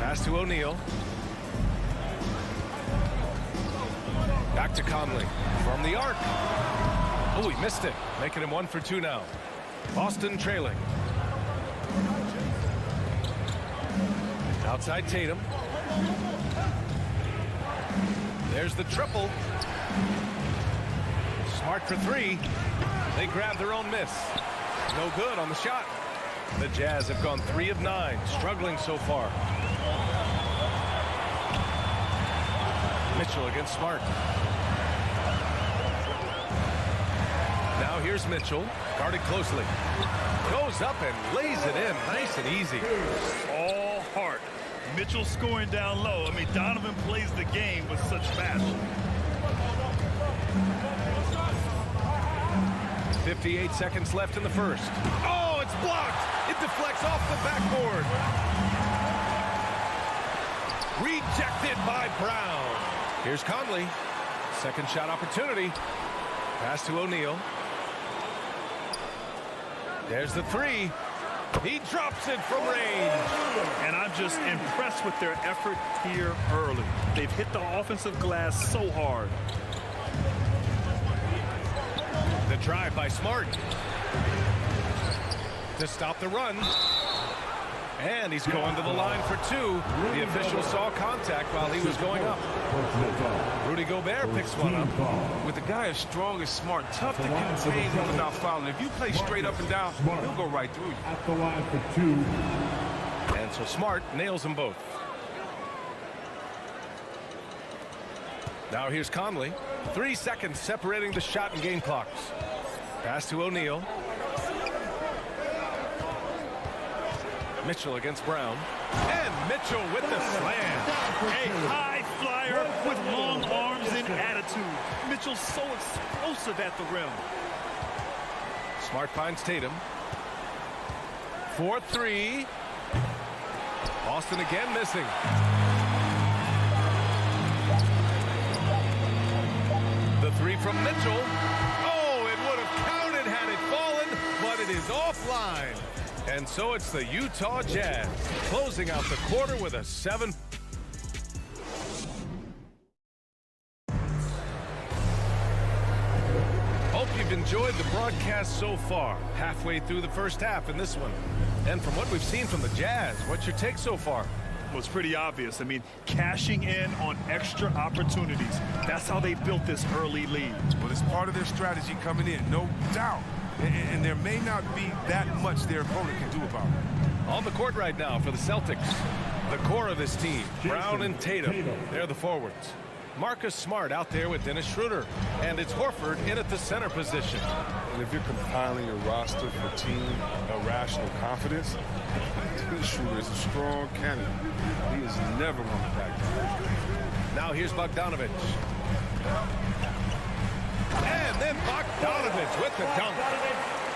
Pass to O'Neal. Back to Conley. From the arc. Oh, he missed it. Making him 1 for 2 now. Boston trailing. Outside Tatum. There's the triple. Smart for 3. They grab their own miss. No good on the shot. The Jazz have gone 3 of 9, struggling so far. Mitchell against Smart. Now here's Mitchell, guarded closely. Goes up and lays it in, nice and easy. All heart. Mitchell scoring down low. I mean, Donovan plays the game with such passion. 58 seconds left in the first. Oh, it's blocked. It deflects off the backboard. Rejected by Brown. Here's Conley. Second shot opportunity. Pass to O'Neal. There's the 3. He drops it from range. And I'm just impressed with their effort here early. They've hit the offensive glass so hard. The drive by Smart. To stop the run. And he's going to the line for 2. The official saw contact while he was going up. Rudy Gobert picks one up. With a guy as strong as Smart, tough to contain him without fouling. If you play straight up and down, he'll go right through you. At the line for 2. And so Smart nails them both. Now here's Conley. 3 seconds separating the shot and game clocks. Pass to O'Neal. Mitchell against Brown. And Mitchell with the slam. A high flyer with long arms and attitude. Mitchell's so explosive at the rim. Smart finds Tatum. 4-3. Boston again missing. The three from Mitchell. Oh, it would have counted had it fallen, but it is offline. And so it's the Utah Jazz closing out the quarter with a 7. Hope you've enjoyed the broadcast so far. Halfway through the first half in this one. And from what we've seen from the Jazz, what's your take so far? Well, it's pretty obvious. I mean, cashing in on extra opportunities. That's how they built this early lead. Well, it's part of their strategy coming in, no doubt. And there may not be that much their opponent can do about it. On the court right now for the Celtics. The core of this team, Brown and Tatum. They're the forwards. Marcus Smart out there with Dennis Schroeder. And it's Horford in at the center position. And if you're compiling a roster for team irrational confidence, Dennis Schroeder is a strong candidate. He has never won the back. Now here's Bogdanovic. And then Bogdanovic with the dunk.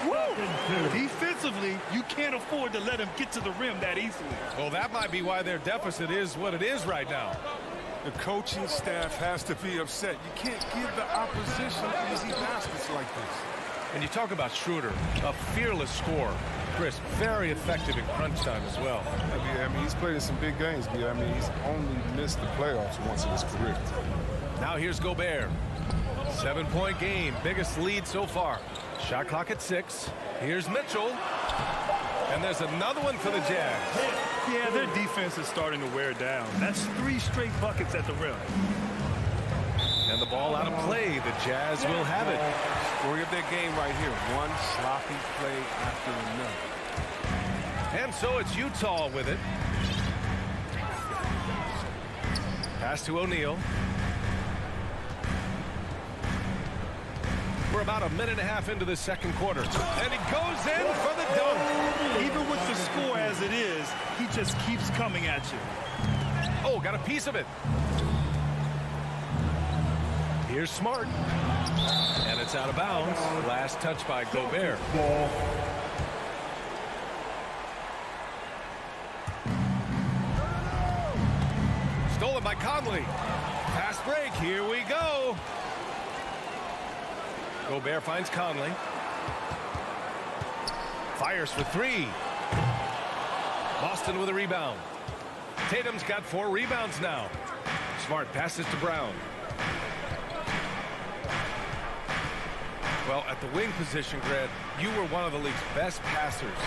Woo! Defensively, you can't afford to let him get to the rim that easily. Well, that might be why their deficit is what it is right now. The coaching staff has to be upset. You can't give the opposition easy baskets like this. And you talk about Schroeder, a fearless scorer. Chris, very effective in crunch time as well. I mean, he's played in some big games, but I mean, he's only missed the playoffs once in his career. Now here's Gobert. 7-point game, biggest lead so far. Shot clock at 6. Here's Mitchell. And there's another one for the Jazz. Yeah, their defense is starting to wear down. That's 3 straight buckets at the rim. And the ball out of play. The Jazz will have it. Story of their game right here. One sloppy play after another. And so it's Utah with it. Pass to O'Neal. We're about a minute and a half into the second quarter. And he goes in for the dunk. Even with the score as it is, he just keeps coming at you. Oh, got a piece of it. Here's Smart. And it's out of bounds. Last touch by Gobert. Stolen by Conley. Fast break. Here we go. Gobert finds Conley. Fires for 3. Boston with a rebound. Tatum's got 4 rebounds now. Smart passes to Brown. Well, at the wing position, Greg, you were one of the league's best passers.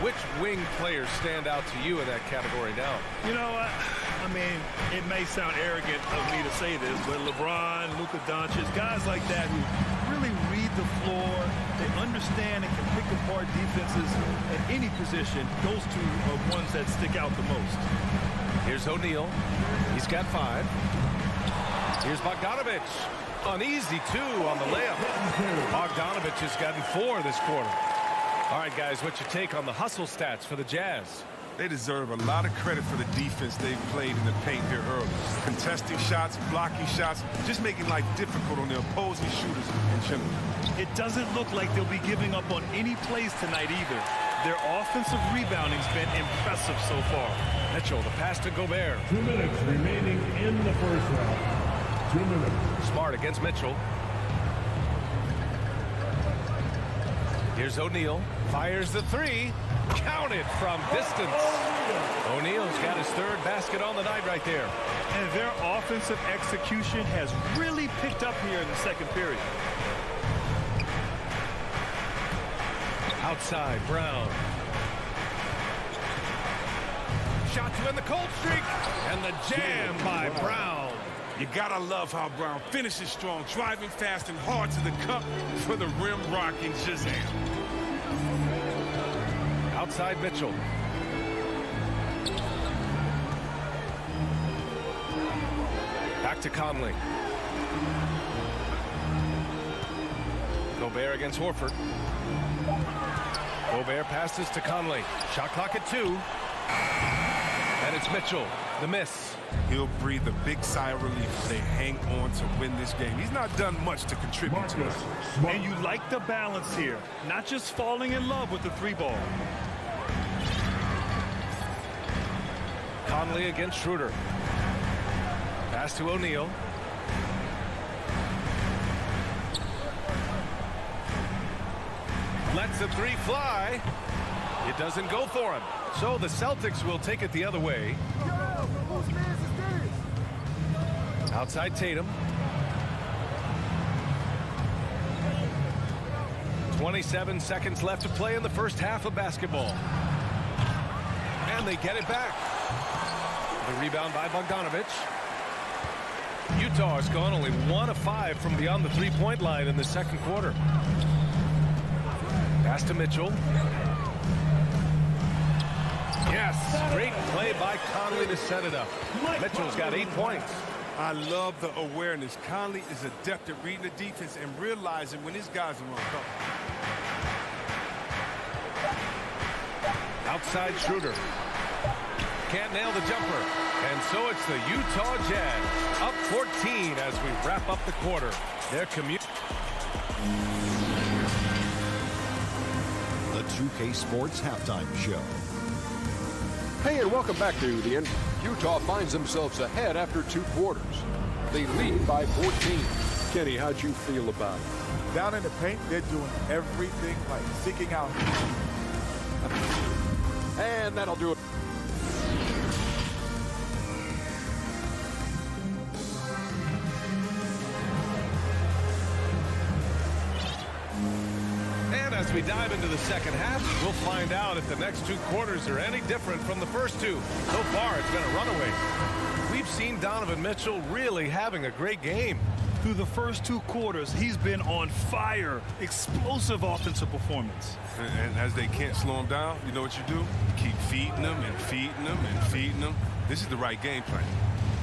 Which wing players stand out to you in that category now? You know what? I mean, it may sound arrogant of me to say this, but LeBron, Luka Doncic, guys like that who really read the floor, they understand and can pick apart defenses at any position. Those two are ones that stick out the most. Here's O'Neal. He's got 5. Here's Bogdanovic. An easy 2 on the layup. Bogdanovic has gotten 4 this quarter. All right, guys, what's your take on the hustle stats for the Jazz? They deserve a lot of credit for the defense they've played in the paint here early. Contesting shots, blocking shots, just making life difficult on the opposing shooters in general. It doesn't look like they'll be giving up on any plays tonight either. Their offensive rebounding's been impressive so far. Mitchell, the pass to Gobert. 2 minutes remaining in the first round. 2 minutes. Smart against Mitchell. Here's O'Neal. Fires the 3. Counted from distance. O'Neal's got his 3rd basket on the night right there. And their offensive execution has really picked up here in the second period. Outside, Brown. Shot to end the cold streak. And the jam by Brown. You gotta love how Brown finishes strong, driving fast and hard to the cup for the rim rocking Shazam. Outside Mitchell. Back to Conley. Gobert against Horford. Gobert passes to Conley. Shot clock at 2. And it's Mitchell. The miss. He'll breathe a big sigh of relief as they hang on to win this game. He's not done much to contribute to it. And you like the balance here. Not just falling in love with the 3 ball. Conley against Schroeder. Pass to O'Neal. Lets the three fly. It doesn't go for him. So the Celtics will take it the other way. Outside Tatum. 27 seconds left to play in the first half of basketball. And they get it back. The rebound by Bogdanovic. Utah has gone only 1 of 5 from beyond the three-point line in the second quarter. Pass to Mitchell. Yes, great play by Conley to set it up. Mitchell's got 8 points. I love the awareness. Conley is adept at reading the defense and realizing when his guys are on top. Outside Schroeder. Can't nail the jumper. And so it's the Utah Jazz up 14 as we wrap up the quarter. Their The 2K Sports Halftime Show. Hey, and welcome back to the end. Utah finds themselves ahead after 2 quarters. They lead by 14. Kenny, how'd you feel about it? Down in the paint, they're doing everything right, seeking out. And that'll do it. And as we dive into the second half, we'll find out if the next 2 quarters are any different from the first 2. So far, it's been a runaway. We've seen Donovan Mitchell really having a great game. Through the first 2 quarters, he's been on fire. Explosive offensive performance. And as they can't slow him down, you know what you do? Keep feeding them and feeding them and feeding them. This is the right game plan.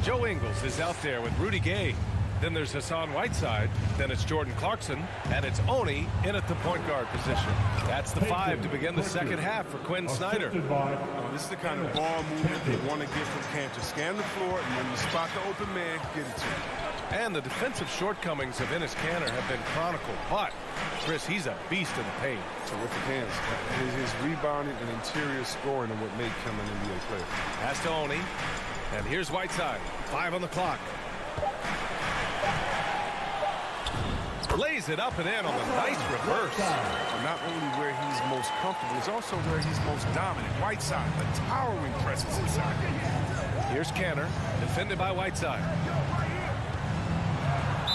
Joe Ingles is out there with Rudy Gay. Then there's Hassan Whiteside. Then it's Jordan Clarkson. And it's Oni in at the point guard position. That's the 5 to begin the second half for Quinn Snyder. This is the kind of ball movement they want to get from Cantor. Scan the floor, and when you spot the open man, get it to him. And the defensive shortcomings of Enes Kanter have been chronicled. But, Chris, he's a beast in the paint. Terrific hands. His rebounding and interior scoring are what make him an NBA player. Pass to Oni. And here's Whiteside. 5 on the clock. Lays it up and in on the nice reverse. Not only where he's most comfortable, it's also where he's most dominant. Whiteside, a towering presence inside. Here's Kanter, defended by Whiteside.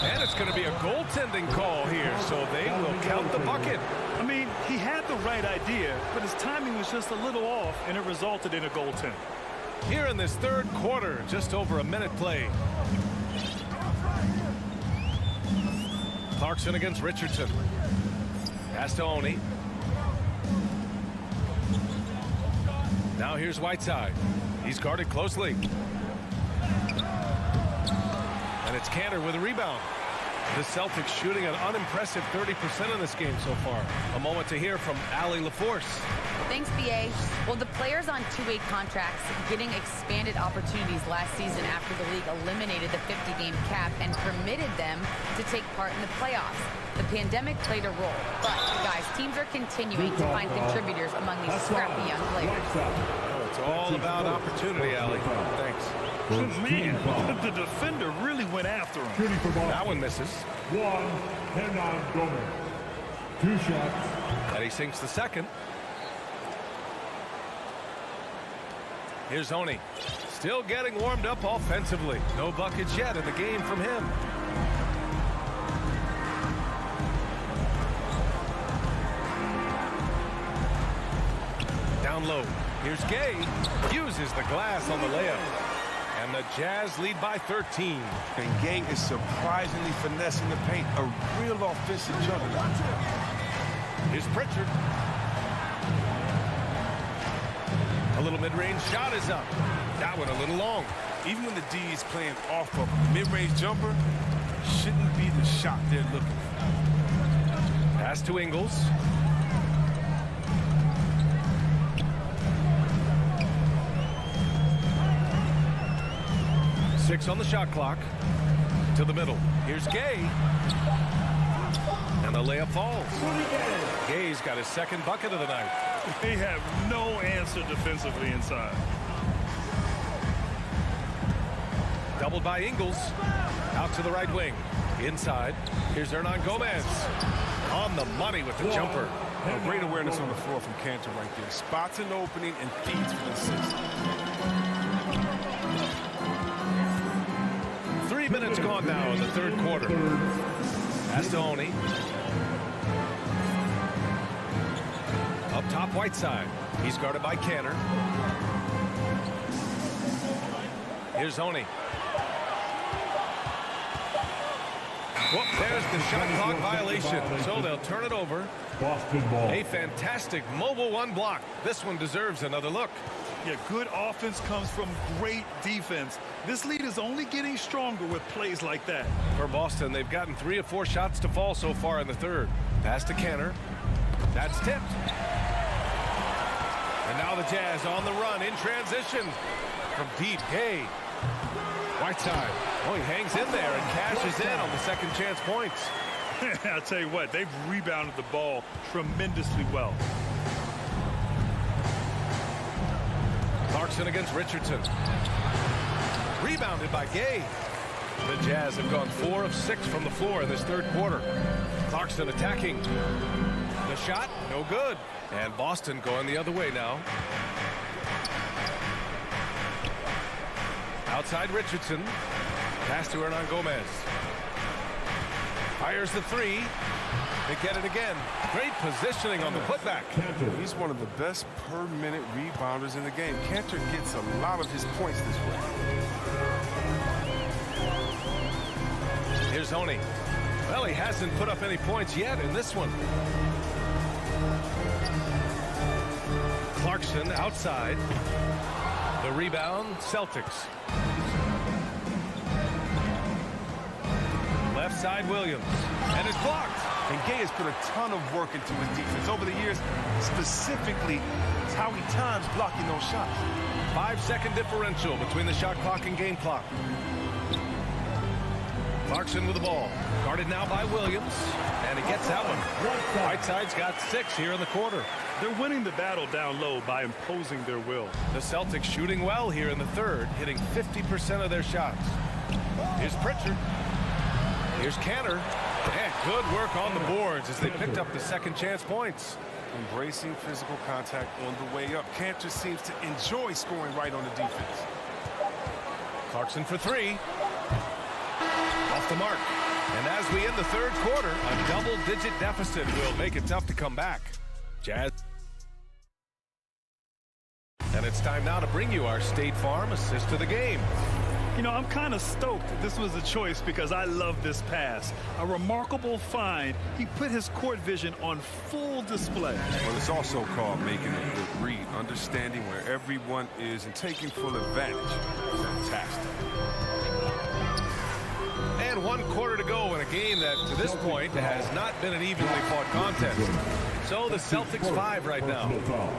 And it's going to be a goaltending call here, so they will count the bucket. I mean, he had the right idea, but his timing was just a little off, and it resulted in a goaltend. Here in this third quarter, just over a minute played. Clarkson against Richardson. Pass to Oni. Now here's Whiteside. He's guarded closely. And it's Kanter with a rebound. The Celtics shooting an unimpressive 30% in this game so far. A moment to hear from Allie LaForce. Thanks, BA. Well, the players on 2-way contracts getting expanded opportunities last season after the league eliminated the 50-game cap and permitted them to take part in the playoffs. The pandemic played a role, but, guys, teams are continuing to find contributors among these scrappy young players. It's all about opportunity, Allie. Thanks. Man, the defender really went after him. That one misses. Hernan Gomez. 2 shots. And he sinks the second. Here's Oni. Still getting warmed up offensively. No buckets yet in the game from him. Down low. Here's Gay. Uses the glass on the layup. And the Jazz lead by 13. And Gay is surprisingly finessing the paint. A real offensive juggernaut. Here's Pritchard. A little mid-range shot is up. That one a little long. Even when the D is playing off a mid-range jumper, shouldn't be the shot they're looking for. Pass to Ingles. Six on the shot clock. To the middle. Here's Gay. And the layup falls. Gay's got his second bucket of the night. They have no answer defensively inside. dribbled by Ingles. Out to the right wing. Inside. Here's Hernan Gomez. On the money with the jumper. Great awareness on the floor from Cantor right there. Spots an opening and feeds for the assist. 3 minutes gone now in the third quarter. Astoni. Up top, Whiteside. He's guarded by Cantor. Here's Oni. Well, there's the shot clock violation, so they'll turn it over. Boston ball. A fantastic mobile one block. This one deserves another look. Yeah, good offense comes from great defense. This lead is only getting stronger with plays like that. For Boston, they've gotten 3 of 4 shots to fall so far in the third. Pass to Cantor. That's tipped. And now the Jazz on the run in transition. From deep, Gay. Whiteside. Oh, he hangs in there and cashes in on the second chance points. I'll tell you what, they've rebounded the ball tremendously well. Clarkson against Richardson. Rebounded by Gay. The Jazz have gone 4 of 6 from the floor in this third quarter. Clarkson attacking. The shot, no good. And Boston going the other way now. Outside Richardson. Pass to Hernan Gomez. Fires the 3. They get it again. Great positioning on the putback. He's one of the best per minute rebounders in the game. Cantor gets a lot of his points this way. Here's Oni. Well, he hasn't put up any points yet in this one. Clarkson outside. The rebound, Celtics. Left side, Williams. And it's blocked. And Gay has put a ton of work into his defense over the years. Specifically, it's how he times blocking those shots. 5-second differential between the shot clock and game clock. Clarkson with the ball. Guarded now by Williams. And he gets that one. Whiteside's got 6 here in the quarter. They're winning the battle down low by imposing their will. The Celtics shooting well here in the third, hitting 50% of their shots. Here's Pritchard. Here's Cantor. And good work on the boards as they picked up the second chance points. Embracing physical contact on the way up. Cantor seems to enjoy scoring right on the defense. Clarkson for 3. Off the mark. And as we end the third quarter, a double-digit deficit will make it tough to come back. Jazz. And it's time now to bring you our State Farm assist of the game. You know, I'm kind of stoked that this was a choice because I love this pass. A remarkable find. He put his court vision on full display. Well, it's also called making a good read, understanding where everyone is and taking full advantage. Fantastic. And 1 quarter to go in a game that, to this point, has not been an evenly fought contest. So the Celtics 5 right now.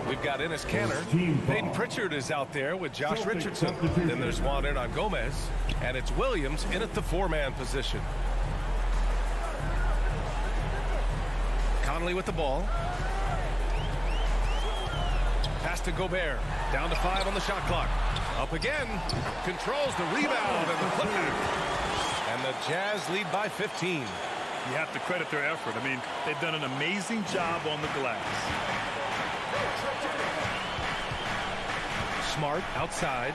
We've got Enes Kanter. Peyton Pritchard is out there with Josh Richardson. Then there's Juan Hernan Gomez. And it's Williams in at the 4-man position. Conley with the ball. Pass to Gobert. Down to 5 on the shot clock. Up again. Controls the rebound and the putback. And the Jazz lead by 15. You have to credit their effort. I mean, they've done an amazing job on the glass. Smart outside.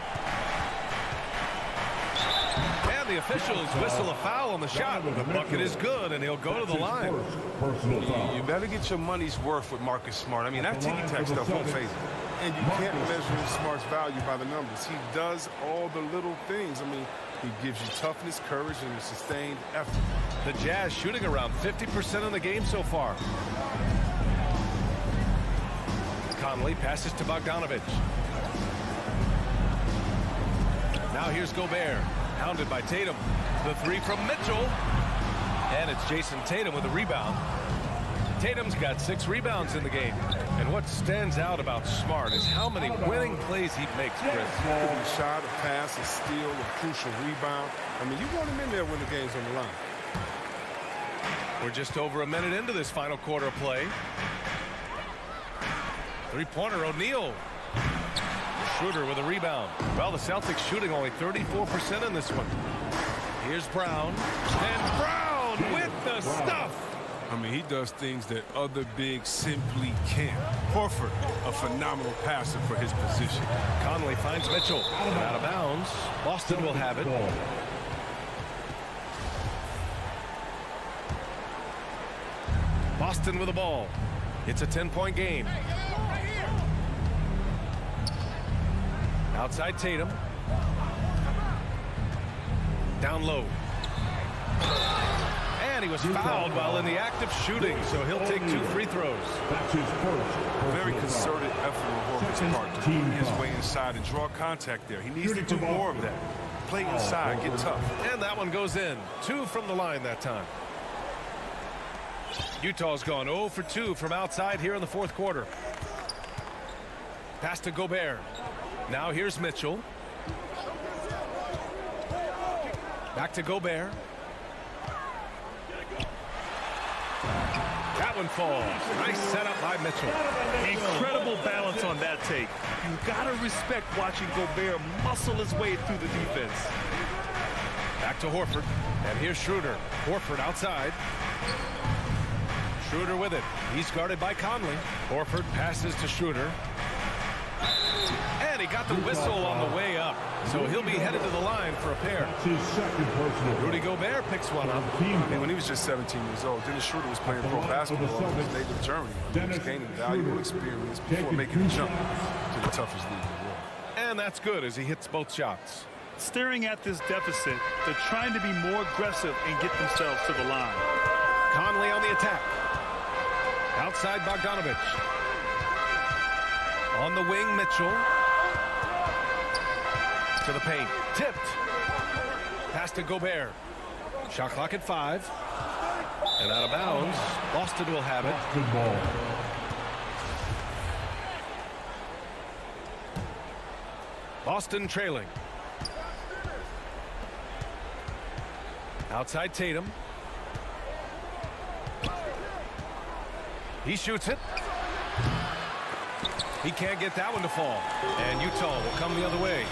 And the officials whistle a foul on the shot. The bucket is good, and he'll go to the line. You better get your money's worth with Marcus Smart. I mean, that ticky-tack stuff won't phase him. And you can't measure Smart's value by the numbers. He does all the little things. I mean, he gives you toughness, courage, and sustained effort. The Jazz shooting around 50% in the game so far. Conley passes to Bogdanovich. Now here's Gobert. Hounded by Tatum. The 3 from Mitchell. And it's Jason Tatum with a rebound. Tatum's got 6 rebounds in the game. And what stands out about Smart is how many winning plays he makes, Chris. A shot, a pass, a steal, a crucial rebound. I mean, you want him in there when the game's on the line. We're just over a minute into this final quarter of play. 3-pointer, O'Neal. Schroeder with a rebound. Well, the Celtics shooting only 34% in this one. Here's Brown. And Brown with the stuff. I mean, he does things that other bigs simply can't. Horford, a phenomenal passer for his position. Conley finds Mitchell. Out of bounds. Boston will have it. Boston with the ball. It's a 10-point game. Outside Tatum. Down low. And he was fouled while in the act of shooting, so he'll take 2 free throws. That's his first. Very concerted effort on Horford's part to bring his way inside and draw contact there. He needs to do more of that. Play inside, get tough. And that one goes in. 2 from the line that time. Utah's gone 0 for 2 from outside here in the fourth quarter. Pass to Gobert. Now here's Mitchell. Back to Gobert. That one falls. Nice setup by Mitchell. Incredible balance on that take. You got to respect watching Gobert muscle his way through the defense. Back to Horford. And here's Schroeder. Horford outside. Schroeder with it. He's guarded by Conley. Horford passes to Schroeder. And he got the whistle on the way up. So he'll be headed to the line for a pair. Rudy Gobert picks one up. I mean, when he was just 17 years old, Dennis Schroeder was playing pro basketball in his native Germany. He was gaining valuable experience before making the jump to the toughest league in the world. And that's good as he hits both shots. Staring at this deficit, they're trying to be more aggressive and get themselves to the line. Conley on the attack. Outside Bogdanovich. On the wing, Mitchell. To the paint. Tipped. Pass to Gobert. Shot clock at 5. And out of bounds. Boston will have it. Good ball. Boston trailing. Outside Tatum. He shoots it. He can't get that one to fall. And Utah will come the other way.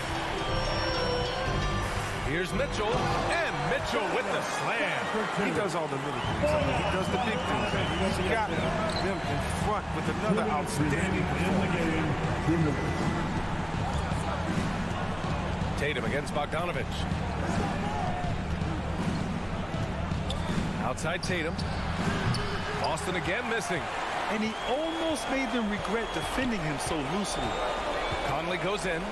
Here's Mitchell. And Mitchell with the slam. He does all the little things. I mean, he does the big things. He's got them in front with another outstanding performance. Tatum against Bogdanovich. Outside Tatum. Boston again missing. And he almost made them regret defending him so loosely. Conley goes in.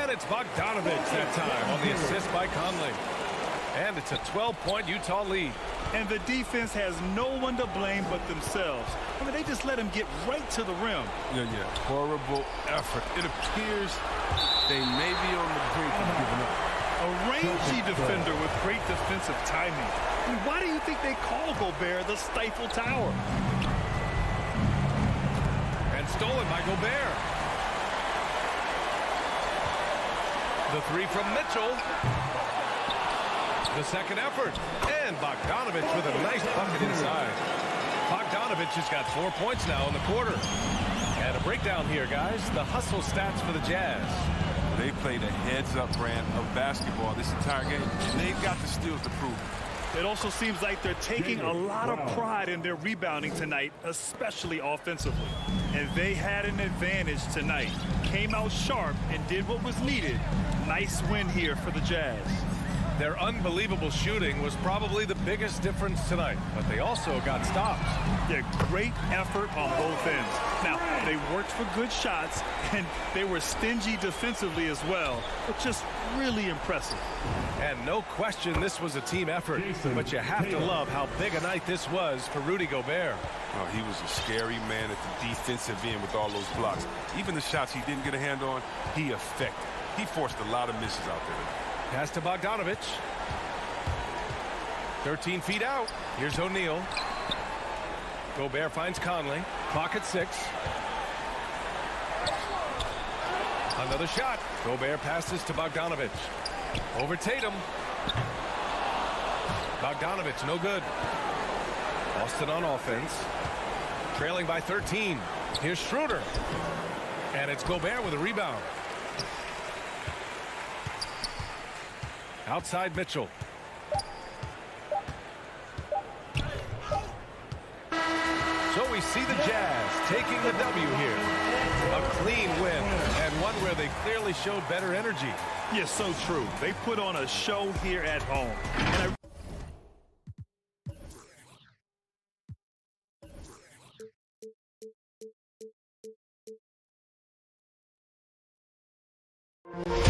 And it's Bogdanovich that time on the assist by Conley. And it's a 12-point Utah lead. And the defense has no one to blame but themselves. I mean, they just let him get right to the rim. Yeah. Horrible effort. It appears they may be on the brink of giving up. A rangy defender with great defensive timing. I mean, why do you think they call Gobert the Stifle Tower? And stolen by Gobert. The 3 from Mitchell. The second effort. And Bogdanovich with a nice bucket inside. Bogdanovich has got 4 points now in the quarter. And a breakdown here, guys. The hustle stats for the Jazz. They played a heads-up brand of basketball this entire game. And they've got the steals to prove it. It also seems like they're taking a lot of pride in their rebounding tonight, especially offensively. And they had an advantage tonight. Came out sharp and did what was needed. Nice win here for the Jazz. Their unbelievable shooting was probably the biggest difference tonight, but they also got stops. Yeah, great effort on both ends. Now, they worked for good shots, and they were stingy defensively as well, but just really impressive. And no question this was a team effort, but you have to love how big a night this was for Rudy Gobert. Oh, he was a scary man at the defensive end with all those blocks. Even the shots he didn't get a hand on, he affected. He forced a lot of misses out there. Pass to Bogdanovich. 13 feet out. Here's O'Neal. Gobert finds Conley. Clock at 6. Another shot. Gobert passes to Bogdanovich. Over Tatum. Bogdanovich, no good. Boston on offense. Trailing by 13. Here's Schroeder. And it's Gobert with a rebound. Outside Mitchell. So we see the Jazz taking the W here. A clean win, and one where they clearly showed better energy. Yes, so true. They put on a show here at home. And I